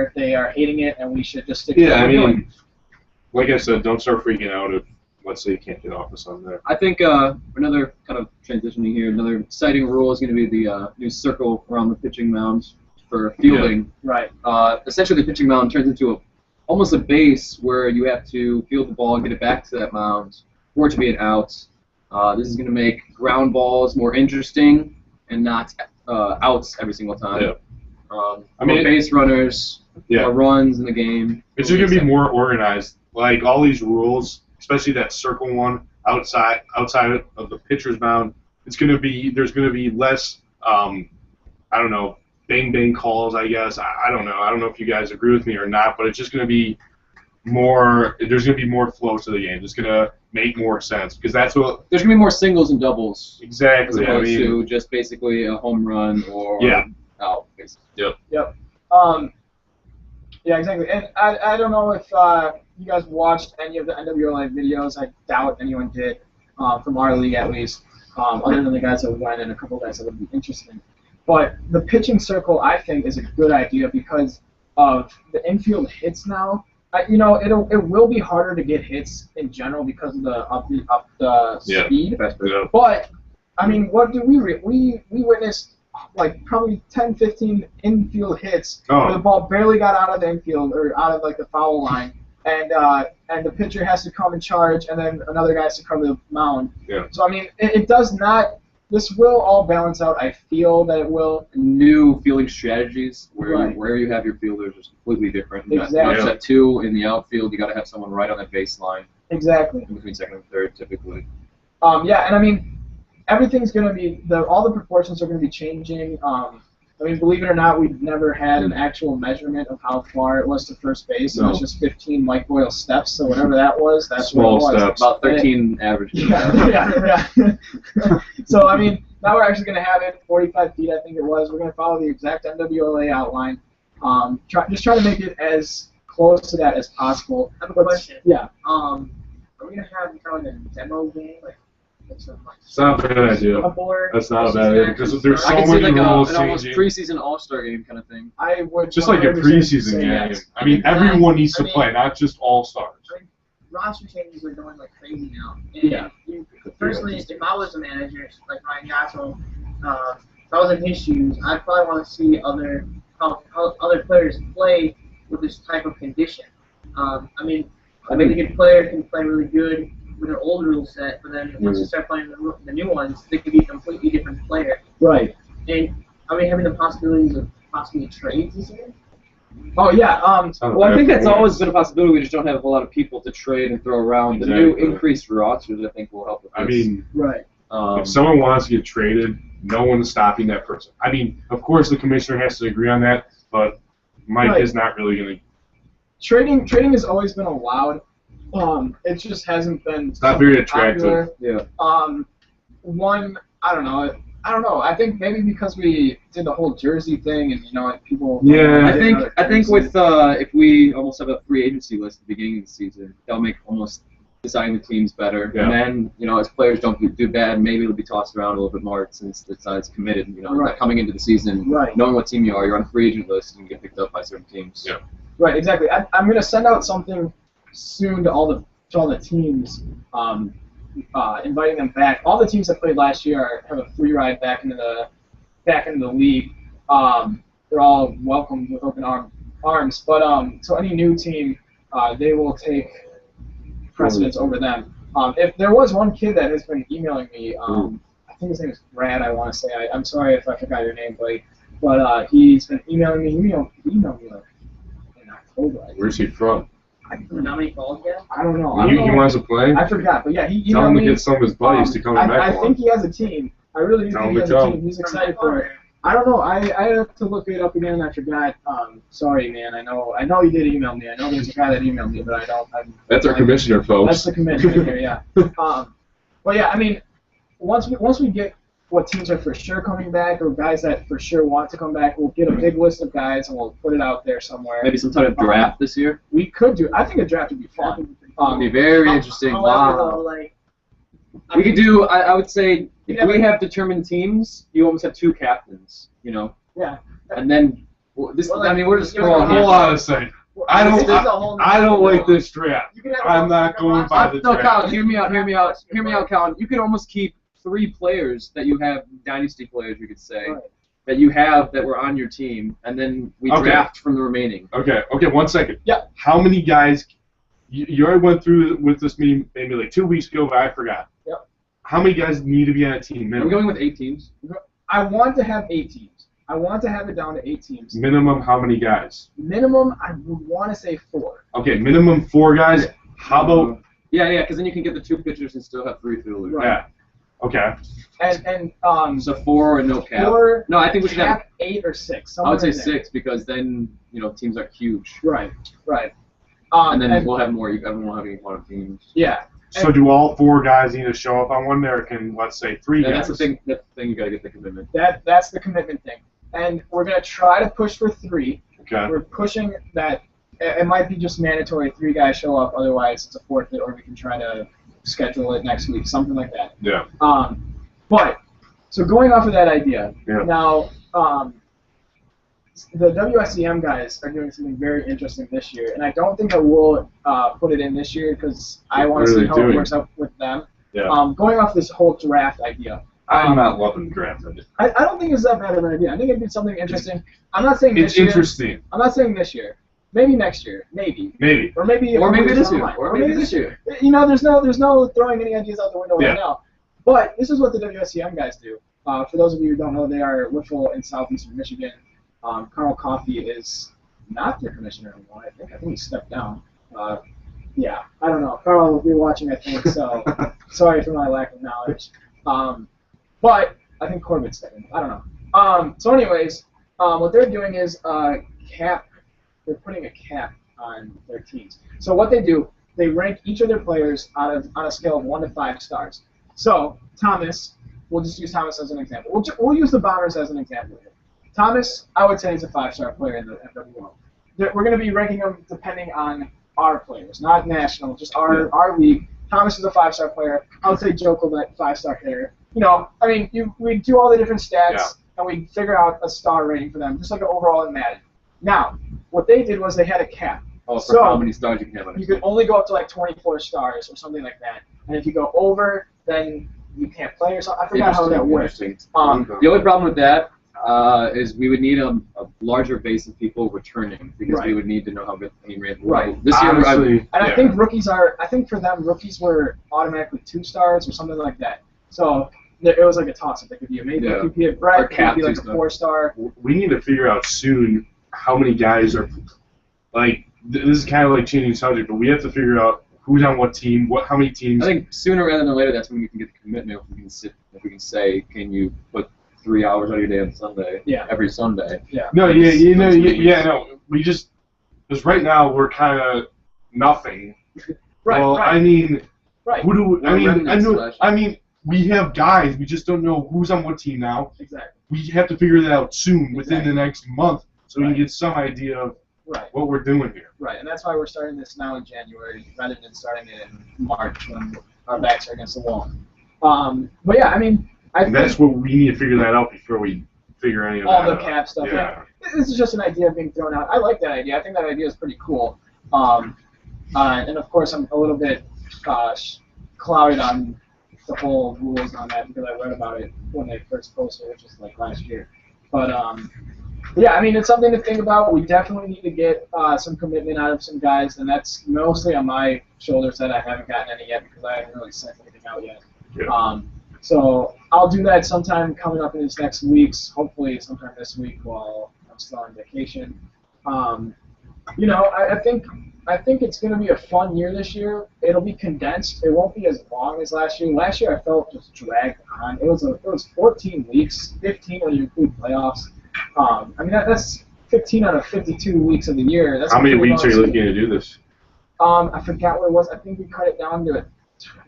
[SPEAKER 1] if they are hating it, and we should just stick to
[SPEAKER 2] Yeah,
[SPEAKER 1] what
[SPEAKER 2] I
[SPEAKER 1] we're doing.
[SPEAKER 2] mean, like I said, don't start freaking out if, let's say, you can't get off of something.
[SPEAKER 3] I think another kind of transitioning here, another exciting rule is going to be the new circle around the pitching mound for fielding.
[SPEAKER 1] Right.
[SPEAKER 3] Essentially, the pitching mound turns into almost a base where you have to field the ball and get it back to that mound for it to be an out. This is going to make ground balls more interesting and not outs every single time.
[SPEAKER 2] Yeah.
[SPEAKER 3] I mean, base runners,
[SPEAKER 2] Yeah.
[SPEAKER 3] runs in the game.
[SPEAKER 2] It's just going to be more organized. Like, all these rules, especially that circle one, outside of the pitcher's mound, there's going to be less, I don't know, bang calls, I guess. I don't know. I don't know if you guys agree with me or not, but it's just going to be more, there's going to be more flow to the game. It's going to make more sense because that's what,
[SPEAKER 3] There's going to be more singles and doubles as
[SPEAKER 2] exactly, I
[SPEAKER 3] opposed
[SPEAKER 2] mean,
[SPEAKER 3] to just basically a home run or
[SPEAKER 2] Yeah.
[SPEAKER 3] out, basically.
[SPEAKER 1] Yep. Yeah, exactly. And I don't know if you guys watched any of the NWL videos. I doubt anyone did, from our league at least, other than the guys that went and a couple of guys that would be interested. But the pitching circle, I think, is a good idea because of the infield hits now. It will be harder to get hits in general because of the
[SPEAKER 2] Yeah.
[SPEAKER 1] speed.
[SPEAKER 2] yeah.
[SPEAKER 1] But I mean, what do we witnessed like probably 10, 15 infield hits where the ball barely got out of the infield or out of like the foul line, and the pitcher has to come and charge, and then another guy has to come to the mound.
[SPEAKER 2] Yeah.
[SPEAKER 1] So I mean, it does not. This will all balance out. I feel that it will.
[SPEAKER 3] New fielding strategies where
[SPEAKER 1] Right.
[SPEAKER 3] where you have your fielders is completely different. You got
[SPEAKER 1] Exactly.
[SPEAKER 3] set two in the outfield. You got to have someone right on that baseline
[SPEAKER 1] Exactly.
[SPEAKER 3] in between second and third, typically.
[SPEAKER 1] Yeah, and I mean, everything's going to be all the proportions are going to be changing. I mean, believe it or not, we've never had an actual measurement of how far it was to first base. It
[SPEAKER 2] No.
[SPEAKER 1] was just 15 Mike Boyle steps, so whatever that was, that's
[SPEAKER 2] Small
[SPEAKER 1] what it was.
[SPEAKER 2] steps.
[SPEAKER 3] About 13 average.
[SPEAKER 1] Yeah. So, I mean, now we're actually going to have it 45 feet, I think it was. We're going to follow the exact MWLA outline. Just try to make it as close to that as possible.
[SPEAKER 4] I have a question.
[SPEAKER 1] Yeah.
[SPEAKER 4] Are we gonna have kind of a demo game, like some
[SPEAKER 2] It's not a bad idea.
[SPEAKER 4] a board?
[SPEAKER 2] That's not a bad idea because there's
[SPEAKER 3] I
[SPEAKER 2] so
[SPEAKER 3] can see
[SPEAKER 2] many
[SPEAKER 3] like
[SPEAKER 2] rules
[SPEAKER 3] an almost
[SPEAKER 2] changing.
[SPEAKER 3] preseason All-Star game kind of thing.
[SPEAKER 1] I would
[SPEAKER 2] Just like a
[SPEAKER 1] 100%
[SPEAKER 2] preseason
[SPEAKER 1] say
[SPEAKER 2] game.
[SPEAKER 1] yes.
[SPEAKER 2] I mean, everyone needs to play, not just all stars.
[SPEAKER 4] Roster changes are going like crazy now. And
[SPEAKER 1] Yeah.
[SPEAKER 4] Personally, if I was a manager, like Ryan Gassel, if I was in his shoes, I'd probably want to see how other players play with this type of condition. I mean, a really good player can play really good with an old rule set, but then once you start playing the new ones, they could be a completely different player.
[SPEAKER 1] Right.
[SPEAKER 4] And I mean, having the possibilities of possibly trades this year.
[SPEAKER 1] Oh, yeah.
[SPEAKER 3] Well, I think that's always been a possibility. We just don't have a whole lot of people to trade and throw around. The new
[SPEAKER 2] Exactly.
[SPEAKER 3] increased rosters, I think, will help with this.
[SPEAKER 2] I mean,
[SPEAKER 1] Right.
[SPEAKER 2] if someone wants to get traded, no one's stopping that person. I mean, of course the commissioner has to agree on that, but Mike
[SPEAKER 1] Right.
[SPEAKER 2] is not really going to.
[SPEAKER 1] Trading has always been allowed. It just hasn't been.
[SPEAKER 2] It's not very attractive.
[SPEAKER 1] popular.
[SPEAKER 3] yeah.
[SPEAKER 1] I don't know. I think maybe because we did the whole jersey thing, and like people.
[SPEAKER 2] Yeah.
[SPEAKER 3] I think with if we almost have a free agency list at the beginning of the season, that'll make almost designing the teams better.
[SPEAKER 2] Yeah.
[SPEAKER 3] And then as players don't do bad, maybe it'll be tossed around a little bit more since the side's committed.
[SPEAKER 1] Right.
[SPEAKER 3] Coming into the season,
[SPEAKER 1] Right.
[SPEAKER 3] knowing what team you are, you're on a free agent list and you get picked up by certain teams.
[SPEAKER 2] Yeah.
[SPEAKER 1] Right. Exactly. I'm gonna send out something soon to all the teams, inviting them back. All the teams that played last year have a free ride back into the league. They're all welcomed with open arms. But so any new team, they will take precedence over them. If there was one kid that has been emailing me, I think his name is Brad. I want to say. I'm sorry if I forgot your name, buddy. But he's been emailing me. He emailed me like in October. I think.
[SPEAKER 2] Where's he from?
[SPEAKER 4] How many calls yet?
[SPEAKER 1] I don't know.
[SPEAKER 2] He wants to play?
[SPEAKER 1] I forgot, but yeah, he
[SPEAKER 2] Tell
[SPEAKER 1] emailed
[SPEAKER 2] him to
[SPEAKER 1] me.
[SPEAKER 2] get some of his buddies to come to
[SPEAKER 1] I
[SPEAKER 2] Mecklenburg.
[SPEAKER 1] think he has a team, I really do
[SPEAKER 2] Tell
[SPEAKER 1] think
[SPEAKER 2] him
[SPEAKER 1] he has
[SPEAKER 2] to
[SPEAKER 1] a
[SPEAKER 2] come.
[SPEAKER 1] team. He's excited for it. I don't know. I have to look it up again, and I forgot. Sorry, man. I know you did email me. I know there's a guy that emailed me, but I don't.
[SPEAKER 2] That's our commissioner, folks.
[SPEAKER 1] That's the commissioner here, yeah. But yeah, I mean, once we get what teams are for sure coming back, or guys that for sure want to come back, we'll get a big list of guys and we'll put it out there somewhere.
[SPEAKER 3] Maybe some type of draft this year.
[SPEAKER 1] We could do. I think a draft would be fun.
[SPEAKER 3] It'd be very interesting.
[SPEAKER 4] However,
[SPEAKER 3] Wow.
[SPEAKER 4] though, like,
[SPEAKER 3] We could do. I would say
[SPEAKER 1] Yeah,
[SPEAKER 3] if we
[SPEAKER 1] but-
[SPEAKER 3] have determined teams, you almost have 2 captains. You know.
[SPEAKER 1] Yeah.
[SPEAKER 3] And then this.
[SPEAKER 4] Well,
[SPEAKER 3] I mean, we're just
[SPEAKER 4] like,
[SPEAKER 3] throwing.
[SPEAKER 2] Hold on a second. I
[SPEAKER 4] This is a
[SPEAKER 2] don't.
[SPEAKER 4] whole
[SPEAKER 2] I don't
[SPEAKER 4] nother
[SPEAKER 2] like this draft.
[SPEAKER 4] You can have
[SPEAKER 2] I'm not going by the
[SPEAKER 3] No,
[SPEAKER 2] draft.
[SPEAKER 3] Colin, hear me out, Colin. You could almost keep 3 players that you have, dynasty players, you could say,
[SPEAKER 1] Right.
[SPEAKER 3] that you have that were on your team, and then we
[SPEAKER 2] Okay.
[SPEAKER 3] draft from the remaining.
[SPEAKER 2] Okay, 1 second.
[SPEAKER 1] Yeah.
[SPEAKER 2] How many guys? You already went through with this meeting maybe like 2 weeks ago, but I forgot.
[SPEAKER 1] Yep.
[SPEAKER 2] How many guys need to be on a team
[SPEAKER 3] We're
[SPEAKER 2] minimum?
[SPEAKER 3] going with 8 teams.
[SPEAKER 1] I want to have 8 teams. I want to have it down to 8 teams.
[SPEAKER 2] Minimum, how many guys?
[SPEAKER 1] Minimum, I would want to say 4.
[SPEAKER 2] Okay, minimum 4 guys. How about?
[SPEAKER 3] Yeah, because then you can get the 2 pitchers and still have 3 fielders.
[SPEAKER 1] Right.
[SPEAKER 2] Yeah. Okay.
[SPEAKER 1] And
[SPEAKER 3] So 4 and no cap.
[SPEAKER 1] 4,
[SPEAKER 3] No, I think we should have.
[SPEAKER 1] cap 8 or 6.
[SPEAKER 3] I would say
[SPEAKER 1] somewhere in there.
[SPEAKER 3] 6 because then teams are huge,
[SPEAKER 1] Right.
[SPEAKER 3] and then we'll have more. Everyone will have a lot of teams.
[SPEAKER 1] Yeah.
[SPEAKER 2] So do all 4 guys need to show up on one there? Or can let's say 3
[SPEAKER 3] Yeah,
[SPEAKER 2] guys?
[SPEAKER 3] that's the thing. That's the thing. You gotta get the commitment.
[SPEAKER 1] That's the commitment thing. And we're going to try to push for 3.
[SPEAKER 2] Okay.
[SPEAKER 1] We're pushing that. It might be just mandatory 3 guys show up, otherwise it's a forfeit, or we can try to schedule it next week, something like that.
[SPEAKER 2] Yeah.
[SPEAKER 1] But, so going off of that idea,
[SPEAKER 2] Yeah.
[SPEAKER 1] now, the WSEM guys are doing something very interesting this year, and I don't think I will put it in this year because I want to
[SPEAKER 2] What are
[SPEAKER 1] see
[SPEAKER 2] they
[SPEAKER 1] how
[SPEAKER 2] doing?
[SPEAKER 1] it works out with them.
[SPEAKER 2] Yeah.
[SPEAKER 1] Going off this whole draft idea,
[SPEAKER 2] I'm not loving the draft.
[SPEAKER 1] I don't think it's that bad of an idea. I think it'd be something interesting. I'm not saying
[SPEAKER 2] It's
[SPEAKER 1] this year.
[SPEAKER 2] interesting.
[SPEAKER 1] I'm not saying this year. Maybe next year. Maybe.
[SPEAKER 2] Maybe.
[SPEAKER 1] Or maybe.
[SPEAKER 3] Or maybe this year.
[SPEAKER 1] online.
[SPEAKER 3] Or maybe this year.
[SPEAKER 1] You know, there's no throwing any ideas out the window
[SPEAKER 2] Yeah.
[SPEAKER 1] right now. But this is what the WSCM guys do. For those of you who don't know, they are wiffle in southeastern Michigan. Carl Coffey is not their commissioner anymore. I think he stepped down. Yeah, I don't know. Carl will be watching, I think. So sorry for my lack of knowledge. But I think Corbett's stepped in. I don't know. So anyways, what they're doing is cap. They're putting a cap on their teams. So what they do, they rank each of their players on a scale of 1 to 5 stars. So Thomas, we'll just use Thomas as an example. We'll use the Bombers as an example here. Thomas, I would say, is a 5-star player in the MWL. We're going to be ranking them depending on our players, not national, just our league. Thomas is a 5-star player. I would say Joe Colette, 5-star player. You know, I mean, we do all the different stats, and we figure out a star rating for them, just like an overall in Madden. Now, what they did was they had a cap.
[SPEAKER 3] Oh, for
[SPEAKER 1] So,
[SPEAKER 3] how many stars you can have on a
[SPEAKER 1] You
[SPEAKER 3] team.
[SPEAKER 1] could only go up to like 24 stars or something like that. And if you go over, then you can't play or something. I forgot how that works.
[SPEAKER 3] Interesting.
[SPEAKER 1] Um,
[SPEAKER 3] The only problem with that is we would need a larger base of people returning because
[SPEAKER 1] Right.
[SPEAKER 3] we would need to know how good the team ran.
[SPEAKER 1] Right.
[SPEAKER 3] This year,
[SPEAKER 2] Honestly,
[SPEAKER 1] And I
[SPEAKER 2] yeah.
[SPEAKER 1] think for them, rookies were automatically 2 stars or something like that. So it was like a toss-up. They could be a maybe,
[SPEAKER 3] Yeah.
[SPEAKER 1] it could be a
[SPEAKER 3] Or
[SPEAKER 1] Brett, it could
[SPEAKER 3] cap
[SPEAKER 1] be like a
[SPEAKER 3] 2-star.
[SPEAKER 1] 4-star.
[SPEAKER 2] we need to figure out soon how many guys are like. This is kind of like changing subject, but we have to figure out who's on what team, how many teams.
[SPEAKER 3] I think sooner rather than later, that's when we can get the commitment. If we can say, can you put 3 hours out of your day on Sunday?
[SPEAKER 1] Yeah.
[SPEAKER 3] Every Sunday.
[SPEAKER 2] No,
[SPEAKER 3] That's-
[SPEAKER 2] no. We just because right now we're kind of nothing.
[SPEAKER 1] Right,
[SPEAKER 2] well,
[SPEAKER 1] right,
[SPEAKER 2] I mean,
[SPEAKER 1] right.
[SPEAKER 2] who do we, I
[SPEAKER 3] We're
[SPEAKER 2] mean?
[SPEAKER 3] remnants slash-
[SPEAKER 2] I mean, we have guys. We just don't know who's on what team now.
[SPEAKER 1] Exactly.
[SPEAKER 2] We have to figure that out soon, within the next month, so we
[SPEAKER 1] Right.
[SPEAKER 2] can get some idea of
[SPEAKER 1] Right,
[SPEAKER 2] what we're doing here.
[SPEAKER 1] right. And that's why we're starting this now in January rather than starting it in March when our backs are against the wall. But yeah, I mean, I
[SPEAKER 2] And
[SPEAKER 1] think
[SPEAKER 2] that's what we need to figure that out before we figure any of
[SPEAKER 1] all
[SPEAKER 2] that
[SPEAKER 1] the
[SPEAKER 2] out.
[SPEAKER 1] cap stuff.
[SPEAKER 2] Yeah.
[SPEAKER 1] This is just an idea being thrown out. I like that idea. I think that idea is pretty cool. And of course, I'm a little bit clouded on the whole rules on that because I read about it when they first posted it, which was like last year. But yeah, I mean, it's something to think about. We definitely need to get some commitment out of some guys, and that's mostly on my shoulders that I haven't gotten any yet because I haven't really sent anything out yet.
[SPEAKER 2] Yeah.
[SPEAKER 1] So I'll do that sometime coming up in these next weeks, hopefully sometime this week while I'm still on vacation. You know, I think I think it's going to be a fun year this year. It'll be condensed. It won't be as long as last year. Last year I felt just dragged on. It was 14 weeks, 15 when you include playoffs. I mean that's 15 out of 52 weeks of the year. That's
[SPEAKER 2] How many
[SPEAKER 1] pretty
[SPEAKER 2] weeks are
[SPEAKER 1] much.
[SPEAKER 2] you looking to do this?
[SPEAKER 1] I forgot what it was. I think we cut it down to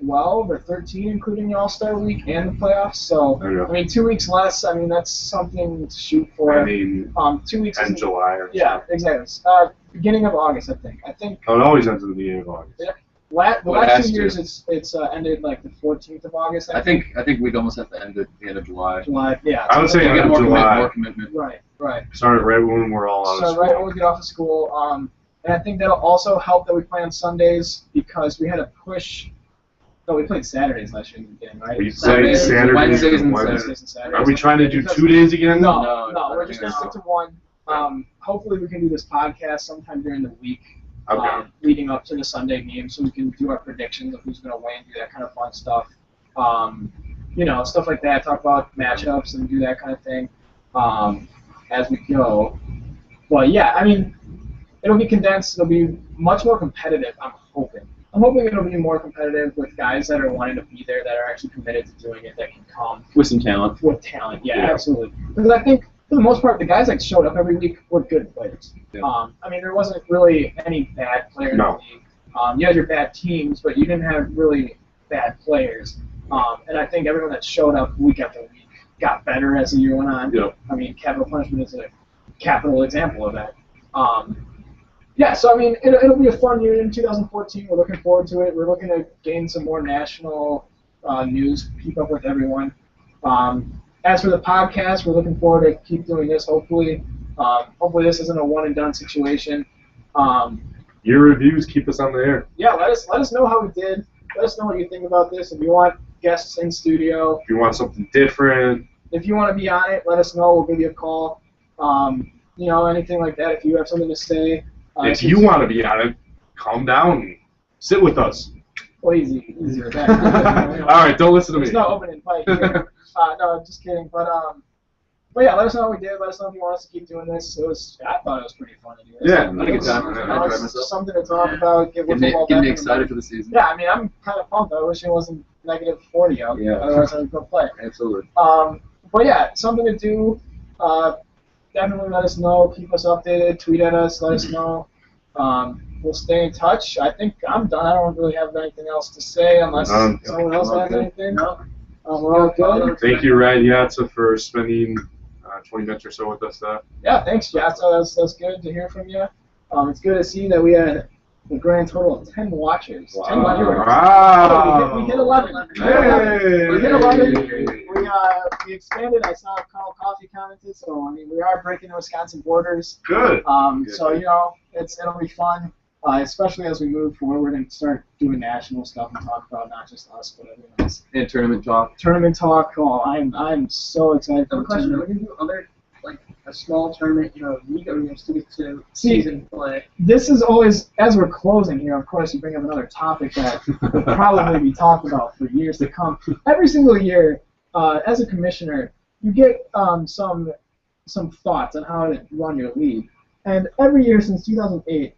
[SPEAKER 1] 12 or 13, including the All-Star week and the playoffs. So,
[SPEAKER 2] Okay.
[SPEAKER 1] I mean, 2 weeks less. I mean, that's something to shoot for.
[SPEAKER 2] I mean,
[SPEAKER 1] 2 weeks.
[SPEAKER 2] end
[SPEAKER 1] isn't-
[SPEAKER 2] July or
[SPEAKER 1] Yeah,
[SPEAKER 2] something.
[SPEAKER 1] exactly. Beginning of August, I think.
[SPEAKER 2] Oh, it always ends at the beginning of August.
[SPEAKER 1] Yeah. The
[SPEAKER 3] Well, it
[SPEAKER 1] last
[SPEAKER 3] has
[SPEAKER 1] 2
[SPEAKER 3] to.
[SPEAKER 1] years, it's ended like the 14th of August.
[SPEAKER 3] I think we'd almost have to end at the end of July.
[SPEAKER 1] July. Yeah.
[SPEAKER 2] I would say
[SPEAKER 3] You
[SPEAKER 2] end
[SPEAKER 3] get
[SPEAKER 2] of
[SPEAKER 3] more
[SPEAKER 2] July.
[SPEAKER 3] commitment.
[SPEAKER 1] Right.
[SPEAKER 2] Started right when we're all out of
[SPEAKER 1] So
[SPEAKER 2] school.
[SPEAKER 1] right when we get off of school, and I think that'll also help that we play on Sundays because we had to push. No, we played Saturdays last year in the beginning, right?
[SPEAKER 2] We play
[SPEAKER 3] Saturdays,
[SPEAKER 2] Saturdays
[SPEAKER 3] Wednesdays,
[SPEAKER 2] and
[SPEAKER 3] and
[SPEAKER 2] Wednesdays.
[SPEAKER 1] Wednesdays and Saturdays.
[SPEAKER 2] Are we trying to do 2 days again?
[SPEAKER 1] No,
[SPEAKER 3] No,
[SPEAKER 1] we're just gonna
[SPEAKER 3] no.
[SPEAKER 1] stick to one. Hopefully we can do this podcast sometime during the week,
[SPEAKER 2] Okay.
[SPEAKER 1] leading up to the Sunday game, so we can do our predictions of who's gonna win, do that kind of fun stuff. Stuff like that. Talk about matchups and do that kind of thing as we go. But yeah, I mean, it'll be condensed. It'll be much more competitive. I'm hoping it'll be more competitive with guys that are wanting to be there, that are actually committed to doing it, that can come
[SPEAKER 3] With some talent.
[SPEAKER 1] with talent. Yeah,
[SPEAKER 2] Yeah.
[SPEAKER 1] absolutely. Because I think for the most part, the guys that showed up every week were good players.
[SPEAKER 3] Yeah.
[SPEAKER 1] I mean, there wasn't really any bad players
[SPEAKER 2] No.
[SPEAKER 1] in the league. You had your bad teams, but you didn't have really bad players. And I think everyone that showed up week after week got better as the year went on.
[SPEAKER 2] Yep.
[SPEAKER 1] I mean, capital punishment is a capital example of that. Yeah, so I mean, it'll be a fun year in 2014. We're looking forward to it. We're looking to gain some more national news, keep up with everyone. As for the podcast, we're looking forward to keep doing this. Hopefully this isn't a one and done situation.
[SPEAKER 2] Your reviews keep us on the air.
[SPEAKER 1] Yeah, let us know how we did. Let us know what you think about this. If you want guests in studio,
[SPEAKER 2] If you want something different,
[SPEAKER 1] if you want to be on it, let us know. We'll give you a call. Anything like that. If you have something to say.
[SPEAKER 2] if you want to be on it, calm down and sit with us.
[SPEAKER 1] Well, easier. That.
[SPEAKER 2] All right, don't listen to me.
[SPEAKER 1] There's no open invite here. No, I'm just kidding. But yeah, let us know what we did. Let us know if you want us to keep doing this. I thought it was pretty fun to do this.
[SPEAKER 2] Yeah,
[SPEAKER 3] I had a good time.
[SPEAKER 1] You
[SPEAKER 3] I
[SPEAKER 1] know,
[SPEAKER 3] enjoyed
[SPEAKER 1] it's
[SPEAKER 3] myself.
[SPEAKER 1] something to talk about. Get
[SPEAKER 3] Get me
[SPEAKER 1] football back in
[SPEAKER 3] excited
[SPEAKER 1] the-
[SPEAKER 3] for the season.
[SPEAKER 1] Yeah, I mean, I'm kind of pumped. I wish it wasn't negative 40 out.
[SPEAKER 3] Yeah.
[SPEAKER 1] Otherwise, I would go play.
[SPEAKER 3] Absolutely.
[SPEAKER 1] But yeah, something to do. Definitely let us know. Keep us updated. Tweet at us. Let us know. We'll stay in touch. I think I'm done. I don't really have anything else to say unless someone else has anything.
[SPEAKER 4] No.
[SPEAKER 1] We're all good.
[SPEAKER 2] Thank you, Ryan Yatza, for spending 20 minutes or so with us.
[SPEAKER 1] Yeah, thanks, Jatsa. That's good to hear from you. It's good to see that we had a grand total of 10 watchers. 10 watchers.
[SPEAKER 2] Wow.
[SPEAKER 1] We hit 11.
[SPEAKER 2] Hey.
[SPEAKER 1] We hit 11. We expanded. I saw Carl Coffee commented, so I mean we are breaking the Wisconsin borders.
[SPEAKER 2] Good.
[SPEAKER 1] So it'll be fun, especially as we move forward and start doing national stuff and talk about not just us but everyone else.
[SPEAKER 3] And tournament talk.
[SPEAKER 1] Tournament talk. Oh, I'm so excited
[SPEAKER 4] I
[SPEAKER 1] for
[SPEAKER 4] have a
[SPEAKER 1] the
[SPEAKER 4] question.
[SPEAKER 1] tournament.
[SPEAKER 4] Would you do other, like, a small tournament, league, or are you going to stick to
[SPEAKER 1] See,
[SPEAKER 4] season play?
[SPEAKER 1] This is always, as we're closing here, of course, you bring up another topic that will probably be talked about for years to come. Every single year, as a commissioner, you get some thoughts on how to run your league. And every year since 2008,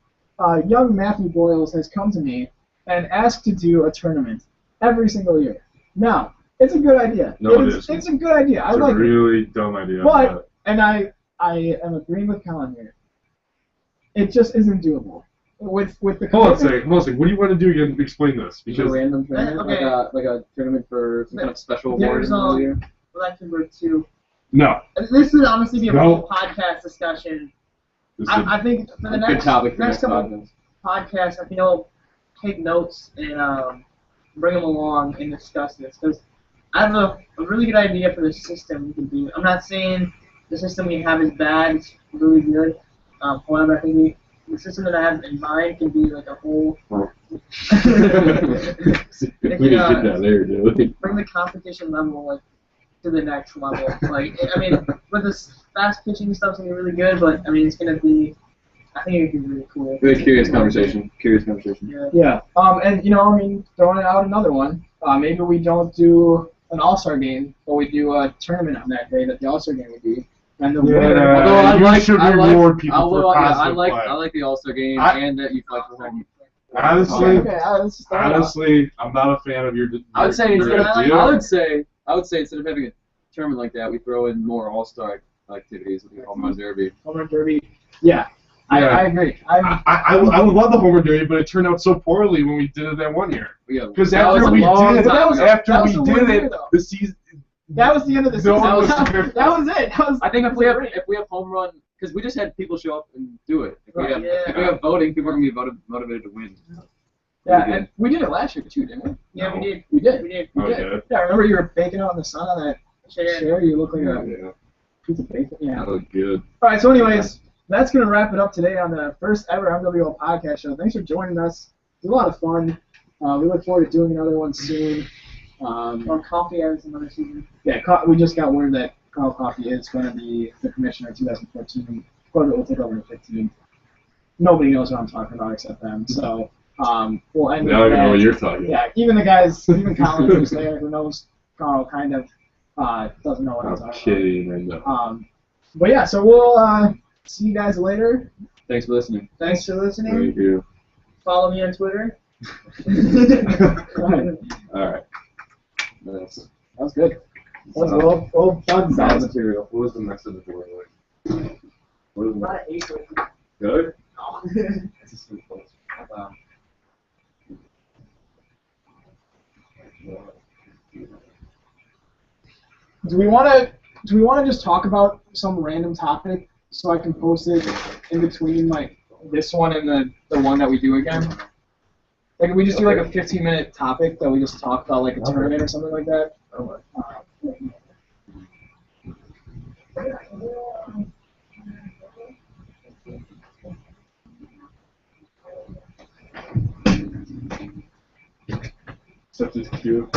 [SPEAKER 1] young Matthew Boyles has come to me and asked to do a tournament every single year. Now, it's a good idea.
[SPEAKER 2] No, it isn't.
[SPEAKER 1] It's a good idea. I
[SPEAKER 2] It's
[SPEAKER 1] like
[SPEAKER 2] a
[SPEAKER 1] it.
[SPEAKER 2] really dumb idea.
[SPEAKER 1] But, and I am agreeing with Colin here. It just isn't doable. With the
[SPEAKER 2] Hold on a
[SPEAKER 1] commitment-
[SPEAKER 2] second. What do you want to do again? Explain this.
[SPEAKER 3] Just a
[SPEAKER 2] Because
[SPEAKER 3] random tournament,
[SPEAKER 4] Okay.
[SPEAKER 3] like a tournament for some kind of special award
[SPEAKER 4] There's
[SPEAKER 3] in the middle of the year.
[SPEAKER 4] Luxembourg too.
[SPEAKER 2] no.
[SPEAKER 4] This would honestly be a
[SPEAKER 2] No.
[SPEAKER 4] whole podcast discussion.
[SPEAKER 2] This is
[SPEAKER 4] I think for the
[SPEAKER 3] Good
[SPEAKER 4] next
[SPEAKER 3] topic for
[SPEAKER 4] next
[SPEAKER 3] next
[SPEAKER 4] couple
[SPEAKER 3] podcast.
[SPEAKER 4] podcasts, I think I'll take notes and bring them along and discuss this because I have a really good idea for the system we can do. I'm not saying the system we have is bad; it's really good. However, I think the system that I have in mind can be like a whole.
[SPEAKER 2] we didn't get that there, did we?
[SPEAKER 4] Bring the competition level like to the next level. Like I mean, with this fast pitching stuff's gonna be really good, but I mean it's gonna be. I think it could be really cool.
[SPEAKER 3] Very curious conversation.
[SPEAKER 4] Yeah.
[SPEAKER 1] Yeah. And throwing out another one. Maybe we don't do an All-Star game, but we do a tournament on that day that the All-Star game would be. And the
[SPEAKER 2] Yeah,
[SPEAKER 1] winner.
[SPEAKER 3] Although
[SPEAKER 2] you should reward people for positive play.
[SPEAKER 3] I like the All-Star game and that you fight for home.
[SPEAKER 2] Honestly,
[SPEAKER 1] Okay, let's just start off.
[SPEAKER 2] honestly, I'm not a fan of your.
[SPEAKER 3] I would say
[SPEAKER 2] your
[SPEAKER 3] instead of,
[SPEAKER 2] idea.
[SPEAKER 3] I would say instead of having a tournament like that, we throw in more All-Star activities with the home run derby.
[SPEAKER 1] Home run derby. Yeah,
[SPEAKER 2] Yeah.
[SPEAKER 1] I agree.
[SPEAKER 2] I would love the homer derby, but it turned out so poorly when we did it that one year.
[SPEAKER 3] Yeah,
[SPEAKER 2] Because
[SPEAKER 3] that was
[SPEAKER 2] after
[SPEAKER 3] a
[SPEAKER 2] we
[SPEAKER 3] long
[SPEAKER 2] did,
[SPEAKER 3] time ago.
[SPEAKER 1] that was
[SPEAKER 2] we
[SPEAKER 1] the one
[SPEAKER 2] did
[SPEAKER 1] year,
[SPEAKER 2] it,
[SPEAKER 1] though.
[SPEAKER 2] the season.
[SPEAKER 1] That was the end of the
[SPEAKER 2] No
[SPEAKER 1] season.
[SPEAKER 2] one was
[SPEAKER 1] that
[SPEAKER 2] there.
[SPEAKER 1] was it. That was
[SPEAKER 3] I think if we have home run, because we just had people show up and do it. If we have voting, people are gonna be motivated to win.
[SPEAKER 1] Yeah, and we did it last year too, didn't we?
[SPEAKER 4] Yeah, we did.
[SPEAKER 1] We did.
[SPEAKER 4] We did.
[SPEAKER 1] We
[SPEAKER 2] Oh,
[SPEAKER 1] did.
[SPEAKER 2] yeah.
[SPEAKER 1] Yeah, I remember you were baking out in the sun on that
[SPEAKER 4] Chair.
[SPEAKER 1] chair. You look like a
[SPEAKER 2] Yeah,
[SPEAKER 1] piece of bacon. Yeah.
[SPEAKER 2] that looked good.
[SPEAKER 1] All right. So, anyways, that's gonna wrap it up today on the first ever MWL podcast show. Thanks for joining us. It was a lot of fun. We look forward to doing another one soon.
[SPEAKER 4] Coffee has another season.
[SPEAKER 1] Yeah, we just got word that Carl Coffey is going to be the commissioner in 2014. Corbett will take over in 15. Nobody knows what I'm talking about except them. So we'll end
[SPEAKER 2] Now I
[SPEAKER 1] with
[SPEAKER 2] know what
[SPEAKER 1] that.
[SPEAKER 2] you're talking about.
[SPEAKER 1] Yeah, even the guys, even Colin who's there, who knows Carl, kind of doesn't know what I'm
[SPEAKER 2] I'm
[SPEAKER 1] talking
[SPEAKER 2] kidding. I know.
[SPEAKER 1] about. But yeah, so we'll see you guys later.
[SPEAKER 3] Thanks for listening.
[SPEAKER 4] Thanks for listening.
[SPEAKER 2] Thank you.
[SPEAKER 4] Follow me on Twitter.
[SPEAKER 2] All right.
[SPEAKER 3] That's
[SPEAKER 1] That was good. That was well done,
[SPEAKER 3] solid
[SPEAKER 1] guys.
[SPEAKER 3] material.
[SPEAKER 2] What was the message of the word like? What was the
[SPEAKER 4] Not
[SPEAKER 2] message?
[SPEAKER 4] an ace.
[SPEAKER 2] Good?
[SPEAKER 3] It's a sweet place.
[SPEAKER 1] Do we want to just talk about some random topic so I can post it in between like this one and the one that we do again? Like if we just do like a 15-minute topic that we just talk about like a tournament or something like that.
[SPEAKER 2] Such as cute.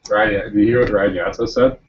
[SPEAKER 2] Ryan, did you hear what Ryan Yatza said?